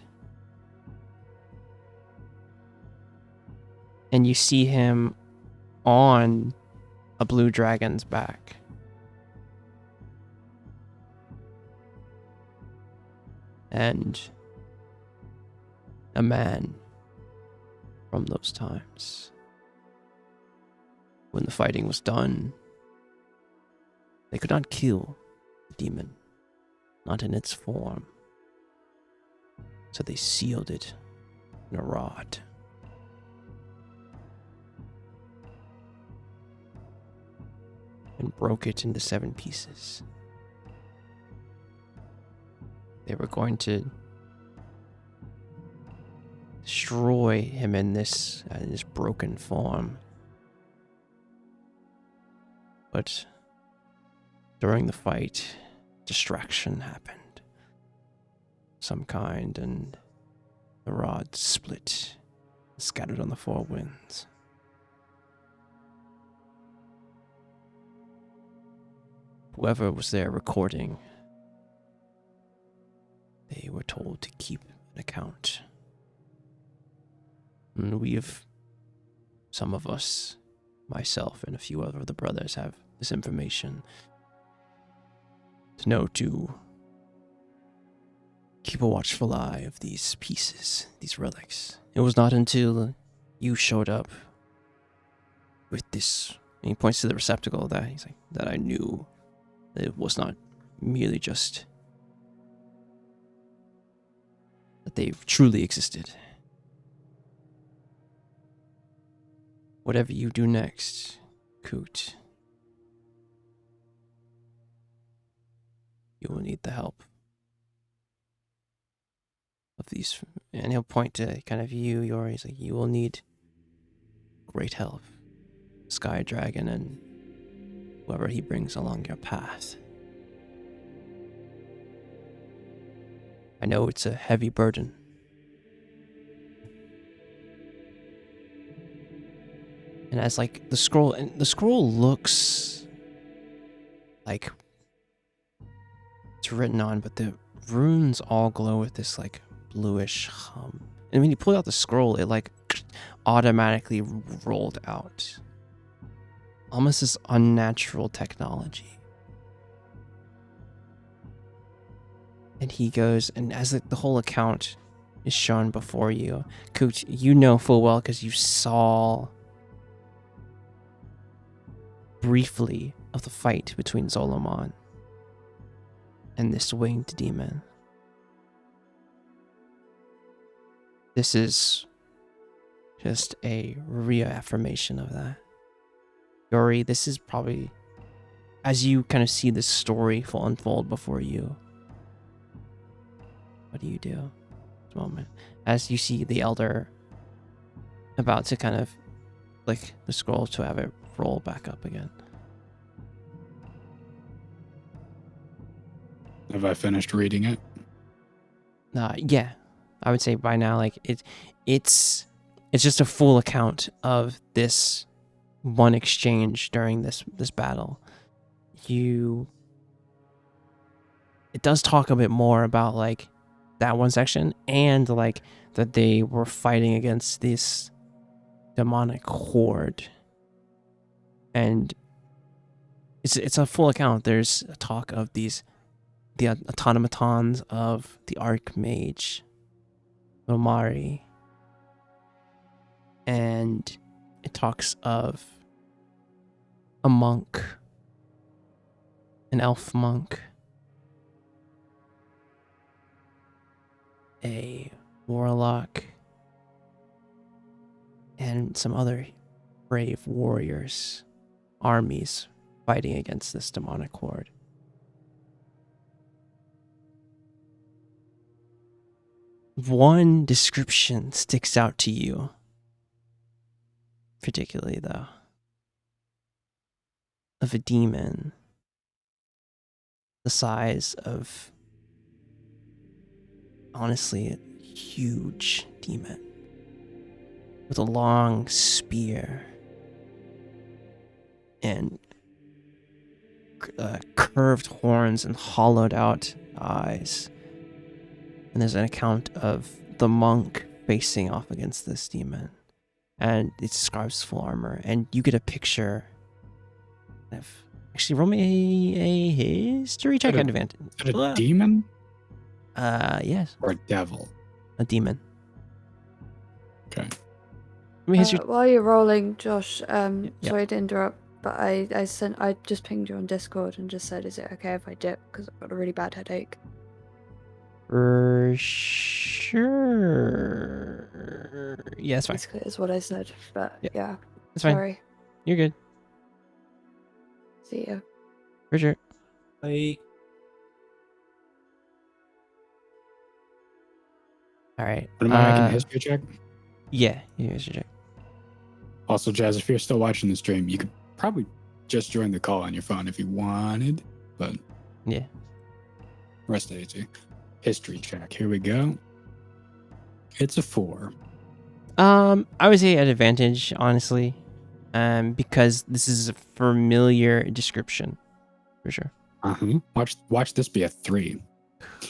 And you see him on a blue dragon's back. And a man from those times. When the fighting was done, they could not kill the demon, not in its form. So they sealed it in a rod. And broke it into 7 pieces. They were going to destroy him in this broken form. But during the fight, distraction happened. Some kind, and the rod split, scattered on the 4 winds. Whoever was there recording, they were told to keep an account. And some of us, myself and a few other of the brothers, have this information to know to keep a watchful eye of these pieces, these relics. It was not until you showed up with this, and he points to the receptacle, that I knew that it was not merely just that they truly existed. Whatever you do next, Coot, you will need the help of these. And he'll point to kind of you, Yori. He's like, you will need great help. Sky Dragon and whoever he brings along your path. I know it's a heavy burden. And as the scroll looks like it's written on, but the runes all glow with this bluish hum. And when you pull out the scroll, it automatically rolled out. Almost this unnatural technology. And he goes, and as the whole account is shown before you, Coach, you know full well because you saw briefly of the fight between Zolomon and this winged demon. This is just a reaffirmation of that. Yori, this is probably, as you kind of see this story unfold before you, what do you do at this moment? As you see the elder about to kind of flick the scroll to have it roll back up again. Have I finished reading it? Yeah, I would say by now, it's just a full account of this one exchange during this battle. It does talk a bit more about that one section, and that they were fighting against this demonic horde. And it's a full account. There's a talk of the automatons of the Archmage, Omari, and it talks of a monk, an elf monk, a warlock, and some other brave warriors, armies fighting against this demonic horde. One description sticks out to you, particularly though, of a demon the size of, honestly, a huge demon with a long spear and curved horns and hollowed out eyes. And there's an account of the monk facing off against this demon, and it describes full armor, and you get a picture of, actually roll me a history check at advantage. Is it a demon? Yes. Or a devil? A demon. Okay. I mean, history. While you're rolling, Josh, yeah. sorry to interrupt, but I just pinged you on Discord and just said, is it okay if I dip? Because I've got a really bad headache. For sure. Yeah, it's fine. Basically, is what I said, but Yeah, yeah. It's fine. Sorry. You're good. See ya. For sure. I All right. But am I making a history check? Yeah, history check. Also, Jazz, if you're still watching the stream, you could probably just join the call on your phone if you wanted. But yeah, rest of it. History check. Here we go. It's a 4. I would say at advantage, honestly, because this is a familiar description, for sure. Watch this be a 3.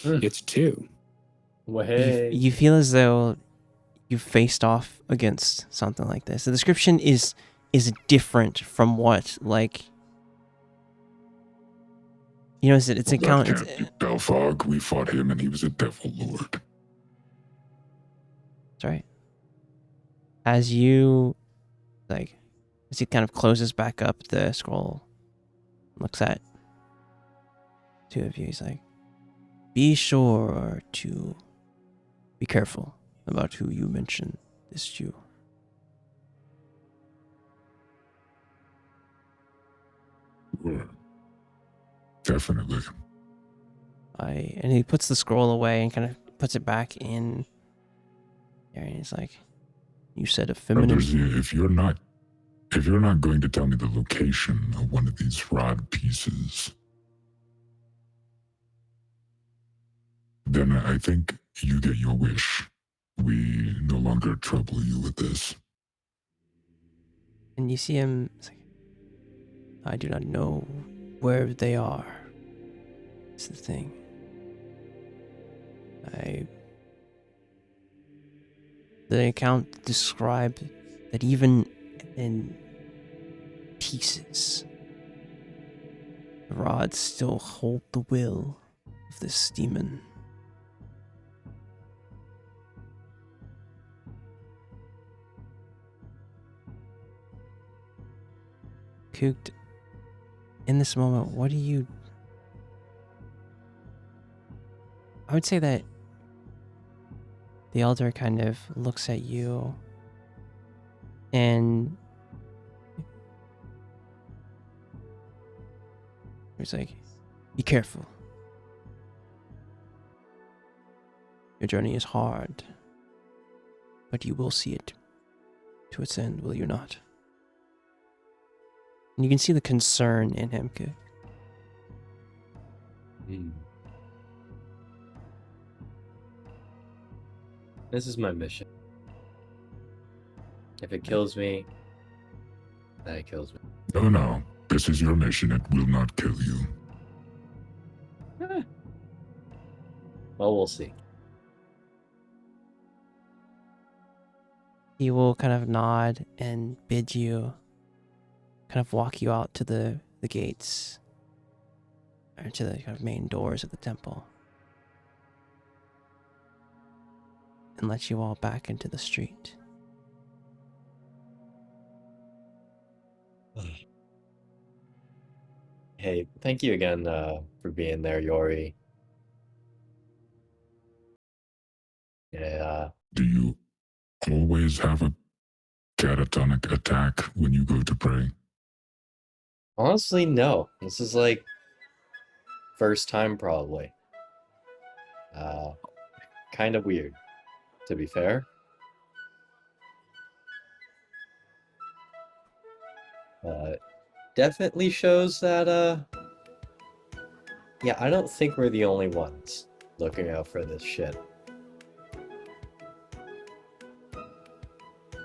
It's 2. Way. You feel as though you faced off against something like this. The description is different from what, like, you know, it's a count. Belfog, we fought him and he was a devil lord. That's right. As he kind of closes back up the scroll, looks at two of you, he's like, be sure to be careful about who you mention this to. Sure. Definitely. And he puts the scroll away and kind of puts it back in there, and he's like, you said a feminine. If you're not going to tell me the location of one of these rod pieces, then I think you get your wish. We no longer trouble you with this. And you see him, it's like, I do not know where they are. It's the thing. The account described that even in pieces, the rods still hold the will of this demon. Cooked, in this moment, what do you... I would say that the elder kind of looks at you and he's like, be careful. Your journey is hard, but you will see it to its end, will you not? And you can see the concern in him. This is my mission. If it kills me, then it kills me. No. This is your mission. It will not kill you. Well, we'll see. He will kind of nod and bid you, kind of walk you out to the gates, or to the kind of main doors of the temple, and let you all back into the street. Hey, thank you again for being there, Yori. Yeah. Do you always have a catatonic attack when you go to pray? Honestly, no. This is like first time probably. Kind of weird, to be fair. Definitely shows that yeah, I don't think we're the only ones looking out for this shit.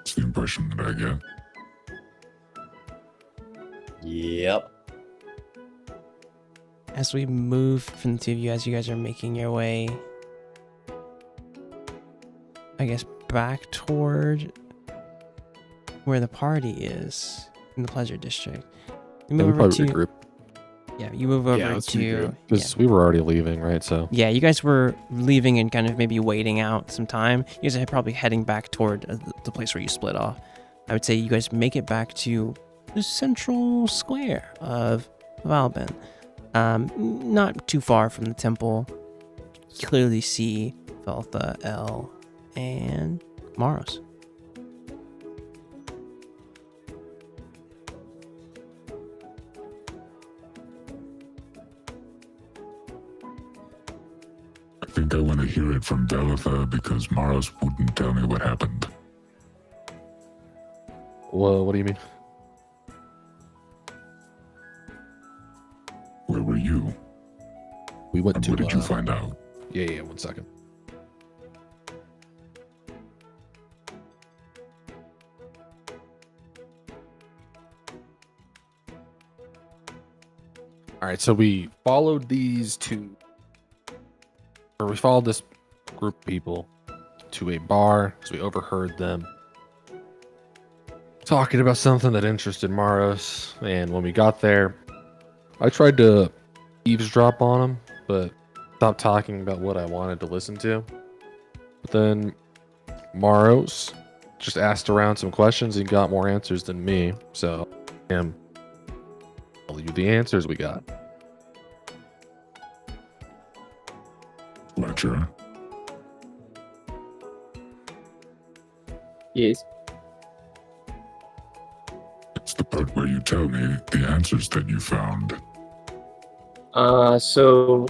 It's the impression that I get. Yep. As we move from the two of you, as you guys are making your way, I guess, back toward where the party is in the Pleasure District. You Then move we over probably to... regroup. Yeah, you move over Yeah, let's regroup. to. Because we were already leaving, right? So Yeah, you guys were leaving and kind of maybe waiting out some time. You guys are probably heading back toward the place where you split off. I would say you guys make it back to the central square of Valben. Not too far from the temple. You clearly see Veltha, El, and Maros. I think I want to hear it from Veltha because Maros wouldn't tell me what happened. well, what do you mean? Where were you? We went And to. what did you find out? Yeah. 1 second. All right, so we followed these two, or we followed this group of people to a bar, so we overheard them talking about something that interested Maros. And when we got there, I tried to eavesdrop on them, but stopped talking about what I wanted to listen to. But then Maros just asked around some questions and got more answers than me. So, tell you the answers we got. Fletcher. Yes. It's the part where you tell me the answers that you found. So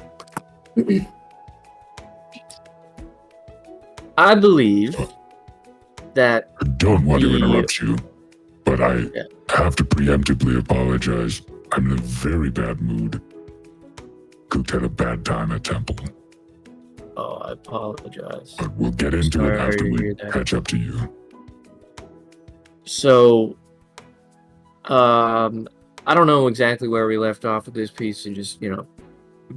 I believe that I don't want to The- interrupt you, but I Yeah. have to preemptively apologize. I'm in a very bad mood. Cooked had a bad time at Temple, I apologize. but we'll get into Sorry it after to we hear that. catch up to you. So, I don't know exactly where we left off with this piece, and just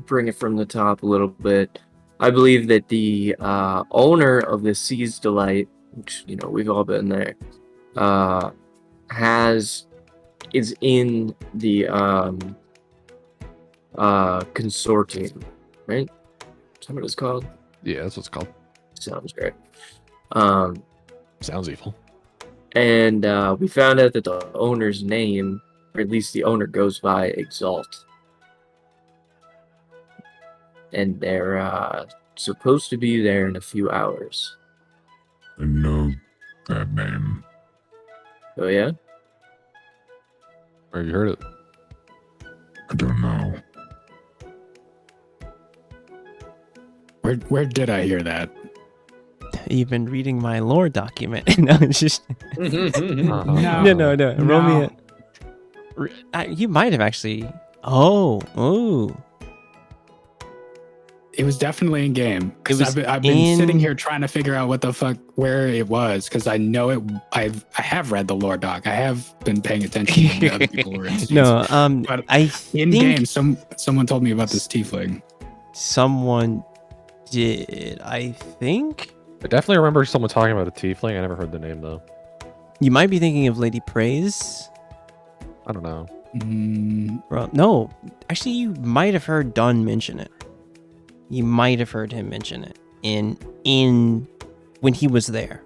bring it from the top a little bit. I believe that the owner of the Sea's Delight, which we've all been there, is in the consortium, right? Is that what it's called? Yeah, that's what it's called. Sounds great. Sounds evil. And we found out that the owner's name, or at least the owner, goes by Exalt. And they're supposed to be there in a few hours. I know that name. Oh, yeah? Where you heard it? I don't know. Where did I hear that? You've been reading my lore document. No, it's just Uh-huh. no. Roll me a. You might have actually. Oh. It was definitely in game. It Because was I've been sitting in- here trying to figure out what the fuck where it was. Because I know it. I have read the lore doc. I have been paying attention when other people were in scenes. No, But I in think game, someone told me about this tiefling. someone did. I think I definitely remember someone talking about a tiefling. I never heard the name though. you might be thinking of Lady Praise. I don't know. Well, no, actually, you might have heard Dunn mention it. You might have heard him mention it in when he was there.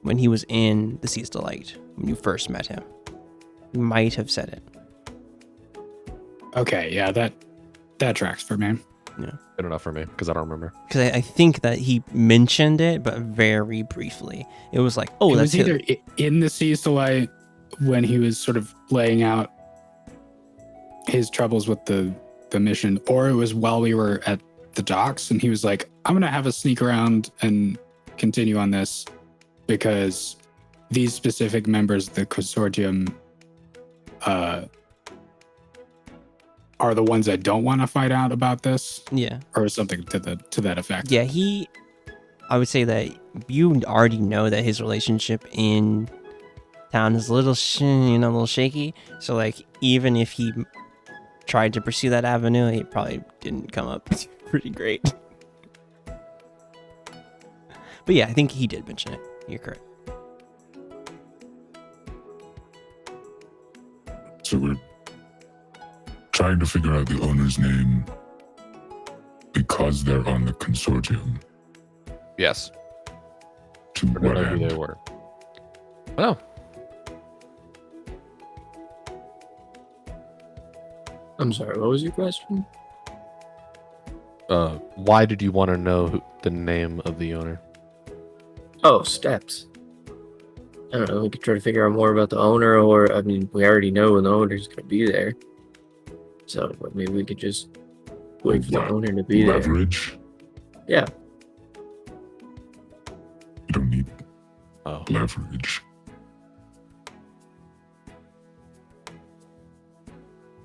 When he was in the Sea's Delight, when you first met him. You might have said it. Okay, yeah, that tracks for me. Good enough for me because I don't remember. Because I think that he mentioned it, but very briefly. It was like, oh, it that's was either in the Sea's Delight when he was sort of laying out his troubles with the mission, or it was while we were at the docks and he was like, I'm gonna have a sneak around and continue on this because these specific members of the consortium are the ones I don't want to fight out about this, Yeah. or something to that effect. Yeah, I would say that you already know that his relationship in town is a little, a little shaky. So, like, even if he tried to pursue that avenue, it probably didn't come up pretty great. But yeah, I think he did mention it. You're correct. So we're trying to figure out the owner's name because they're on the consortium. Yes. To I what don't know who end? they were. Oh, I'm sorry, what was your question? why did you want to know the name of the owner? Oh, steps. I don't know. We could try to figure out more about the owner, or I mean, we already know when the owner's going to be there. So maybe we could just wait for the What? owner to be there. Leverage? Yeah. You don't need Oh, leverage.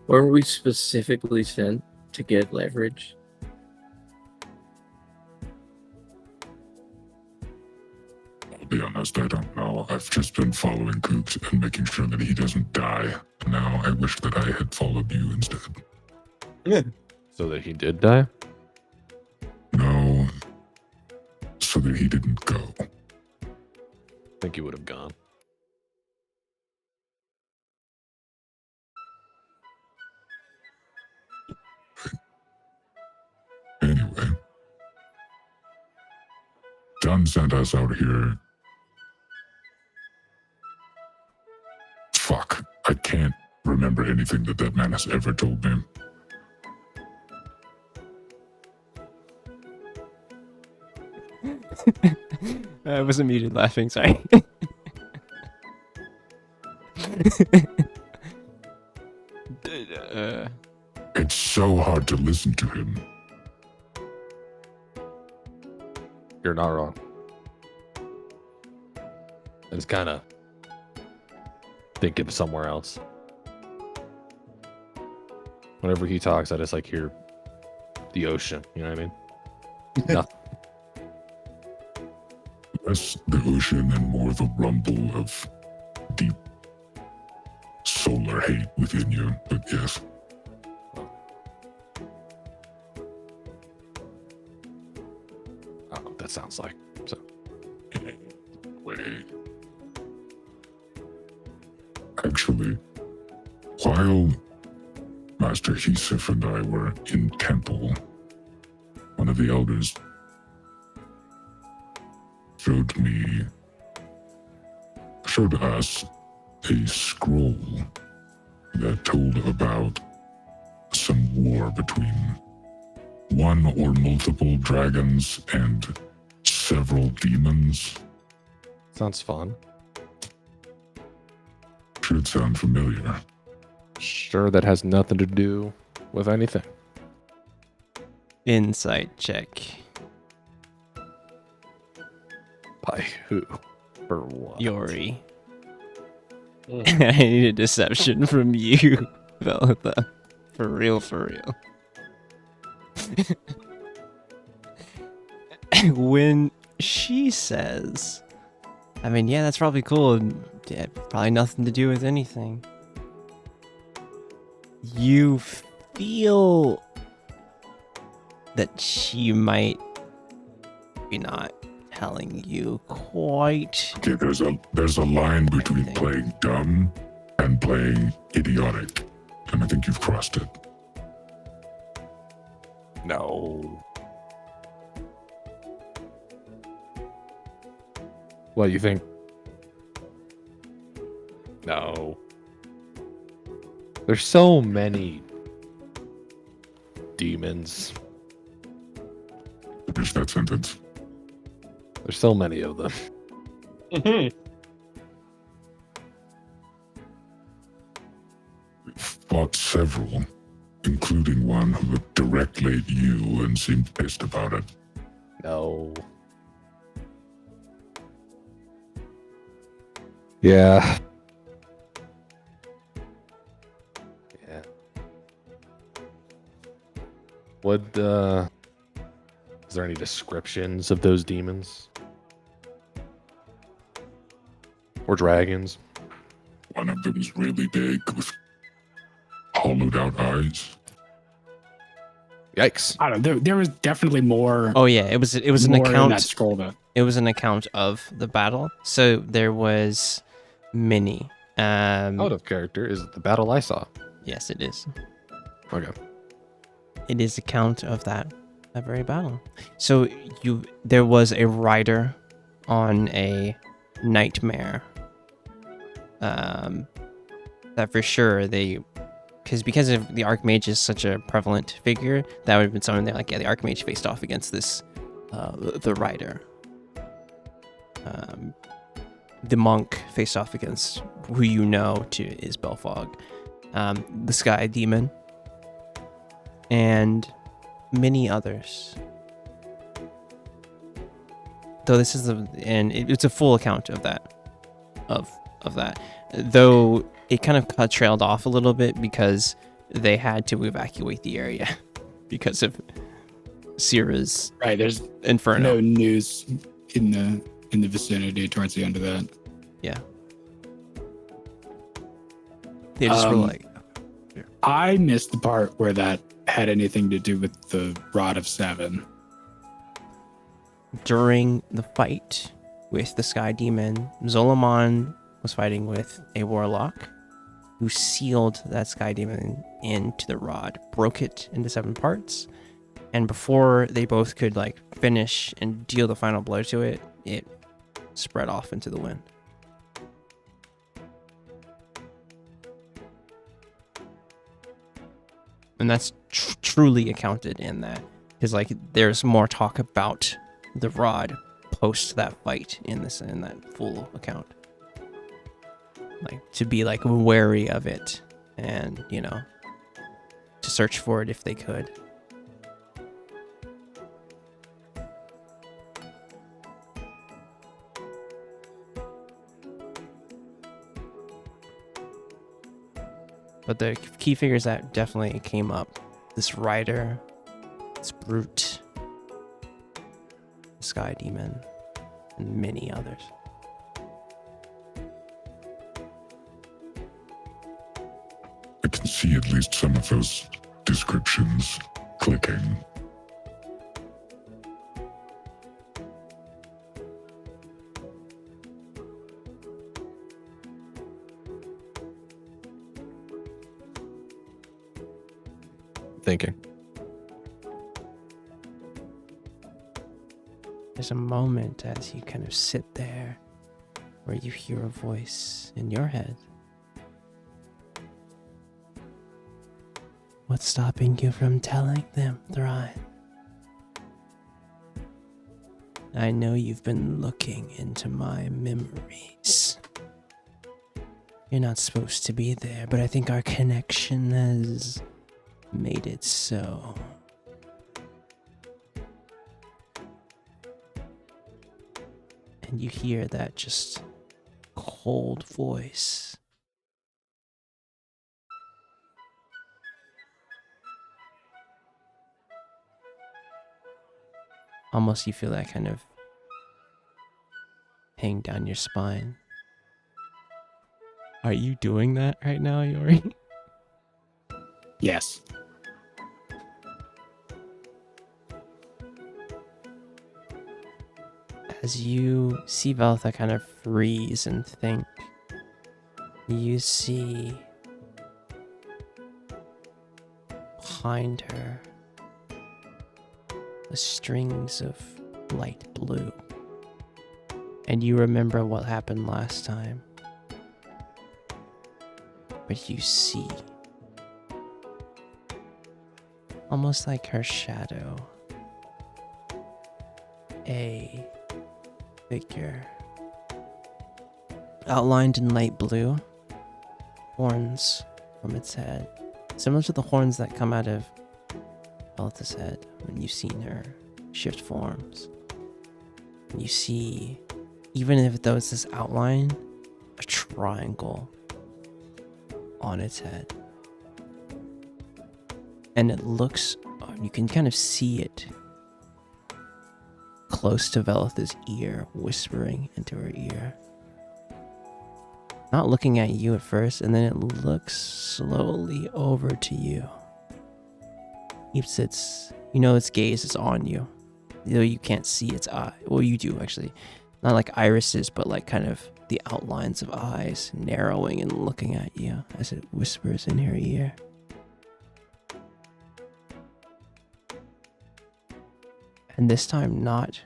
Weren't we specifically sent to get leverage? I'll be honest, I don't know. I've just been following Coops and making sure that he doesn't die. Now I wish that I had followed you instead. so that he did die? No, so that he didn't go. I think he would have gone. Anyway, John sent us out here. Fuck, I can't remember anything that man has ever told me. I wasn't muted laughing, sorry. It's so hard to listen to him. You're not wrong. I just kind of think of somewhere else. Whenever he talks, I just like hear the ocean. You know what I mean? Nothing. Less the ocean and more the rumble of deep solar hate within you. But yes, I don't know what that sounds like. So way. Actually, while Master Hisif and I were in temple, one of the elders showed us a scroll that told about some war between one or multiple dragons and several demons. sounds fun. Should sound familiar. Sure, that has nothing to do with anything. Insight check. By who? For what? Yori. I need a deception from you, Velitha. For real, for real. When she says, I mean, yeah, that's probably cool. And yeah, probably nothing to do with anything. You feel that she might be not telling you quite. Okay, there's a line between Everything. playing dumb and playing idiotic, and I think you've crossed it. No. What, you think? No. There's so many demons. Finish that sentence. There's so many of them. We've fought several, including one who looked directly at you and seemed pissed about it. No. Yeah. Yeah. What, is there any descriptions of those demons? Or dragons? One of them was really big with hollowed out eyes. Yikes. I don't know. There was definitely more. Oh yeah, it was an more in that account. scroll though. It was an account of the battle. So there was many. Out of character is the battle I saw. Yes, it is. Okay. It is account of that very battle. So there was a rider on a nightmare. That for sure because of the Archmage is such a prevalent figure, that would have been something there like, yeah, the Archmage faced off against this the rider. The monk faced off against who you know is Belfog, the Sky Demon, and many others. Though this is it's a full account of that, of that. Though it kind of trailed off a little bit because they had to evacuate the area because of Syrah's Right, there's inferno. no news in the vicinity towards the end of that. Yeah. They just were like... I missed the part where that had anything to do with the Rod of Seven. During the fight with the Sky Demon, Zolomon was fighting with a warlock who sealed that Sky Demon into the rod, broke it into 7 parts, and before they both could like finish and deal the final blow to it, it spread off into the wind. And that's truly accounted in that, because like there's more talk about the rod post that fight in that full account. Like to be like wary of it, and to search for it if they could. But the key figures that definitely came up: this rider, this brute, the Sky Demon, and many others. I can see at least some of those descriptions clicking. Thinking. There's a moment as you kind of sit there where you hear a voice in your head. What's stopping you from telling them, Thrawn? I know you've been looking into my memories. You're not supposed to be there, but I think our connection has made it so. And you hear that just cold voice. Almost you feel that kind of hang down your spine. Are you doing that right now, Yori? Yes. As you see Veltha kind of freeze and think, you see behind her the strings of light blue. And you remember what happened last time. But you see, almost like her shadow, a figure outlined in light blue, horns from its head, similar to the horns that come out of Veltha's head when you've seen her shift forms. And you see, even if though it's this outline, a triangle on its head. And it looks, you can kind of see it close to Veltha's ear, whispering into her ear. Not looking at you at first, and then it looks slowly over to you. Keeps its gaze is on you, though you can't see its eye. Well, you do actually. Not like irises, but like kind of the outlines of eyes narrowing and looking at you as it whispers in her ear. and this time not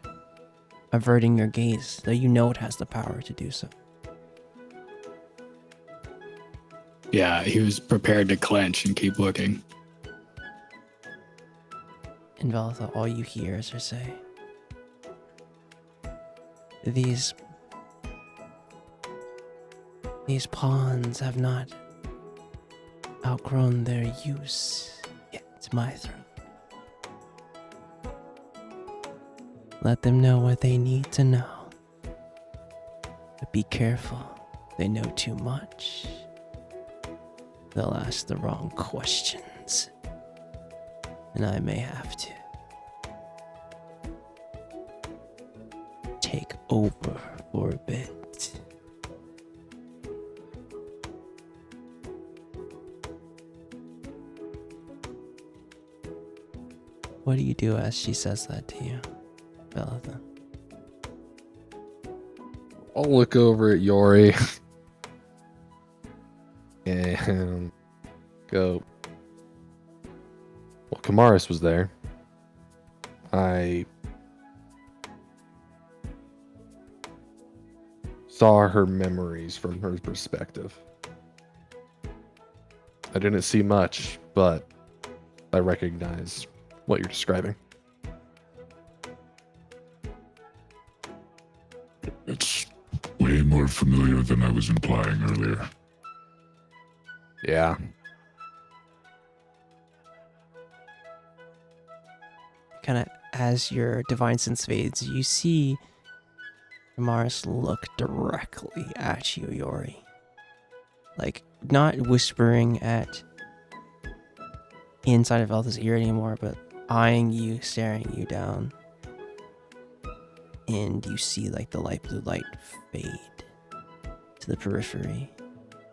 averting your gaze, though you know it has the power to do so. Yeah, he was prepared to clench and keep looking. And Velatha, all you hear is her say, These pawns have not outgrown their use yet, my throne. Let them know what they need to know. But be careful, they know too much. They'll ask the wrong questions, and I may have to take over for a bit. What do you do as she says that to you, Velatha? I'll look over at Yori and go, well, Kamaris was there. I saw her memories from her perspective. I didn't see much, but I recognize what you're describing. It's way more familiar than I was implying earlier. Yeah. Kind of as your divine sense fades, you see Kamaris look directly at you, Yori. Like, not whispering at inside of Velatha's ear anymore, but eyeing you, staring you down. And you see like the light blue light fade to the periphery,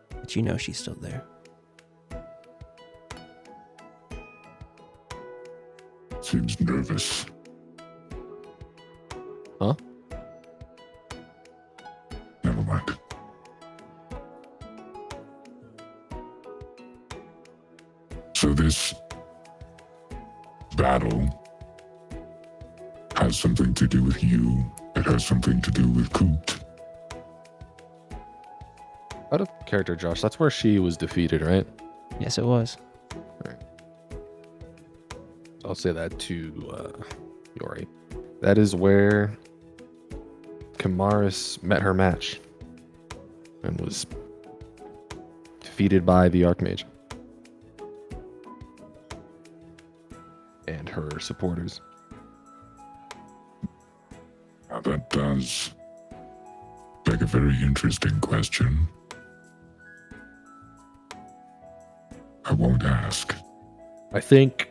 but you know she's still there. Seems nervous. Huh? Never mind. So this battle has something to do with you. It has something to do with Coot. Out of character, Josh, that's where she was defeated, right? Yes, it was. I'll say that to Yori. That is where Kamaris met her match and was defeated by the Archmage and her supporters. Now that does beg a very interesting question. I won't ask. I think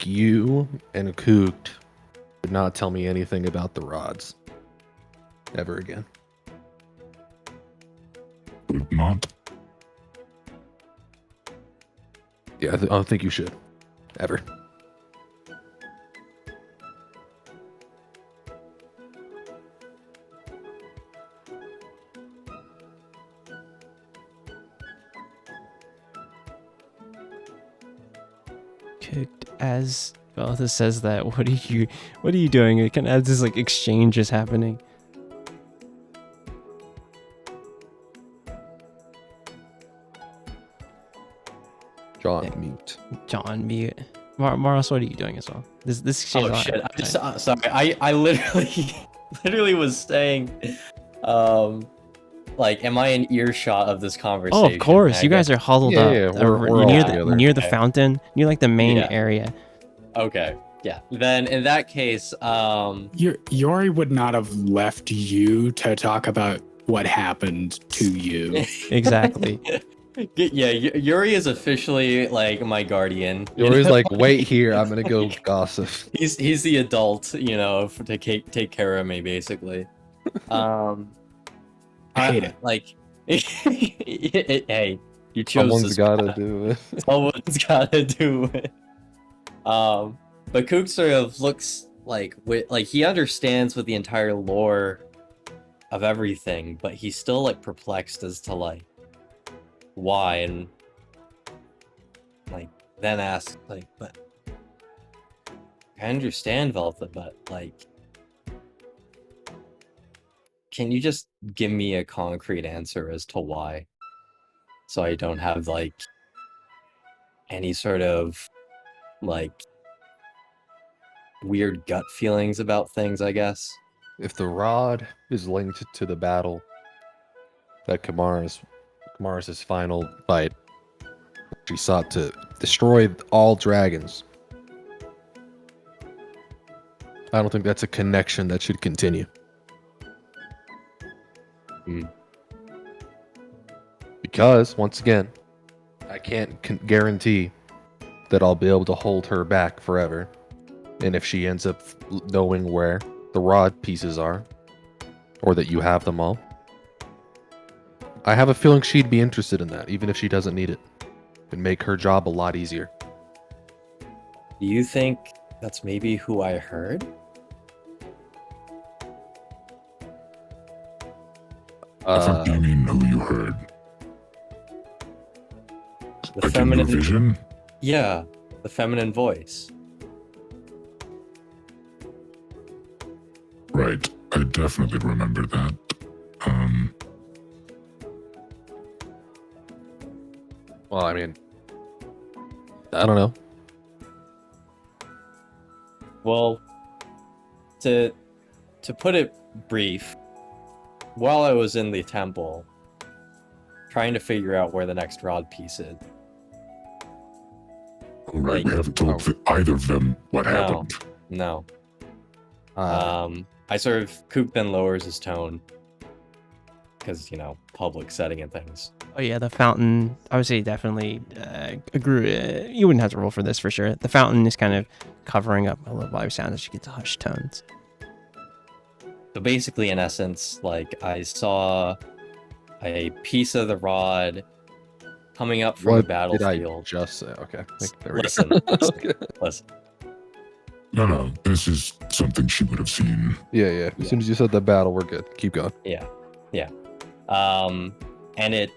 you and Kooked would not tell me anything about the rods ever again. Would not. Yeah, I don't think you should. Ever. Cooked as Velatha says that, what are you doing? It kind of as this like exchange is happening. John, Yeah. mute. John, mute. Maros, what are you doing as well? This exchange. Oh shit! I just sorry. I literally was saying, like, am I in earshot of this conversation? Oh, of course. You guys are huddled up. Yeah, we're all together. Near the Okay. fountain, near like the main Yeah. area. Okay. Yeah. Then in that case, Yori would not have left you to talk about what happened to you. Exactly. yeah, Yuri is officially like my guardian. you Yori's know? like, wait here, I'm gonna go gossip. he's the adult, you know, to take care of me basically. I hate it. Like, hey, you chose Someone's this gotta path. do it. Someone's gotta do it. But Kook sort of looks like he understands with the entire lore of everything, but he's still like perplexed as to like why, and like then asks like, but I understand, Velvet, but like, can you just give me a concrete answer as to why? So I don't have like any sort of like weird gut feelings about things, I guess. If the rod is linked to the battle that Kamaris' final fight, she sought to destroy all dragons, I don't think that's a connection that should continue. Because, once again, I can't guarantee that I'll be able to hold her back forever. And if she ends up knowing where the rod pieces are, or that you have them all, I have a feeling she'd be interested in that, even if she doesn't need it. It'd make her job a lot easier. Do you think that's maybe who I heard? I think you mean who you heard. The Like in feminine your vision? Yeah, the feminine voice. Right. I definitely remember that. Well, I mean, I don't know. Well, to put it brief, while I was in the temple, trying to figure out where the next rod piece is. Right, Like- we haven't told either of them what No. happened. No. Uh, I sort of Coop then lowers his tone. Because, public setting and things. Oh yeah, the fountain. I would say definitely agree. You wouldn't have to roll for this for sure. The fountain is kind of covering up a lullaby sound as you get to hushed tones. So basically, in essence, like, I saw a piece of the rod coming up from the what did I battlefield. just say? Okay. There we go. Listen, listen. No, this is something she would have seen. Yeah. As soon as you said the battle, we're good. Keep going. Yeah. And it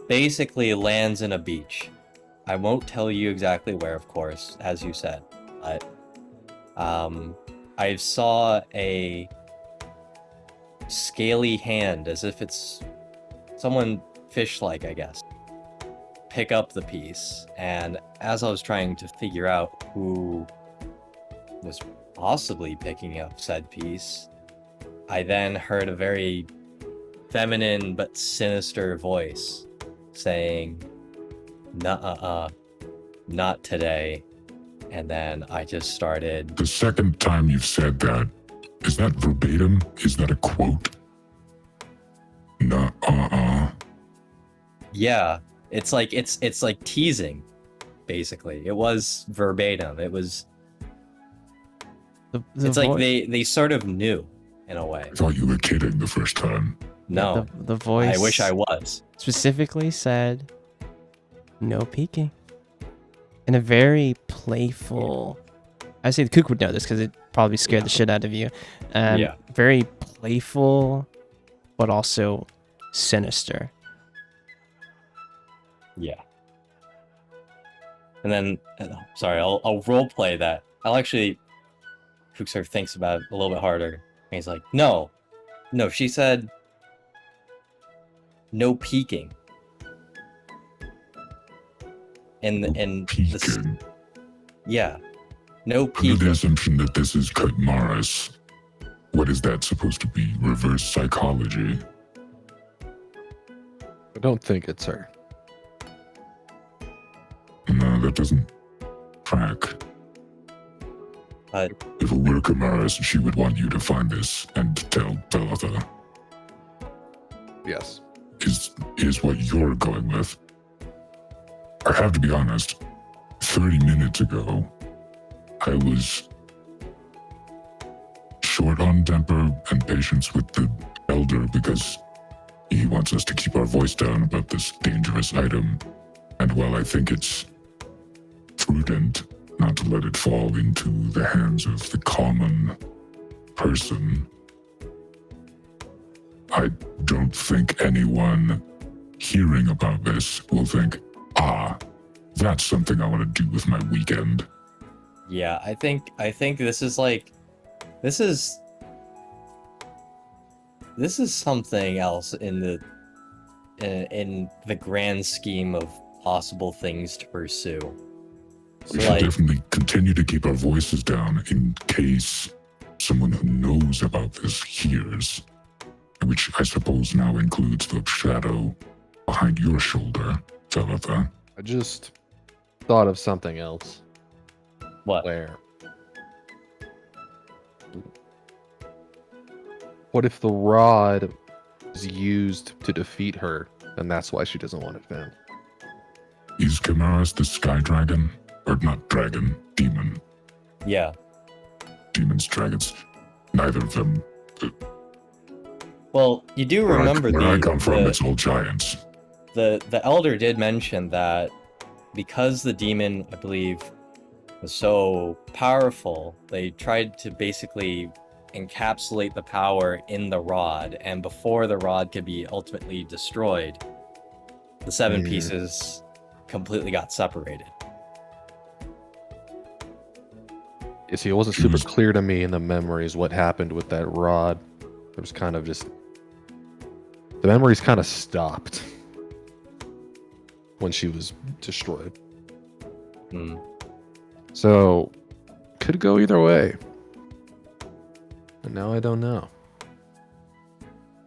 basically lands in a beach. I won't tell you exactly where, of course, as you said, but I saw a scaly hand, as if it's someone fish-like, I guess, pick up the piece. And as I was trying to figure out who was possibly picking up said piece, I then heard a very feminine but sinister voice saying, "Nuh-uh, not today." And then I just started. The second time you've said that, is that verbatim? Is that a quote? Nuh-uh. Yeah, it's like teasing, basically. It was verbatim. It was. It's like they sort of knew, in a way. I thought you were kidding the first time. No, the voice. I wish I was. Specifically said, "No peeking," in a very playful. I say the Kook would know this because it probably scared the shit out of you. Yeah. Very playful, but also sinister. Yeah. And then, sorry, I'll role play that. I'll actually. Kook sort of thinks about it a little bit harder, and he's like, "No, she said." No peeking. And this, Peeking. yeah, no Under the peeking. assumption that this is Kutmaris, what is that supposed to be? Reverse psychology? I don't think it's her. No, that doesn't track. But If it were Kutmaris, she would want you to find this and tell Belotha. Yes. Is what you're going with. I have to be honest, 30 minutes ago, I was short on temper and patience with the elder because he wants us to keep our voice down about this dangerous item. And while I think it's prudent not to let it fall into the hands of the common person, I don't think anyone hearing about this will think, that's something I want to do with my weekend. Yeah, I think this is like this is something else in the grand scheme of possible things to pursue. We should definitely continue to keep our voices down in case someone who knows about this hears, which I suppose now includes the shadow behind your shoulder, Talitha. I just thought of something else. What? Where? What if the rod is used to defeat her, and that's why she doesn't want it found? Is Chimaris the sky dragon? Or not dragon, demon. Yeah. Demons, dragons. Neither of them. Well, you do remember where I come from, it's all giants. The elder did mention that because the demon, I believe, was so powerful, they tried to basically encapsulate the power in the rod, and before the rod could be ultimately destroyed, the 7 pieces completely got separated. You see, it wasn't super clear to me in the memories what happened with that rod. It was kind of just... The memories kind of stopped when she was destroyed. So, could go either way. And now I don't know.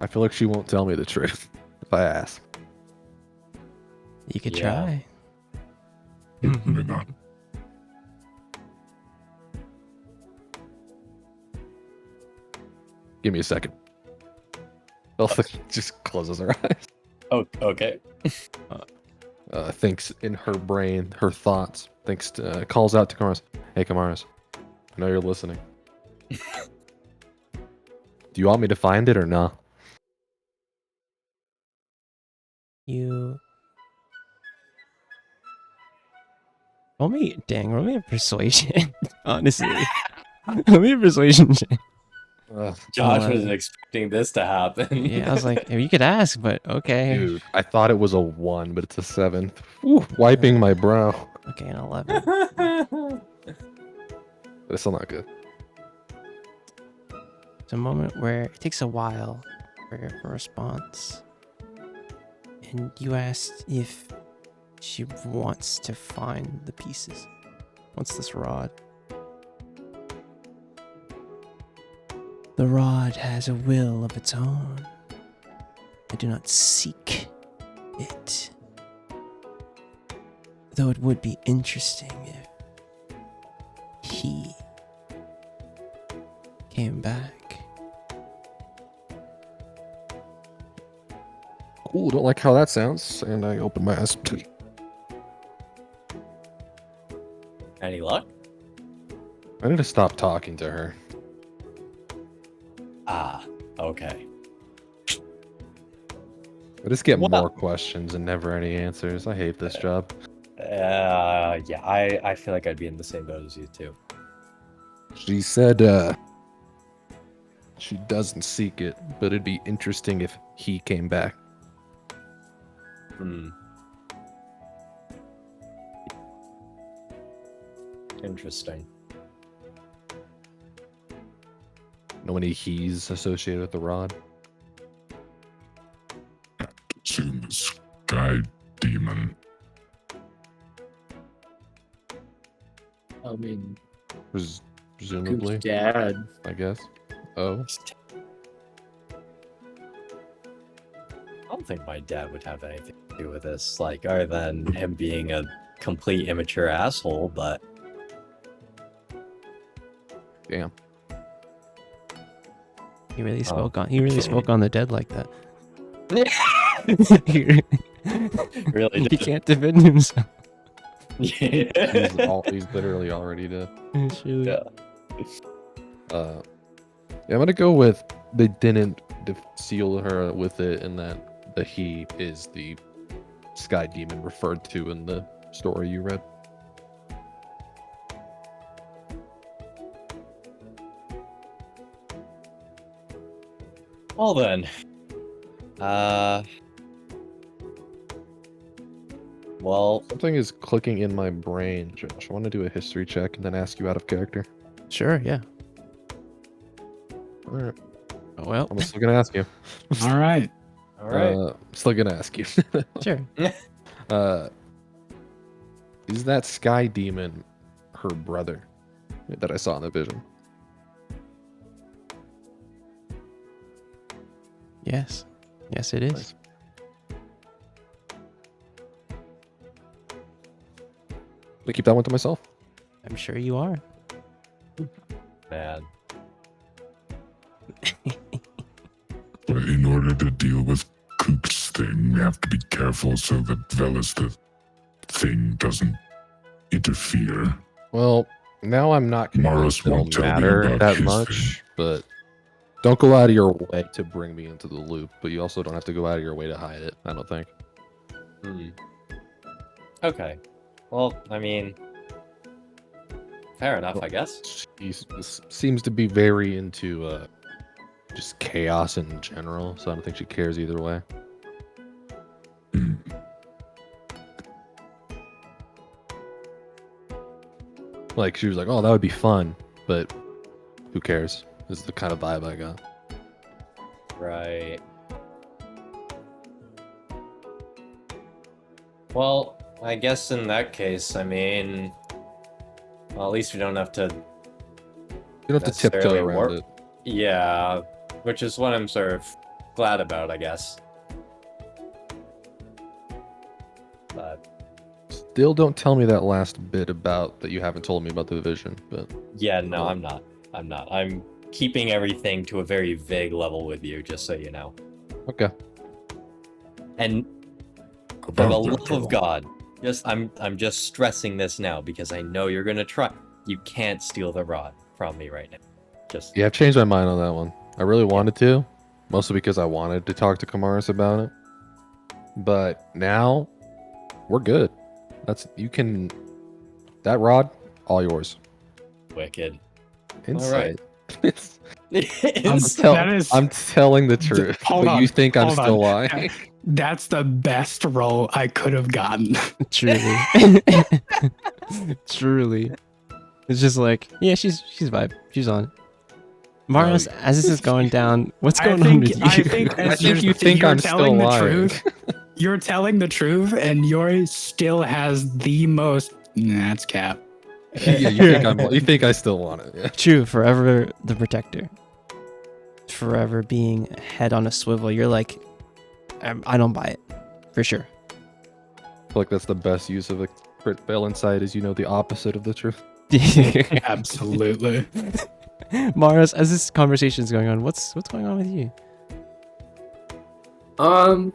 I feel like she won't tell me the truth if I ask. You could try. Maybe not. Give me a second. Elsa just closes her eyes. Oh, okay. Thinks in her brain, her thoughts. Calls out to Kamaris. Hey, Kamaris. I know you're listening. Do you want me to find it or not? Roll me a persuasion. Honestly. Roll me a persuasion check. Josh wasn't expecting this to happen. Yeah, I was like, you could ask, but okay. Dude, I thought it was a 1, but it's a 7. Ooh, wiping my brow. Okay, an 11. But it's still not good. It's a moment where it takes a while for a response. And you asked if she wants to find the pieces. What's this rod? The rod has a will of its own. I do not seek it. Though it would be interesting if he came back. Cool, don't like how that sounds. And I open my eyes. Any luck? I need to stop talking to her. Ah, okay. I just get more questions and never any answers. I hate this job. Yeah, I feel like I'd be in the same boat as you too. She said she doesn't seek it, but it'd be interesting if he came back. Interesting. Know any he's associated with the rod? Assume the sky demon. I mean, Presumably, who's dad? I guess. Oh. I don't think my dad would have anything to do with this, like, other than him being a complete immature asshole, but... Damn. He really spoke on the dead like that. he really he did. can't defend himself. Yeah. He's literally already dead. Yeah. Yeah, I'm gonna go with they didn't seal her with it, and that the he is the sky demon referred to in the story you read. Well then, Well, Something is clicking in my brain, Josh. I want to do a history check and then ask you out of character. Sure, yeah. All right. Oh, well. I'm still gonna ask you. All right. all right. I'm still gonna ask you. Sure. Is that sky demon her brother that I saw in the vision? Yes. Yes, it is. Nice. I keep that one to myself. I'm sure you are. Man. But in order to deal with Kook's thing, we have to be careful so that Velas, the thing, doesn't interfere. Well, now I'm not Morris convinced it'll won't tell me matter about that his much, but don't go out of your way to bring me into the loop, but you also don't have to go out of your way to hide it, I don't think. Okay. Well, I mean, fair enough, I guess. He seems to be very into just chaos in general, so I don't think she cares either way. Hmm. Like, she was like, oh, that would be fun, but who cares? Is the kind of vibe I got. Right. Well, I guess in that case, I mean, well, at least we don't have to. You don't have to tiptoe necessarily around warp. it. Yeah, which is what I'm sort of glad about, I guess. But Still don't tell me that last bit about that you haven't told me about the vision, but yeah, no, I'm not. I'm keeping everything to a very vague level with you, just so you know. okay. And for About the that, love of though, God, I'm just stressing this now because I know you're gonna try. You can't steal the rod from me right now. Just Yeah, I've changed my mind on that one. I really wanted to, mostly because I wanted to talk to Kamaris about it. But now, we're good. That rod, all yours. wicked. Insight. That is- I'm telling the truth, Hold but on, you think I'm hold still on. lying. That's the best roll I could have gotten. Truly. Truly. It's just like, yeah, she's vibe. She's on. Marios, as this is going down, what's going on with you? I think, I think you think I'm still lying. You're telling the truth, and yours still has the most. Nah, that's cap. Yeah, you think I still want it. Yeah. True, forever the protector. Forever being head on a swivel. You're like, I don't buy it. For sure. I feel like that's the best use of a crit fail insight is the opposite of the truth. Absolutely. Marios, as this conversation is going on, what's going on with you? I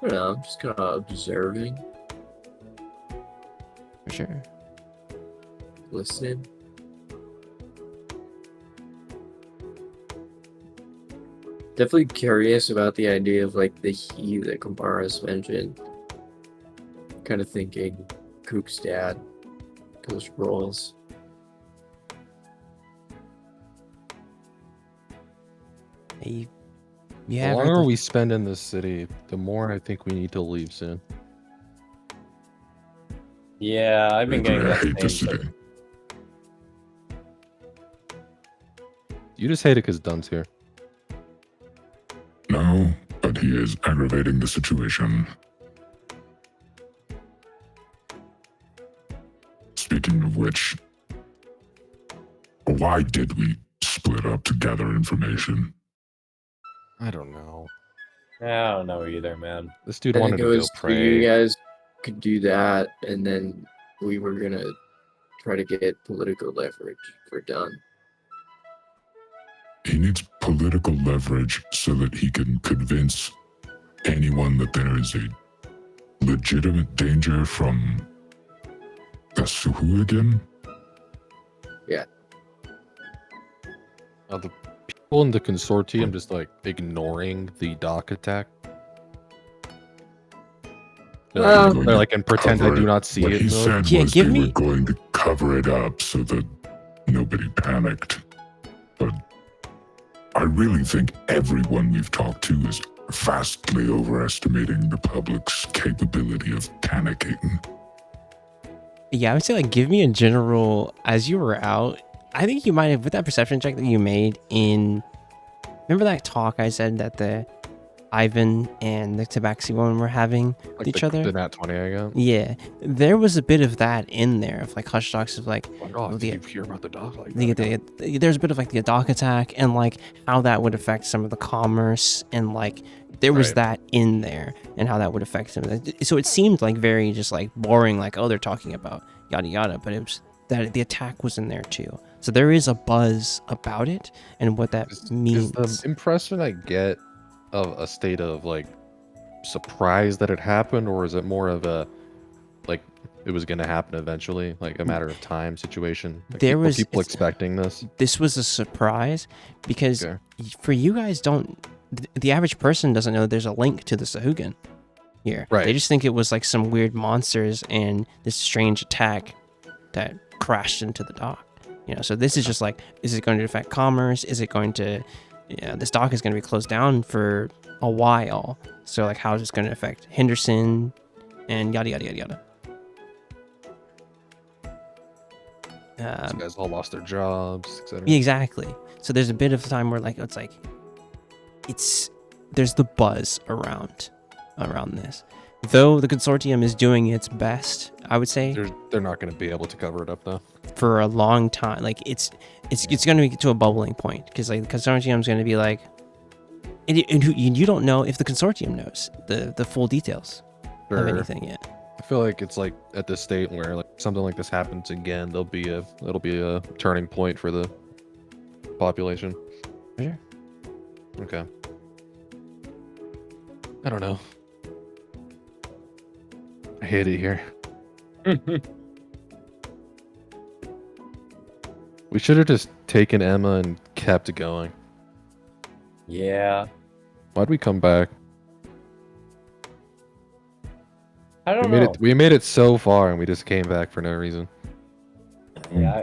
don't know, I'm just kind of observing, For sure. listening. Definitely curious about the idea of like the he that Kamaris mentioned. Kind of thinking Kook's dad, those roles. Hey, The yeah. longer we spend in this city, the more I think we need to leave soon. Yeah, I've been getting I that hate the same city. You just hate it because Dun's here. No, but he is aggravating the situation. Speaking of which, why did we split up to gather information? I don't know. I don't know either, man. This dude I wanted think it to go was pray. you guys could do that, and then we were gonna try to get political leverage for Dunn. He needs political leverage so that he can convince anyone that there is a legitimate danger from the Suhu again. The people in the consortium just like ignoring the dock attack. Well, They're like, and pretend I do not see what it. he though. said Yeah, was give they me- were going to cover it up so that nobody panicked. But I really think everyone we've talked to is vastly overestimating the public's capability of panicking. Yeah, I would say like give me a general as you were out. I think you might have with that perception check that you made in. Remember that talk I said that the Ivan and the Tabaxi woman were having with Like each the other? nat 20 I got. Yeah, there was a bit of that in there of like hush talks of like Oh, God, the- did you hear about the dog? Like there's a bit of like the dock attack and like how that would affect some of the commerce and like there was Right. that in there and how that would affect them. So it seemed like very just like boring, like oh they're talking about yada yada, but it was that the attack was in there too. So there is a buzz about it and what that means. Is the impression I get of a state of like surprise that it happened, or is it more of a like it was going to happen eventually, like a matter of time situation? Like, There was- people it's- expecting this. This was a surprise because Okay. for you guys the average person doesn't know there's a link to the Sahugan here. Right. They just think it was like some weird monsters and this strange attack that crashed into the dock. So this is just like, is it going to affect commerce? Is it going to, this dock is going to be closed down for a while. So like, how is this going to affect Henderson and yada, yada, yada, yada. These guys all lost their jobs, etc. Yeah, exactly. So there's a bit of time where like it's like there's the buzz around this. Though the consortium is doing its best, I would say They're not going to be able to cover it up though. for a long time. Like it's going to get to a bubbling point because like the consortium is going to be like, and you don't know if the consortium knows the full details of Sure. anything yet. I feel like it's like at this state where like something like this happens again, it'll be a turning point for the population. Sure. Okay. I don't know. I hate it here. We should have just taken Emma and kept going. Yeah. Why'd we come back? I don't We know. made it so far and we just came back for no reason. Yeah,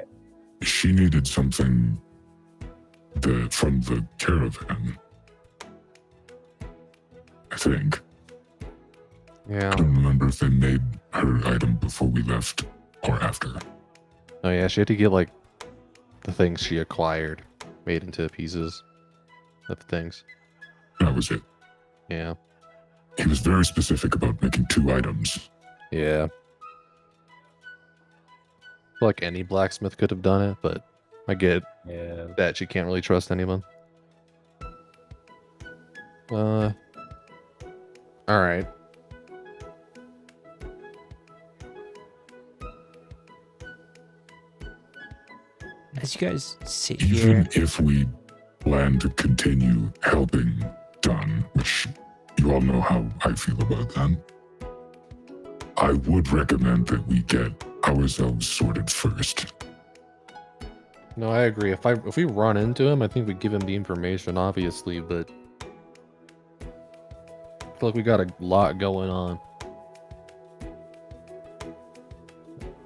She needed something from the caravan. I think. Yeah. I don't remember if they made her item before we left or after. Oh yeah, she had to get like the things she acquired made into pieces of things. That was it. Yeah. He was very specific about making 2 items. Yeah. I feel like any blacksmith could have done it, but I get yeah. that she can't really trust anyone. Alright. As you guys sit here, Even if we plan to continue helping Dunn, which you all know how I feel about that, I would recommend that we get ourselves sorted first. No, I agree. If we run into him, I think we give him the information, obviously, but I feel like we got a lot going on.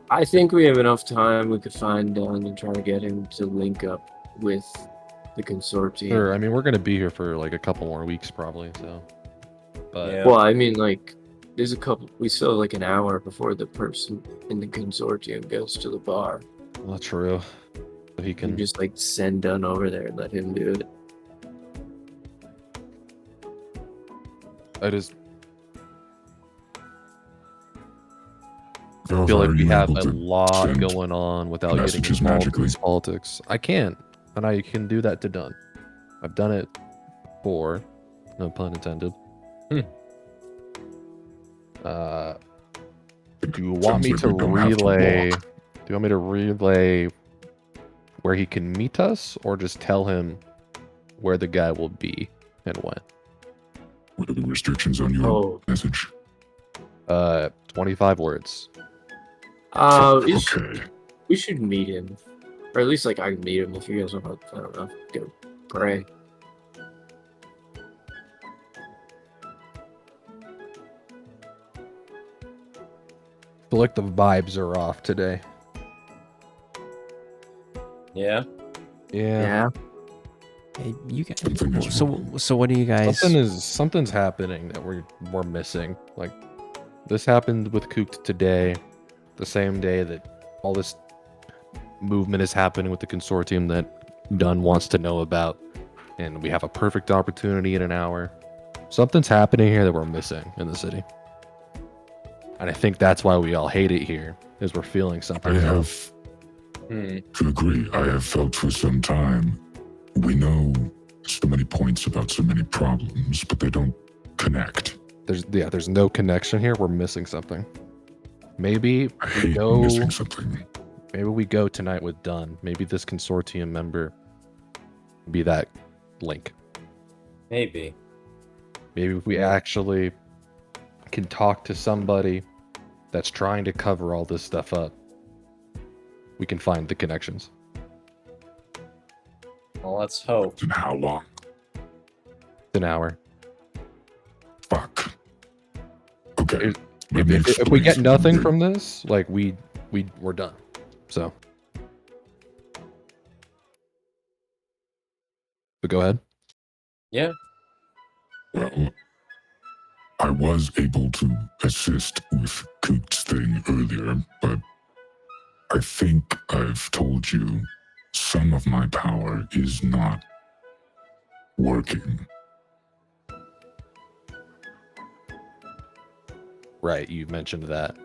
I think we have enough time. We could find Dunn and try to get him to link up with the consortium. Sure, I mean, we're gonna be here for like a couple more weeks, probably. So, but Yeah. Well, I mean, like, there's a couple. We still have like an hour before the person in the consortium goes to the bar. not true. So he You can just like send Dunn over there and let him do it. I just Velva, feel like are we you have able a to lot send going on without getting messages involved in magically? these politics. I can't, and I can do that to Dunn. I've done it before, no pun intended. Do you want Sounds me like to we don't have to relay? walk. Do you want me to relay where he can meet us, or just tell him where the guy will be and when? What are the restrictions on your Oh. message? 25 words. Okay. We should meet him, or at least like I can meet him if you guys want to. I don't know. Go pray. I feel like the vibes are off today. Yeah. Yeah. Hey, you guys. Something is wrong. So what do you guys? Something's happening that we're missing. Like this happened with Kook today, the same day that all this movement is happening with the consortium that Dunn wants to know about, and we have a perfect opportunity in an hour. Something's happening here that we're missing in the city, and I think that's why we all hate it here, is we're feeling something. I have to agree. I have felt for some time. We know so many points about so many problems, but they don't connect. There's no connection here. We're missing something. Maybe I we hate go. missing something. Maybe we go tonight with Dunn. Maybe this consortium member be that link. Maybe. Maybe if we actually can talk to somebody that's trying to cover all this stuff up, we can find the connections. Well, let's hope. And how long? An hour. Fuck. Okay. Let me If we explain get nothing something. from this, like we're done. So. But go ahead. Yeah. Well, I was able to assist with Kook's thing earlier, but I think I've told you some of my power is not working. Right, you mentioned that.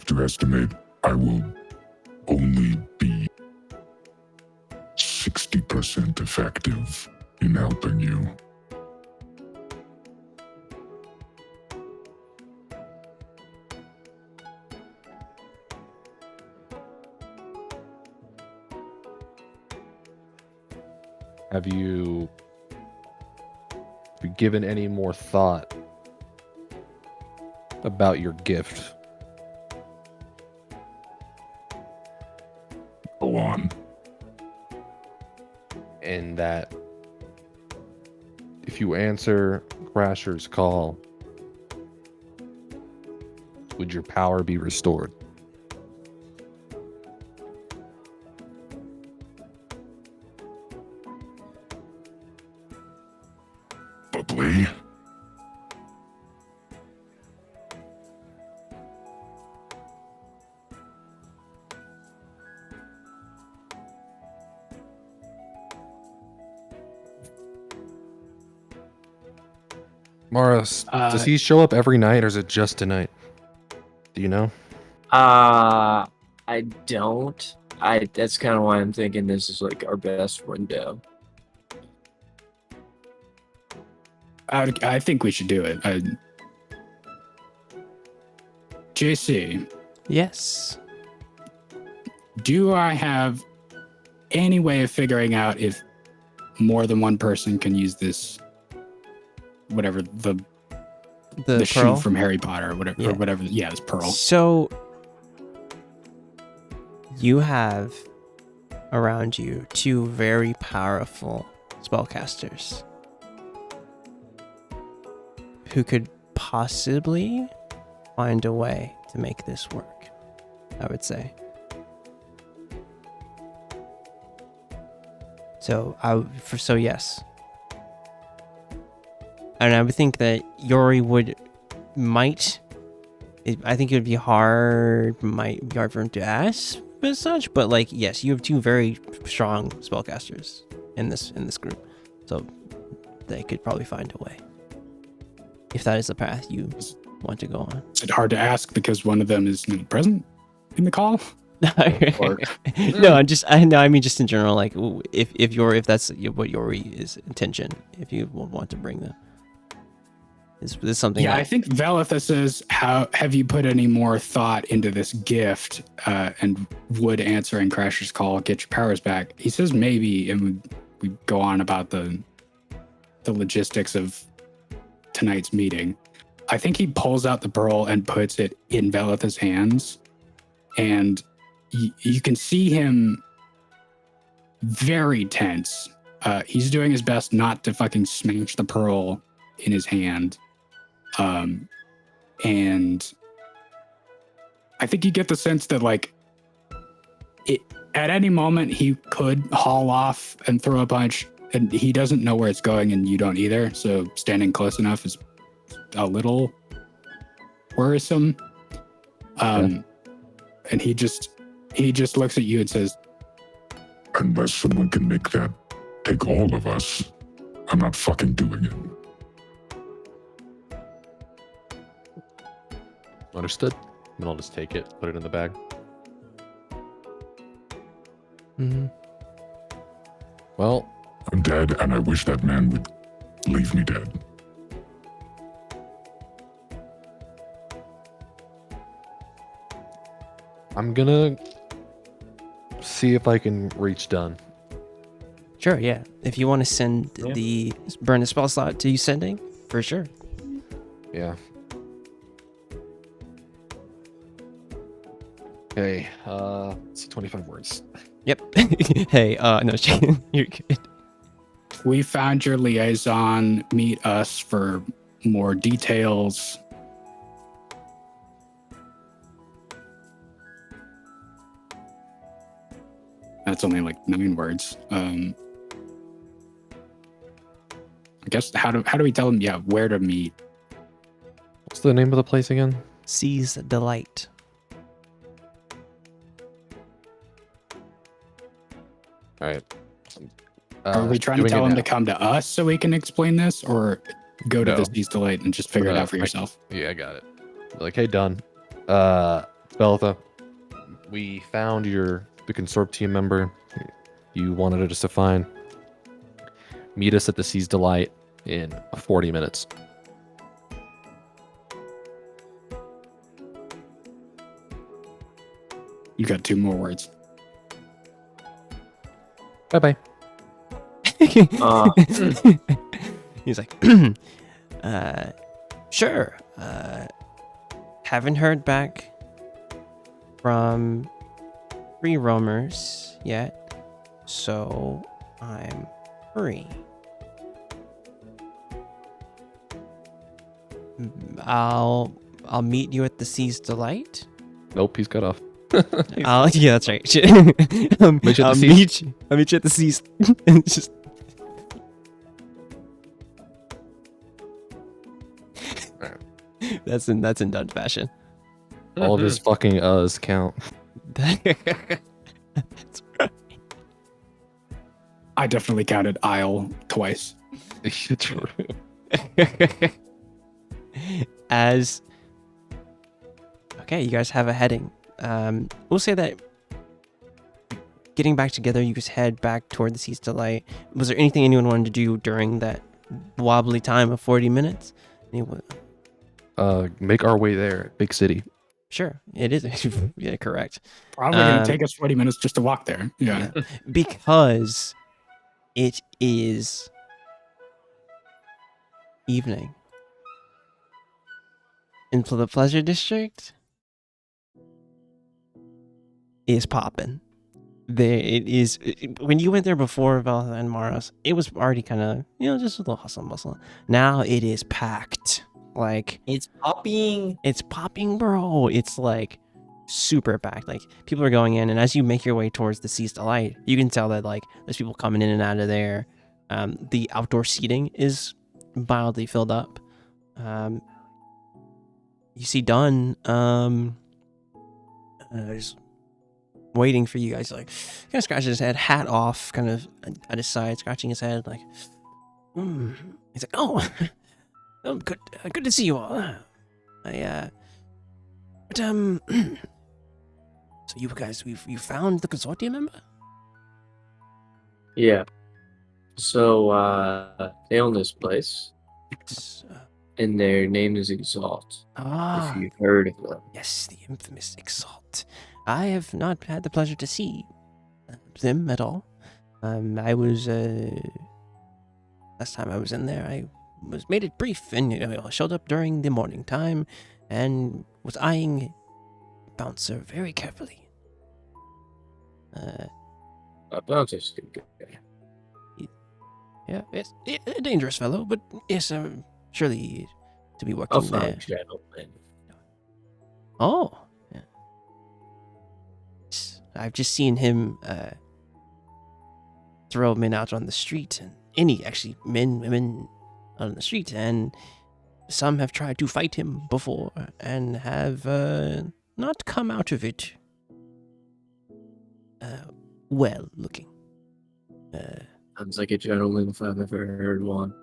To estimate, I will only be 60% effective in helping you. Have you given any more thought about your gift? Go on. And that if you answer Crasher's call, would your power be restored? Probably. Morris, does he show up every night or is it just tonight? Do you know? I don't. That's kind of why I'm thinking this is like our best window. I think we should do it. JC, Yes. do I have any way of figuring out if more than one person can use this, whatever the The shoe pearl. from Harry Potter or whatever, Yeah. or whatever? Yeah, this pearl. So you have around you two very powerful spellcasters who could possibly find a way to make this work, I would say. So yes. And I would think that Yori I think it would be might be hard for him to ask as such, but like, yes, you have two very strong spellcasters in this group. So they could probably find a way. If that is the path you want to go on. Is it hard to ask because one of them is not present in the call? Or- No, I mean just in general, like if that's what Yori's intention, if you want to bring them. Is this something? Yeah, I think Velitha says, have you put any more thought into this gift? And would answering Crasher's call get your powers back? He says maybe, and we go on about the logistics of tonight's meeting. I think he pulls out the pearl and puts it in Velitha's hands, and you can see him very tense. He's doing his best not to fucking smash the pearl in his hand. And I think you get the sense that like at any moment he could haul off and throw a punch, and he doesn't know where it's going, and you don't either. So standing close enough is a little worrisome. And he just looks at you and says, Unless someone can make that take all of us, I'm not fucking doing it. Understood. Then I'll just take it, put it in the bag. Mm-hmm. Well, I'm dead, and I wish that man would leave me dead. I'm gonna see if I can reach Dunn. Sure, yeah. If you want to send burn the spell slot to you sending, for sure. Yeah. Okay, it's 25 words. Yep. Hey, no, you're good. we found your liaison. Meet us for more details. That's only like 9 words. I guess how do we tell them? Yeah, where to meet? What's the name of the place again? Seize Delight. All right. Are we trying to tell them to come to us so we can explain this, or go to No. this East Delight and just figure it out for I- yourself? Yeah, I got it. Like, hey, Dunn. Beltha, we found the consortium member you wanted us to find. Meet us at the Sea's Delight in 40 minutes. You got 2 more words. Bye-bye. He's like, sure. Haven't heard back from free roamers yet, so I'm free. I'll meet you at the Sea's Delight. Nope, he's cut off. Yeah, that's right. Shit. Meet you at the I'll Seas. I'll meet you at the Seas. Just that's in Dunn fashion. All of his fucking uhs count. That's right. I definitely counted aisle twice. True. As okay, you guys have a heading. We'll say that getting back together, you just head back toward the Sea's Delight. Was there anything anyone wanted to do during that wobbly time of 40 minutes? Anyone? Make our way there. Big city. Sure, it is. Yeah, correct. Probably going to take us 40 minutes just to walk there. Yeah. Because it is evening. And for the Pleasure District is popping. There it is. When you went there before Valhalla and Maros, it was already kind of, just a little hustle and bustle. Now it is packed. Like, It's popping. it's popping, bro. It's like super packed. Like, people are going in, and as you make your way towards the Sea's Delight, you can tell that like there's people coming in and out of there. The outdoor seating is mildly filled up. You see Dunn just waiting for you guys, like kind of scratching his head, hat off, kind of at his side, scratching his head, like he's like, oh, good to see you all. So you guys, you found the consortium member? Yeah. So they own this place, and their name is Exalt. If you've heard of them. Yes, the infamous Exalt. I have not had the pleasure to see them at all. I was last time I was in there, I made it brief and I showed up during the morning time and was eyeing Bouncer very carefully. Bouncer's a good guy. Yeah, it's a dangerous fellow, but yes, surely to be working A there. fine gentleman. Oh, yeah. I've just seen him throw men out on the street, and actually men, women on the street, and some have tried to fight him before and have not come out of it well looking. Sounds like a gentleman if I've ever heard one.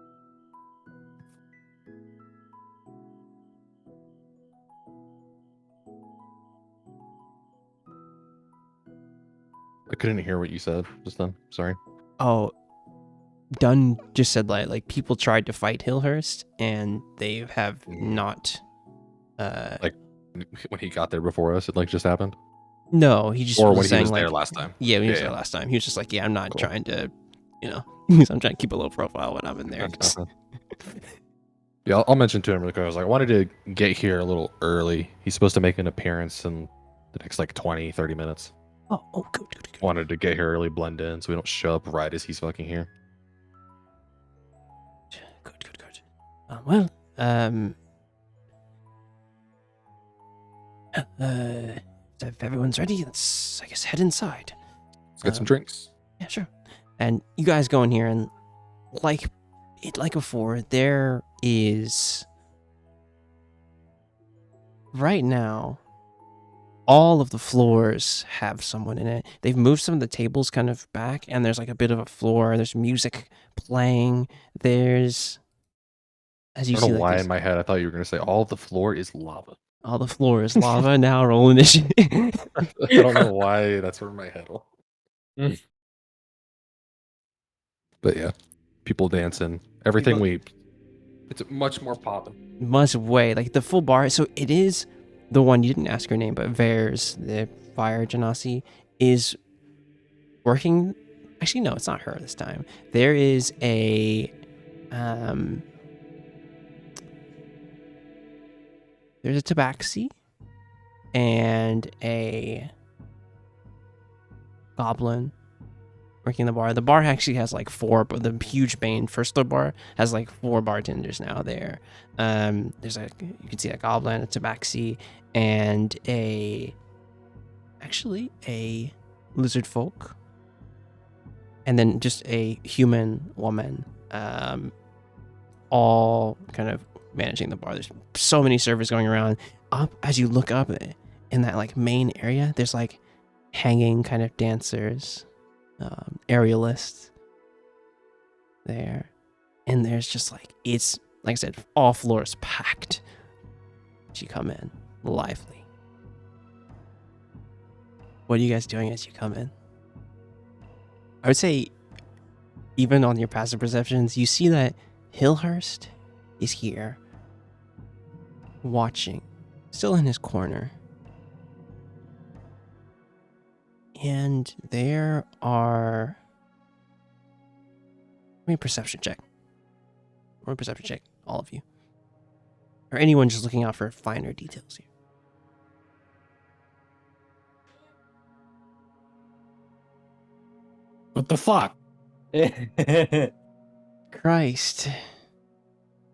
I couldn't hear what you said just then. Sorry. Oh, Dunn just said like people tried to fight Hillhurst and they have not. Like when he got there before us, it like just happened. No, he just Or was when he saying was there like, last time. Yeah, when he was Yeah, there yeah. last time, he was just like, yeah, I'm not Cool. trying to, I'm trying to keep a low profile when I'm in there. Yeah, I'll mention to him because I was like, I wanted to get here a little early. He's supposed to make an appearance in the next like 20, 30 minutes. Oh, good. Wanted to get here early, blend in, so we don't show up right as he's fucking here. Good. Well, if everyone's ready, let's, I guess, head inside. Let's get some drinks. Yeah, sure. And you guys go in here, and like before, there is right now. All of the floors have someone in it. They've moved some of the tables kind of back, and there's like a bit of a floor. There's music playing. There's, as you I see, don't know like, why there's- in my head I thought you were going to say all the floor is lava. all the floor is lava now. Roll initiative. I don't know why that's where my head went. But yeah, people dancing. Everything it's much more popping. Must way like the full bar. So it is the one you didn't ask her name, but Vares, the fire genasi, is working. Actually, no, it's not her this time. There is a there's a tabaxi and a goblin working the bar. The bar actually has like four, but the huge main first floor bar has like 4 bartenders now there. There's you can see a goblin, a tabaxi, and a lizard folk, and then just a human woman, all kind of managing the bar. There's so many servers going around. Up as you look up in that like main area, there's like hanging kind of dancers, aerialists there, and there's just like, it's like I said, all floors packed as you come in, lively. What are you guys doing as you come in? I would say, even on your passive perceptions, you see that Hillhurst is here, watching, still in his corner. And there are... Give me a perception check. Or a perception check, all of you. Or anyone just looking out for finer details here. What the fuck? Christ.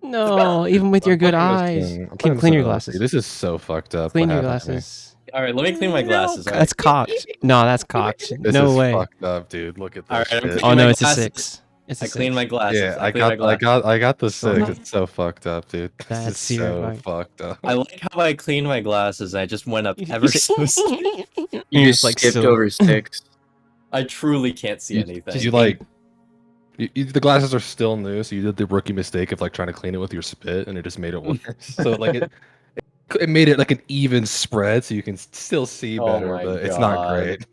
No, even with your good eyes. Clean your glasses. This is so fucked up. Clean what your happened to me. glasses. All right, let me clean my glasses. all right? That's cocked. No, that's cocked. This No is way. fucked up, dude. Look at this. All right, I'm shit. cleaning Oh no, my it's a glasses. 6. It's a I clean 6. my glasses. Yeah, I clean my glasses. I got the So 6. nice. It's so fucked up, dude. This That's is so super fucked up. I like how I clean my glasses. I just went up ever so slightly. You You just, just like, skipped so- over 6. I truly can't see anything. You like the glasses are still new, so you did the rookie mistake of like trying to clean it with your spit, and it just made it worse. So like it made it like an even spread, so you can still see Oh better, my but it's not God. great.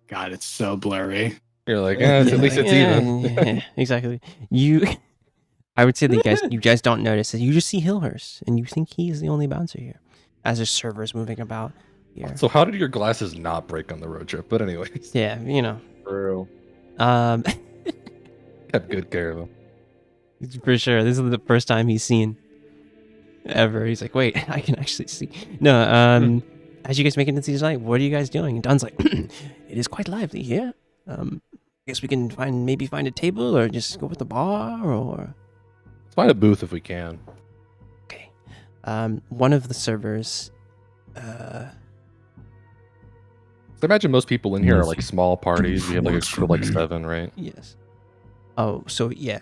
God, it's so blurry. You're like, at least it's even. Yeah, exactly. I would say that you guys don't notice it. You just see Hillhurst, and you think he's the only bouncer here, as there's servers moving about here. So how did your glasses not break on the road trip? But anyways, Yeah, True. kept good care of them. for sure. This is the first time he's seen ever. He's like, wait, I can actually see. No, as you guys make it into the night, what are you guys doing? And Don's like, it is quite lively here. I guess we can maybe find a table, or just go with the bar, or... Let's find a booth if we can. Okay. One of the servers I imagine most people in here are like Yes. small parties. We have like a Works for group of like me. 7, right? Yes. Oh, so yeah,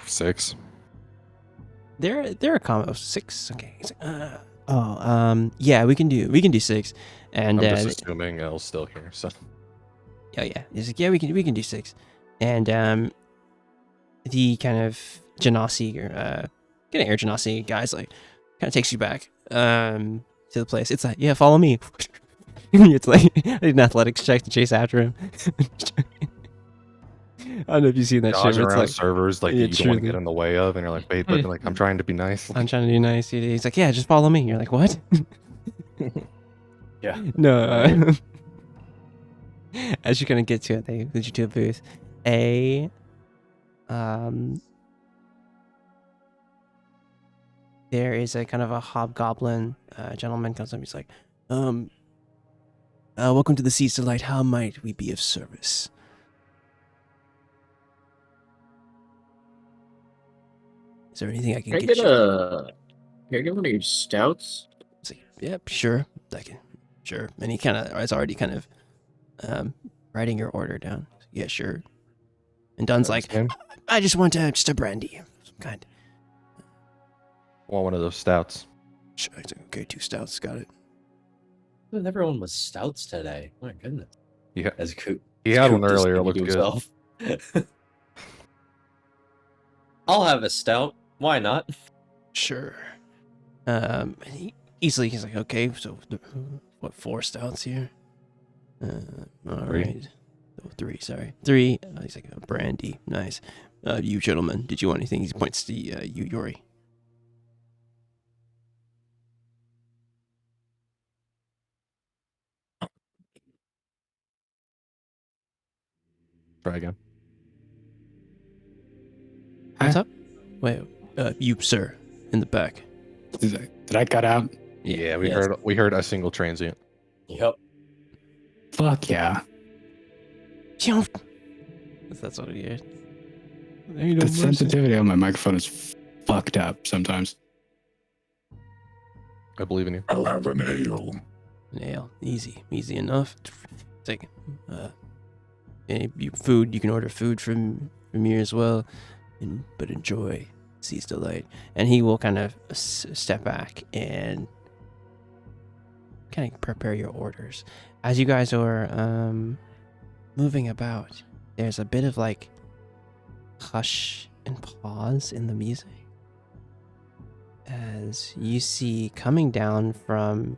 6. there are combos 6. Okay. Yeah, we can do 6, and I'm just assuming Elle's still here. So yeah. He's like, yeah, we can do 6, and the kind of Genasi getting air Genasi guys like kind of takes you back to the place. It's like, yeah, follow me. It's like I did an athletics check to chase after him. I don't know if you've seen that shit. dodge Where it's around like, servers like yeah, you don't want to truly. get in the way of, and you're like, wait, but like I'm trying to be nice. I'm trying to do nice. He's like, yeah, just follow me. You're like, what? Yeah. No. As you kind of get to it, they lead you to a booth. There is a kind of a hobgoblin gentleman comes up. He's like, welcome to the Seas Delight. How might we be of service? Is there anything I can Can I get get you? can I get one of your stouts? It's like, yep, sure. Sure. And he kind of is already kind of writing your order down. Yeah, sure. And Dunn's like, I just want just a brandy of some kind. Want one of those stouts. Sure. It's like, okay, 2 stouts, got it. Everyone was stouts today. My goodness. Yeah, As Coop. he had one earlier. It looked good. I'll have a stout. Why not? Sure. And he's like, okay, so what, 4 stouts here? All 3. right. Oh, 3, sorry. 3. He's like, brandy, nice. You gentlemen, did you want anything? He points to you, Yori. Try again. What's up? Wait, you, sir, in the back. Did I cut out? Yeah, we Yes. heard a single transient. Yep. Fuck yeah. That's what he heard. The sensitivity on my microphone is fucked up sometimes. I believe in you. I'll have an ale. Nail, easy enough. Take food. You can order food from here as well, but enjoy Seas Delight. And he will kind of step back and kind of prepare your orders as you guys are moving about. There's a bit of like hush and pause in the music as you see coming down from.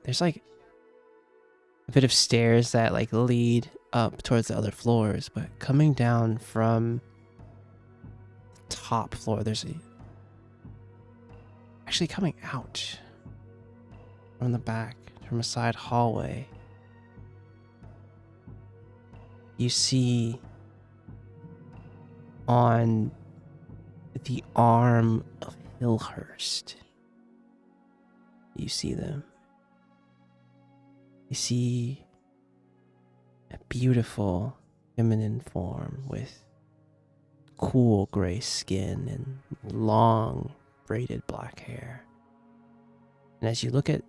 There's like a bit of stairs that like lead up towards the other floors, but coming down from the top floor, there's actually coming out from the back, from a side hallway. You see on the arm of Hillhurst, you see them. You see a beautiful feminine form with cool gray skin and long braided black hair. And as you look at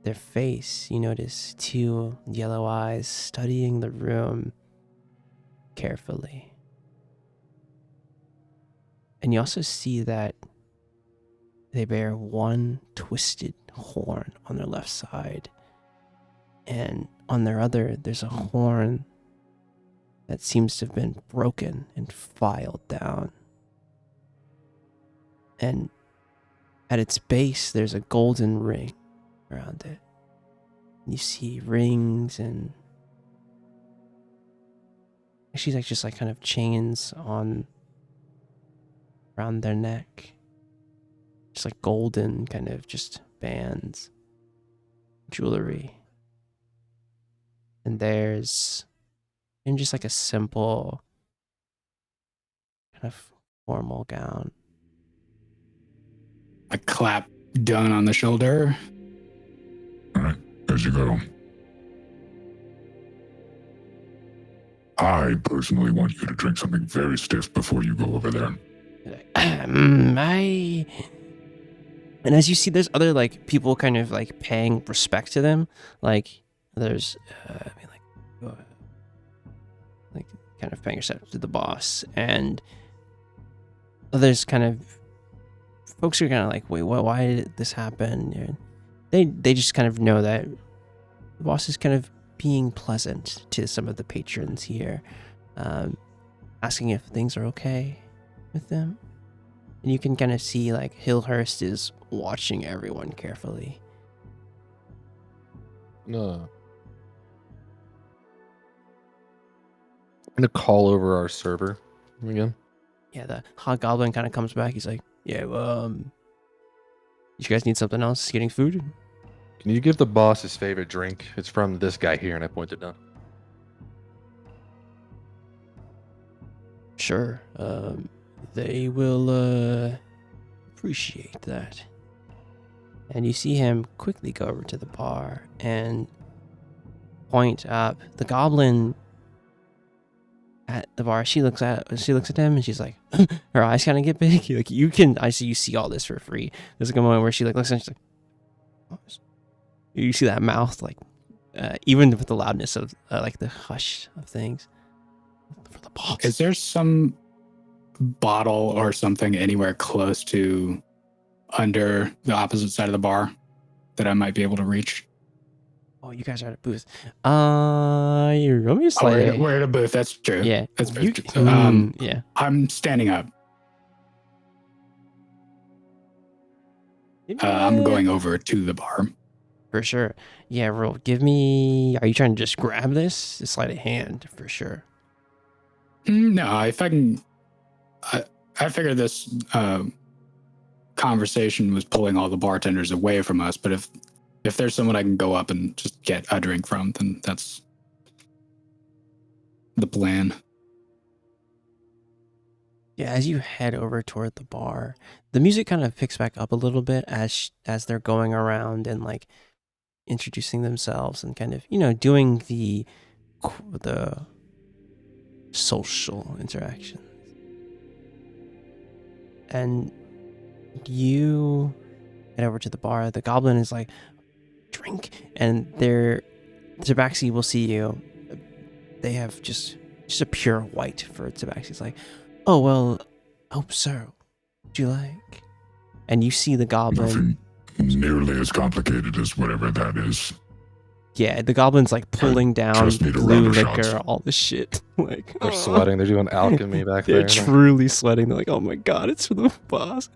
their face, you notice 2 yellow eyes studying the room carefully. And you also see that they bear 1 twisted horn on their left side. And on their other, there's a horn that seems to have been broken and filed down. And at its base, there's a golden ring around it. You see rings and actually like just like kind of chains on around their neck. Just like golden kind of just bands, jewelry. And there's just like a simple kind of formal gown. I clap Dunn on the shoulder. All right, as you go. I personally want you to drink something very stiff before you go over there. And as you see, there's other like people kind of like paying respect to them. Like there's, like kind of paying respect to the boss, and there's kind of folks who are kind of like, wait, what? Why did this happen? And they just kind of know that the boss is kind of being pleasant to some of the patrons here, asking if things are okay with them. And you can kind of see like Hillhurst is watching everyone carefully. No. I'm gonna call over our server again. Yeah, the hobgoblin kind of comes back. He's like, yeah, you guys need something else? Getting food? Can you give the boss his favorite drink? It's from this guy here, and I pointed down. Sure. They will appreciate that. And you see him quickly go over to the bar and point up. The goblin at the bar, she looks at him and she's like, her eyes kind of get big. Like you see all this for free. There's like a moment where she like looks and she's like, oh. You see that mouth, like even with the loudness of like the hush of things. For the boss. Is there some bottle or something anywhere close to under the opposite side of the bar that I might be able to reach? Oh, you guys are at a booth. You're going to slide. We're at a booth. That's true. Yeah. That's You, true. yeah. I'm standing up. I'm going over to the bar. For sure. Yeah, roll. Give me. Are you trying to just grab this? It's sleight of hand for sure. No, if I can. I figured this conversation was pulling all the bartenders away from us, but if there's someone I can go up and just get a drink from, then that's the plan. Yeah, as you head over toward the bar, the music kind of picks back up a little bit as they're going around and like introducing themselves and kind of, doing the social interaction. And you head over to the bar. The goblin is like, drink. And the Tabaxi will see you. They have just a pure white for Tabaxi. It's like, oh, well, hope so. Would you like? And you see the goblin. Nothing nearly as complicated as whatever that is. Yeah, the goblin's like pulling down just need a blue round of liquor, shots. all this shit. Like They're sweating. They're doing alchemy back They're there. truly sweating. They're like, oh my god, it's for the boss.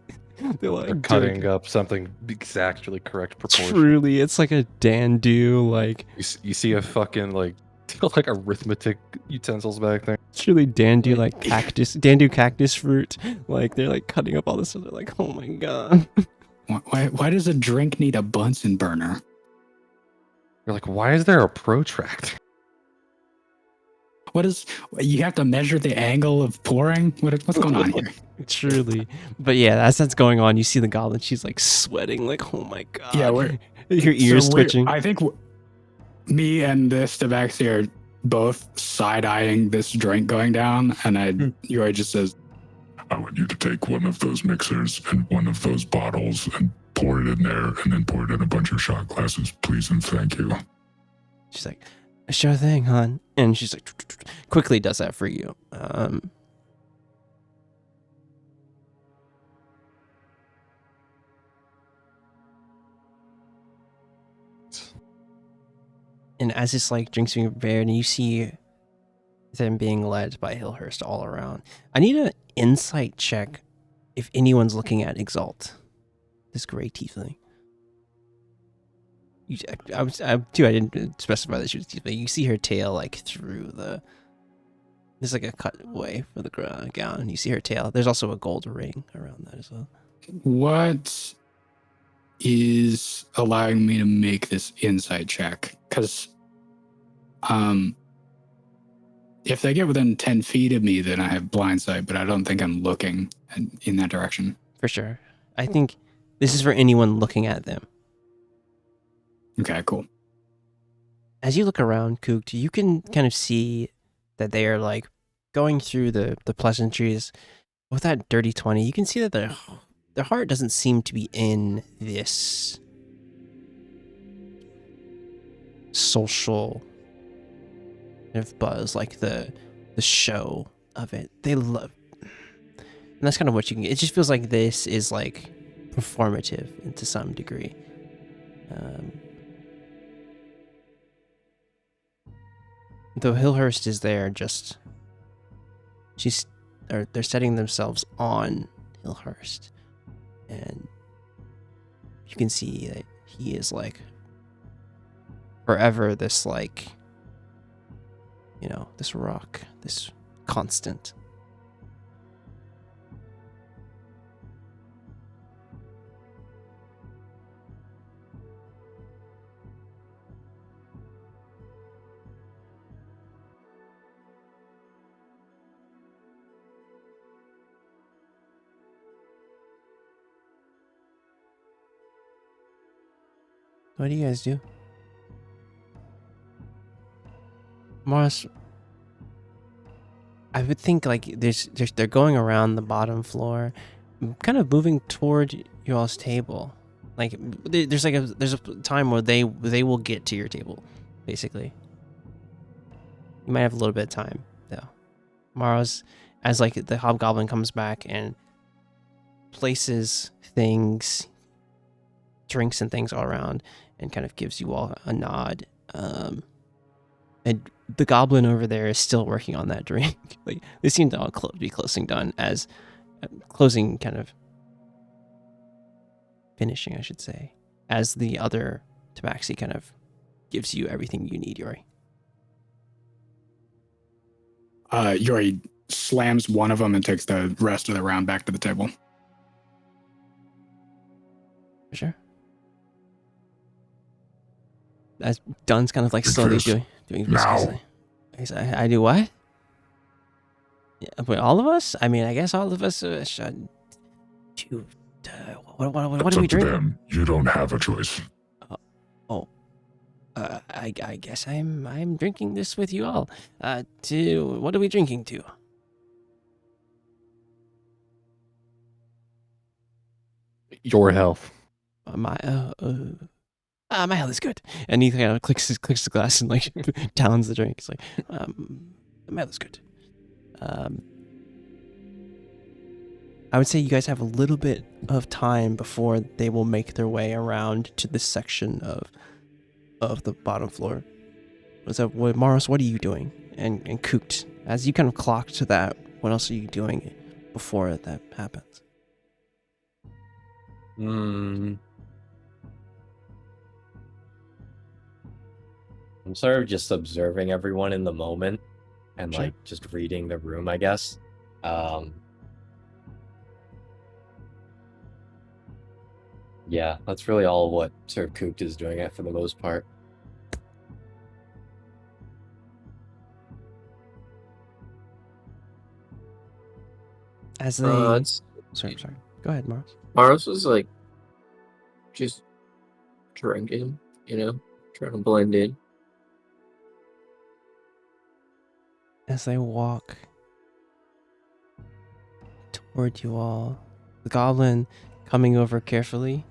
They're like They're cutting up something exactly correct proportion. Truly, it's like a dandu, like You see a fucking like arithmetic utensils back there. it's really dandu like dandu cactus fruit. Like they're like cutting up all this stuff. They're like, oh my god. Why does a drink need a Bunsen burner? You're like, why is there a protractor? You have to measure the angle of pouring? What's going on here? Truly. But yeah, as that's going on, you see the goblin. She's like sweating, like, oh my god. Yeah, your ears twitching. I think me and this Tabaxi are both side-eyeing this drink going down, and Yuri just says, I want you to take one of those mixers and one of those bottles and pour it in there and then pour it in a bunch of shot glasses, please and thank you. She's like, sure thing, hon. And she's like, quickly does that for you. And as this like drinks being prepared, and you see them being led by Hillhurst all around. I need an insight check if anyone's looking at Exalt, this gray tiefling. I didn't specify that she was tiefling. You see her tail like through there's like a cutaway for the gown, and you see her tail. There's also a gold ring around that as well. what is allowing me to make this insight check? Because if they get within 10 feet of me, then I have blind sight, but I don't think I'm looking in that direction. For sure. I think this is for anyone looking at them. Okay, cool. As you look around, Kooked, you can kind of see that they are like going through the pleasantries. With that dirty 20, you can see that their heart doesn't seem to be in this social kind of buzz, like the show of it. They love, and that's kind of what you can get. It just feels like this is like performative to some degree. Though Hillhurst is there, just they're setting themselves on Hillhurst, and you can see that he is like forever this like, you know, this rock, this constant. What do you guys do? Morris, I would think like they're going around the bottom floor, kind of moving toward you all's table. Like there's a time where they will get to your table, basically. You might have a little bit of time though. Morris, as like the hobgoblin comes back and places things, drinks and things all around, and kind of gives you all a nod. And the goblin over there is still working on that drink. Like they seem to all be closing done, as closing kind of finishing, I should say, as the other tabaxi kind of gives you everything you need, Yori. Yori slams one of them and takes the rest of the round back to the table. For sure. As Dunn's kind of like slowly doing now. I do what? Yeah, but all of us? I mean, I guess all of us should. What It's do we up to drink? them. You don't have a choice. I guess I'm drinking this with you all. What are we drinking to? Your health. My health is good. And he kind of clicks the glass and like downs the drink. It's like, my health is good. I would say you guys have a little bit of time before they will make their way around to this section of the bottom floor. Morris, what are you doing? And Koot, as you kind of clock to that, what else are you doing before that happens? I'm sort of just observing everyone in the moment and Sure. like just reading the room, I guess. Yeah, that's really all what sort of Kook is doing it for the most part. As they sorry. Go ahead, Morris. Mars was like just drinking, you know, trying to blend in. As they walk toward you all, the goblin coming over carefully.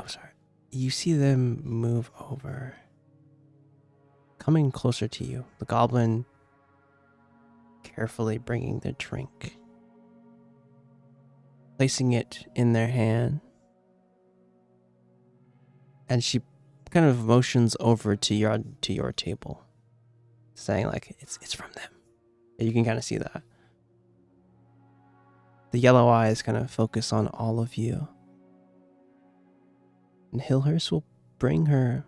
Sorry. You see them move over, coming closer to you. The goblin carefully bringing the drink, placing it in their hand, and she kind of motions over to your table, saying like it's from them. And you can kind of see that. The yellow eyes kind of focus on all of you. And Hillhurst will bring them,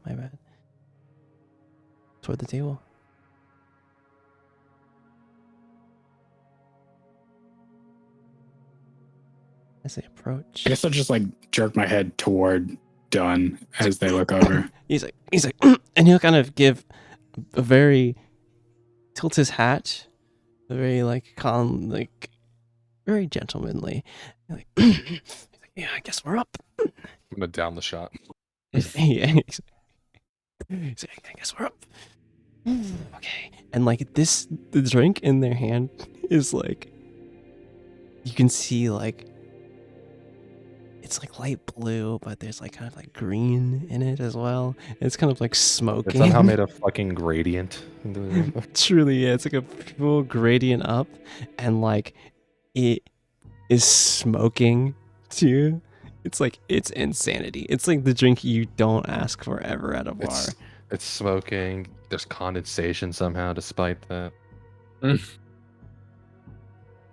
my bad, toward the table. As they approach. I guess I'll just like jerk my head toward done as they look over. He's like, and he'll kind of give a very tilt his hat, a very like calm, like very gentlemanly. He's like, yeah, I guess we're up. I'm gonna down the shot. Yeah, he's like, I guess we're up. Okay, and like the drink in their hand is like, you can see like, it's like light blue, but there's like kind of like green in it as well. It's kind of like smoking. It somehow made a fucking gradient. Truly, yeah, it's like a full gradient up, and like it is smoking too. It's like, it's insanity. It's like the drink you don't ask for ever at a bar. It's smoking. There's condensation somehow, despite that.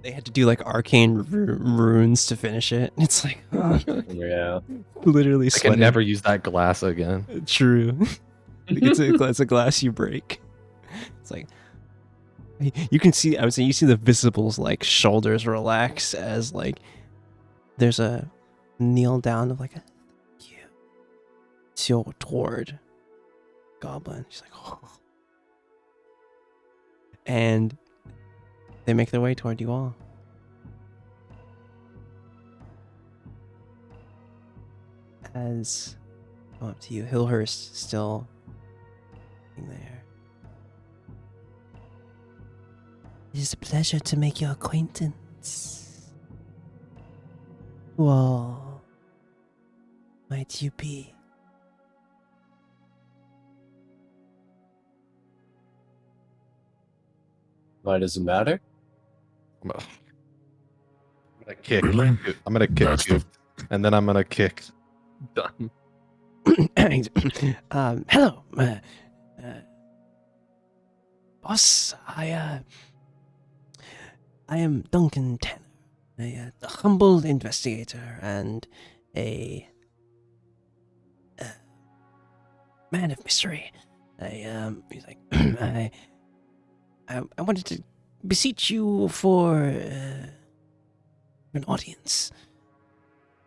They had to do like arcane runes to finish it. It's like, Yeah. literally I sweating. can never use that glass again. True. It's a glass you break. It's like, you can see, I would say you see the visibles like shoulders relax as like there's a kneel down of like a toward Goblin. She's like, oh. And they make their way toward you all. As up to you, Hillhurst still there. It is a pleasure to make your acquaintance. Who all might you be? Why does it matter? I'm gonna kick. Really? I'm gonna kick That's you, the- and then I'm gonna kick. Done. Hello, boss. I am Duncan Tanner, a humble investigator and a man of mystery. He's like, I wanted to beseech you for an audience.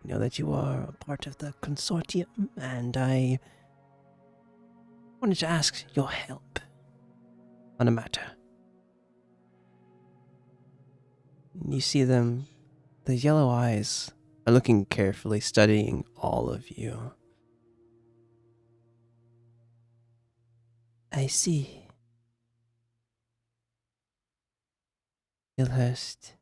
I know that you are a part of the consortium, and I wanted to ask your help on a matter. You see them, the yellow eyes are looking carefully, studying all of you. I see. Hillhurst.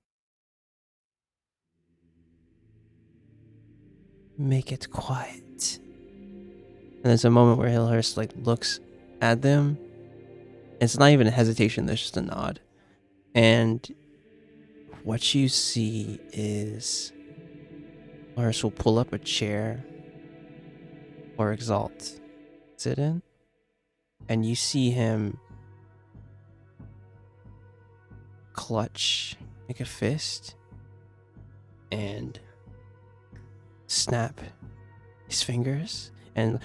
Make it quiet. And there's a moment where Hillhurst like looks at them. It's not even a hesitation, there's just a nod. And what you see is Hillhurst will pull up a chair for Exalt sit in. And you see him clutch like a fist and snap his fingers, and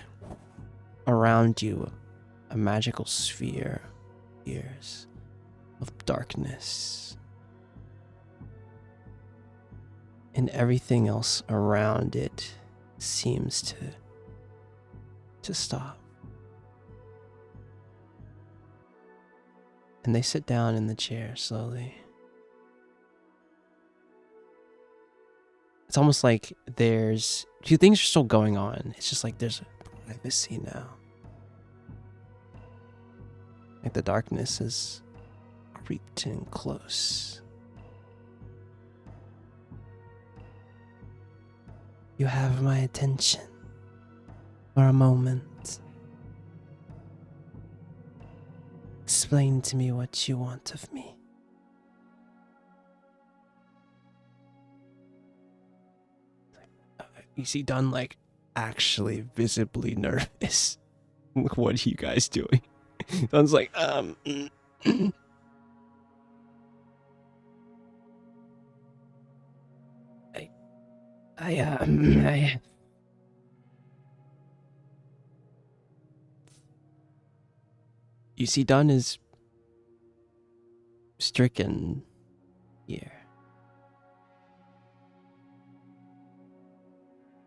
around you a magical sphere appears of darkness, and everything else around it seems to stop. And they sit down in the chair slowly. It's almost like there's two things are still going on. It's just like there's privacy now. Like the darkness is creeped in close. You have my attention for a moment. Explain to me what you want of me. You see Dunn like actually visibly nervous. What are you guys doing? Dunn's like, I You see Dunn is stricken here.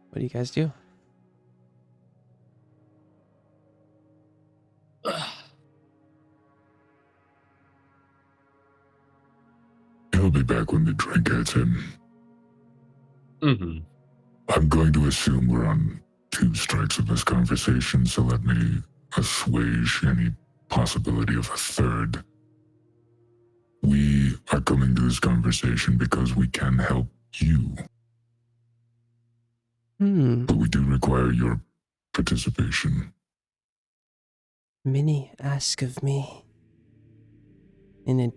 What do you guys do? back when the drink hits him. Mm-hmm. I'm going to assume we're on 2 strikes of this conversation, so let me assuage any possibility of a third. We are coming to this conversation because we can help you, but we do require your participation. Many ask of me, and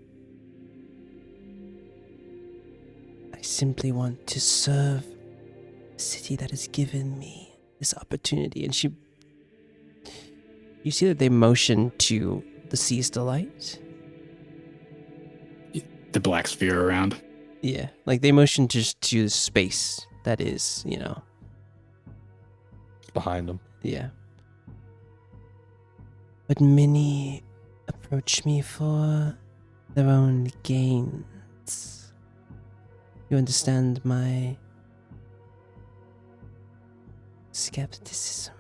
I simply want to serve the city that has given me this opportunity. And you see that they motion to the Sea's Delight. The black sphere around. Yeah, like they motion just to the space that is, Behind them. yeah. But many approach me for their own gains. You understand my skepticism?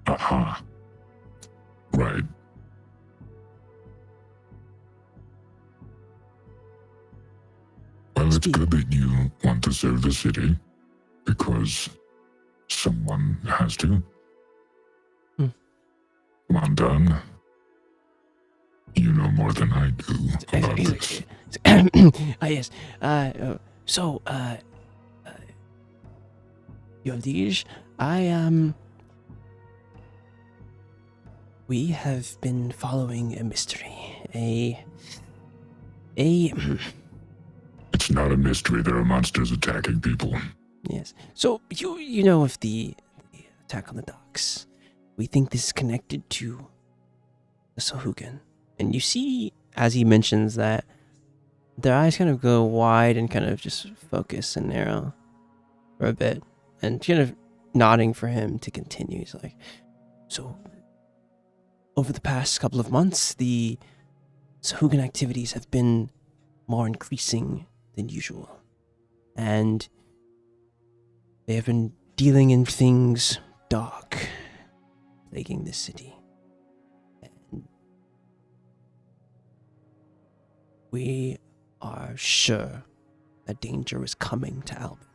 Aha. Right. Well, it's good that you want to serve the city, because someone has to. Come on, Don. You know more than I do about this. Yes. Your liege, we have been following a mystery. It's not a mystery. There are monsters attacking people. Yes. So you know of the attack on the docks. We think this is connected to the Sahugan. And you see, as he mentions that, their eyes kind of go wide and kind of just focus and narrow for a bit. And kind of nodding for him to continue. He's like, so, over the past couple of months, the Sahugan activities have been more increasing than usual. And they have been dealing in things dark, plaguing the city. And we are sure that danger is coming to Albion.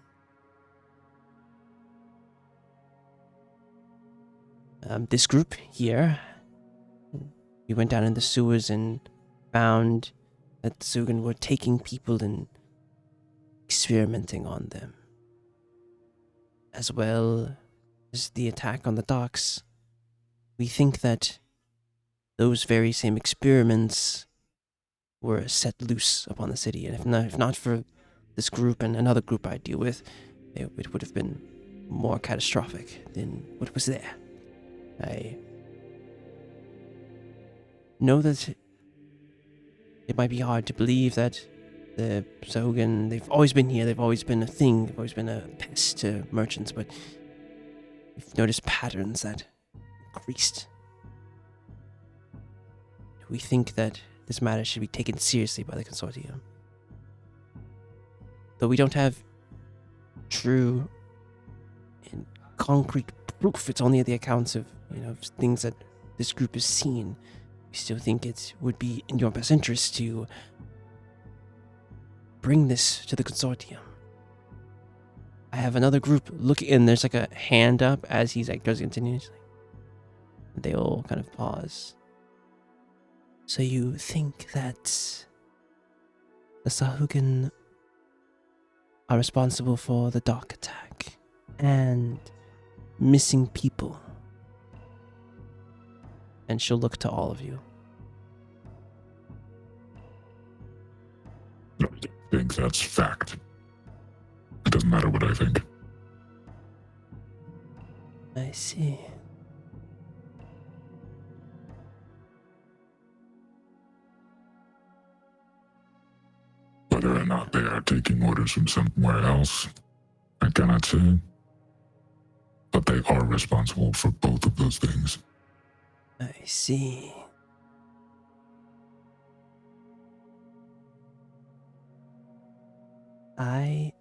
This group here, we went down in the sewers and found that the Sahugan were taking people and experimenting on them. As well as the attack on the docks, we think that those very same experiments were set loose upon the city. And if not for this group and another group I deal with, it would have been more catastrophic than what was there. I know that it might be hard to believe that the Sahugan, they've always been here, they've always been a thing, they've always been a pest to merchants, but we've noticed patterns that increased. We think that this matter should be taken seriously by the consortium. Though we don't have true and concrete proof, it's only the accounts of, things that this group has seen. We still think it would be in your best interest to bring this to the consortium. I have another group looking, and there's like a hand up as he's like goes continuously. They all kind of pause. So you think that the Sahugan are responsible for the dock attack and missing people? And she'll look to all of you. I think that's fact. It doesn't matter what I think. I see. Whether or not they are taking orders from somewhere else, I cannot say. But they are responsible for both of those things. I see. I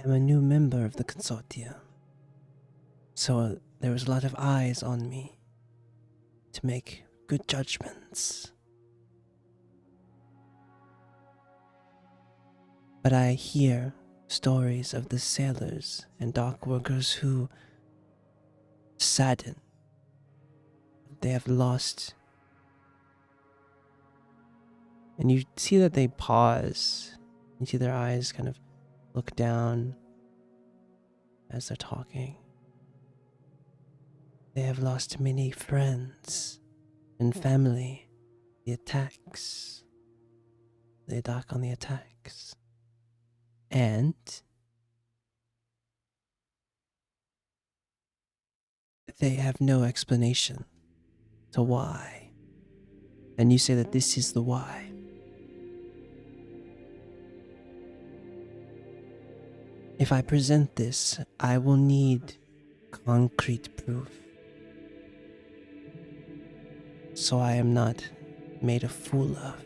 am a new member of the consortium, so there was a lot of eyes on me to make good judgments. But I hear stories of the sailors and dock workers who sadden. They have lost. And you see that they pause. You see their eyes kind of look down as they're talking. They have lost many friends and family. The attacks. The attack on the attacks. And they have no explanation to why. And you say that this is the why. If I present this, I will need concrete proof. So I am not made a fool of.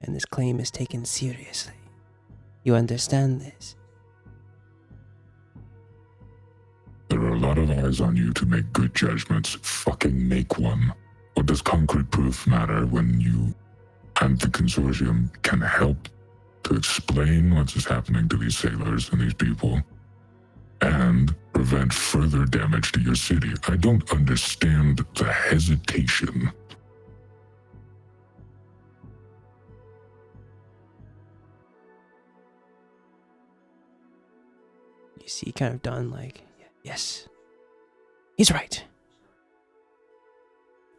And this claim is taken seriously. You understand this? There are a lot of eyes on you to make good judgments. Fucking make one. What does concrete proof matter when you and the consortium can help to explain what is happening to these sailors and these people and prevent further damage to your city? I don't understand the hesitation. You see kind of done like, yes, he's right.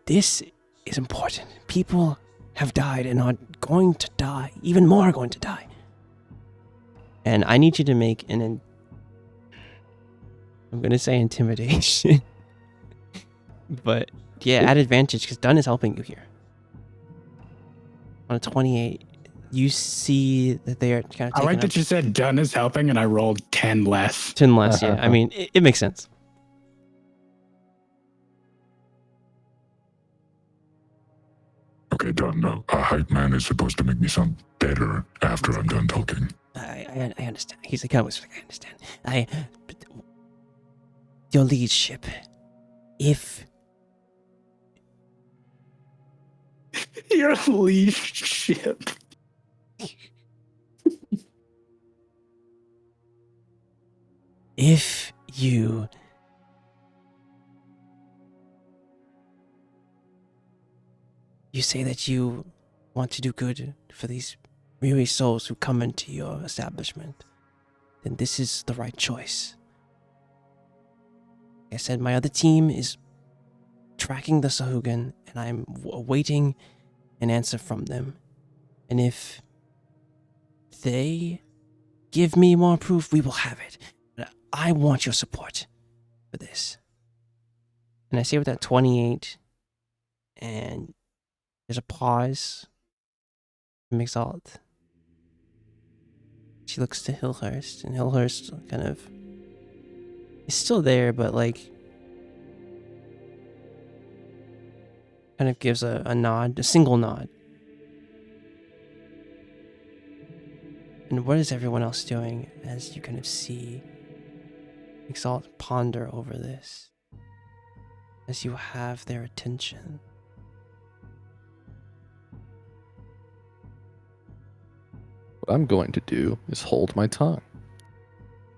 This is important. People have died and are going to die. Even more are going to die. And I need you to make I'm going to say intimidation. But yeah, at advantage because Dunn is helping you here. On a 28, you see that they are kind of I taking like that you said Dunn is helping and I rolled 10 less. 10 less, yeah. I mean, it makes sense. Okay, done. No, a hype man is supposed to make me sound better after I'm done talking. I understand. He's like, I understand. Your leadership, if Your leadership. if you say that you want to do good for these weary souls who come into your establishment, then this is the right choice. Like I said, my other team is tracking the Sahugan, and I'm awaiting an answer from them. And if they give me more proof, we will have it. But I want your support for this. And I say with that 28, and there's a pause from Exalt. She looks to Hillhurst, and Hillhurst kind of is still there, but like kind of gives a nod, a single nod. And what is everyone else doing as you kind of see Exalt ponder over this? As you have their attention. What I'm going to do is hold my tongue.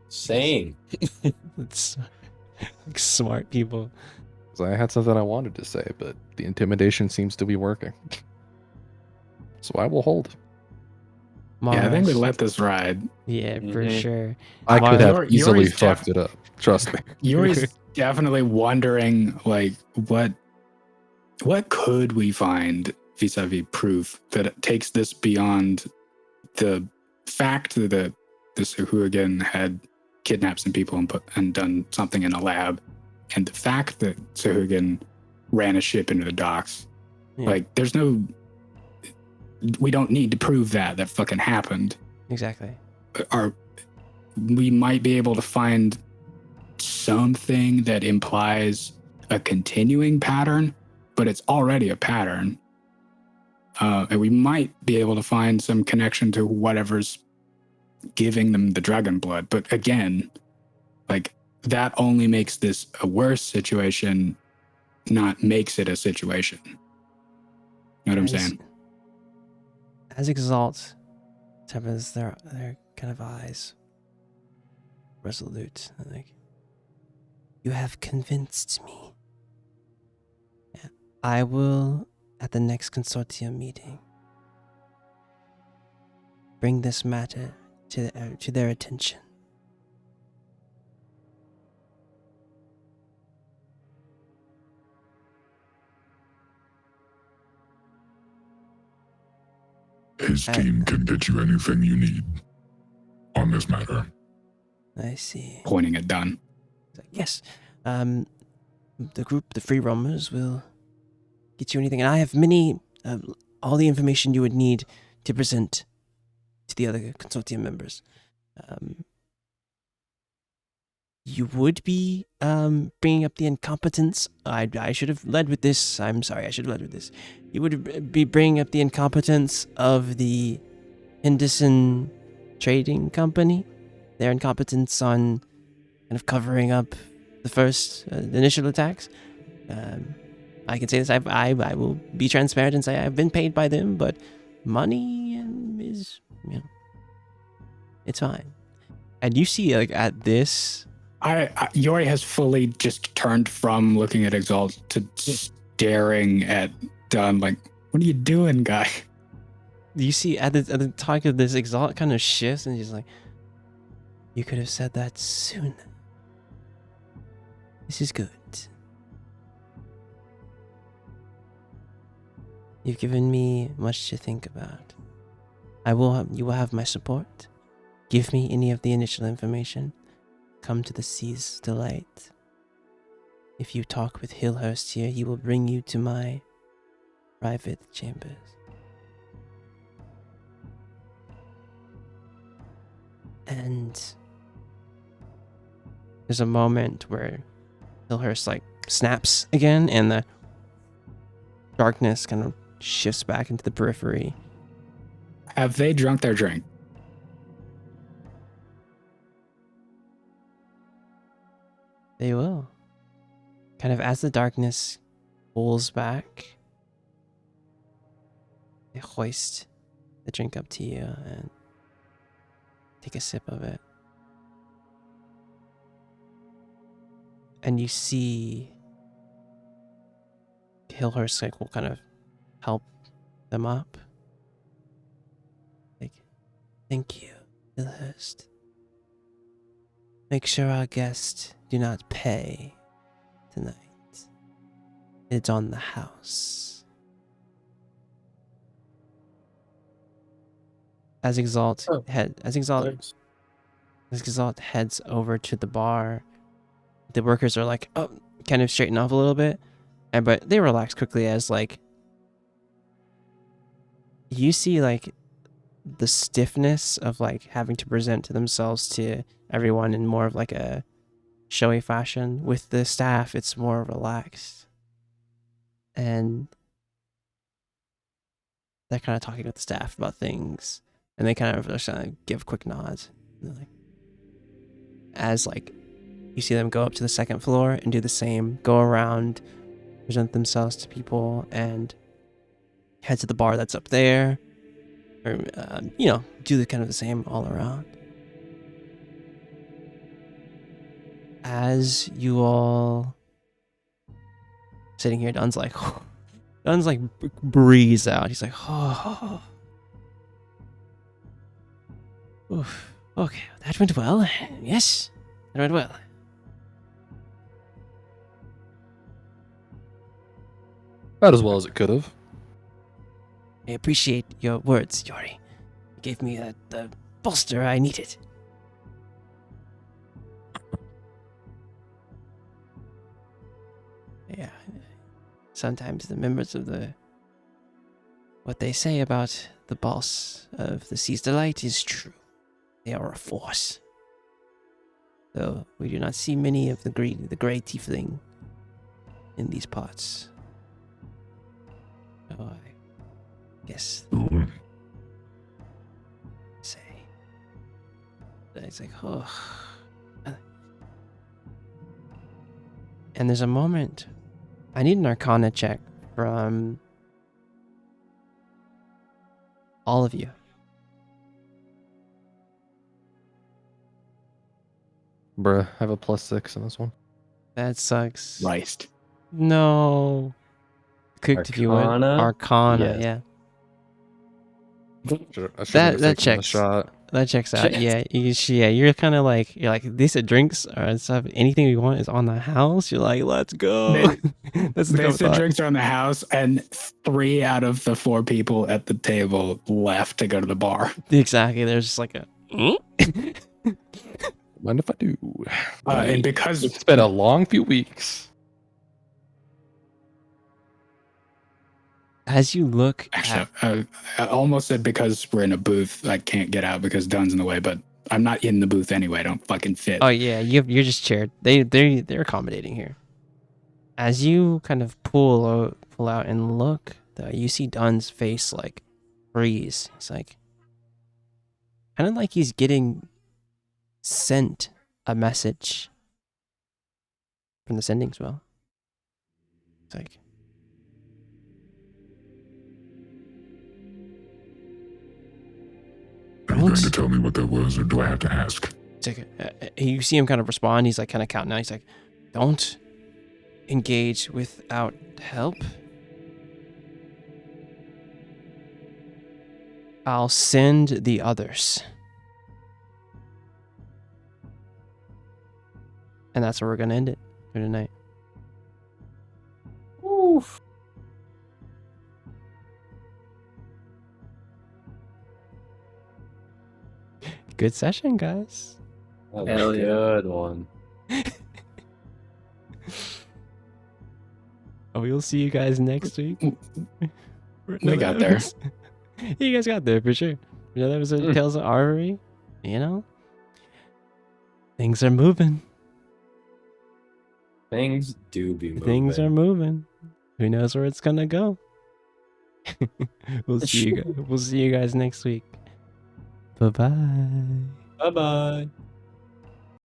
Same. It's like smart people. 'Cause I had something I wanted to say, but the intimidation seems to be working. So I will hold. Yeah, I think we Mars. let this ride. Yeah, for Mhm. sure. I could have Yori's easily def- fucked it up. Trust me. Yuri's definitely wondering, like, what could we find vis-a-vis proof that it takes this beyond the fact that the Sahuagin had kidnapped some people and done something in a lab, and the fact that Sahuagin ran a ship into the docks. Yeah. Like, we don't need to prove that fucking happened. Exactly. We might be able to find something that implies a continuing pattern, but it's already a pattern. And we might be able to find some connection to whatever's giving them the dragon blood. But again, like, that only makes this a worse situation, not makes it a situation. You know what I'm saying? As Exalt opens their kind of eyes, resolute, like, you have convinced me. I will, at the next consortium meeting, bring this matter to their attention. His team can get you anything you need on this matter. I see. Pointing at Dunn. Yes. The group, the free roamers, will get you anything. And I have many, all the information you would need to present to the other consortium members. You would be bringing up the incompetence. I should have led with this. I'm sorry, I should have led with this. You would be bringing up the incompetence of the Henderson Trading Company. Their incompetence on kind of covering up the first initial attacks. I can say this. I will be transparent and say I've been paid by them, but money is, it's fine. And you see, like, at this, Yori has fully just turned from looking at Exalt to staring at Dunn. Like, what are you doing, guy? you see at the talk of this, Exalt kind of shifts and he's like, "You could have said that sooner. This is good. You've given me much to think about. You will have my support. Give me any of the initial information. Come to the Sea's Delight. If you talk with Hillhurst here, he will bring you to my private chambers." And there's a moment where Hillhurst like snaps again, and the darkness kind of shifts back into the periphery. Have they drunk their drink? They will. Kind of as the darkness pulls back, they hoist the drink up to you and take a sip of it. And you see Hillhurst like will kind of help them up. Like, thank you, Hillhurst. Make sure our guests do not pay tonight. It's on the house. As Exalt Thanks. heads over to the bar, the workers are like, oh, kind of straighten off a little bit, but they relax quickly as like you see like the stiffness of like having to present to themselves to everyone in more of like a showy fashion. With the staff, it's more relaxed, and they're kind of talking with the staff about things, and they kind of just give quick nods. Like, as like you see them go up to the second floor and do the same, go around, present themselves to people, and head to the bar that's up there, or do the kind of the same all around. As you all sitting here, Dunn's like breathes out. He's like, oh. Oof. Okay, that went well. Yes, that went well. About as well as it could have. I appreciate your words, Yori. You gave me the bolster I needed. Yeah. Sometimes the members of what they say about the boss of the Sea's Delight is true. They are a force. Though we do not see many of the gray tiefling in these parts. Oh, I guess say. It's like, oh. And there's a moment. I need an Arcana check from All of you. Bruh, I have a +6 in this one. That sucks. Christ. No. Cooked if you would. Arcana? Arcana, Yes. yeah. I should have That taken the checks. shot. That checks out. Yeah, you're kind of like, these are drinks or stuff. Anything we want is on the house. You're like, let's go. That's the They kind of said thought. drinks are in the house, and 3 out of the 4 people at the table left to go to the bar. Exactly. There's just like a. Mind if I do? And because It's been a long few weeks. As you look actually, at, I almost said because we're in a booth, I can't get out because Dunn's in the way. But I'm not in the booth anyway. I don't fucking fit. oh yeah, you're just chaired. They're accommodating here. As you kind of pull out and look, you see Dunn's face like freeze. He's like, kind of like he's getting sent a message from the sending spell. It's like, Are you going to tell me what that was, or do I have to ask? it's like you see him kind of respond. He's like kind of counting out. He's like, don't engage without help. I'll send the others. And that's where we're going to end it for tonight. Oof. Good session, guys. That was Hell a yeah. good one. We'll see you guys next week. We got there. You guys got there for sure. Another episode of Tales of Arvyre. You know, things are moving. Things do be moving. Things are moving. Who knows where it's gonna go? We'll see you guys next week. Bye bye. Bye-bye.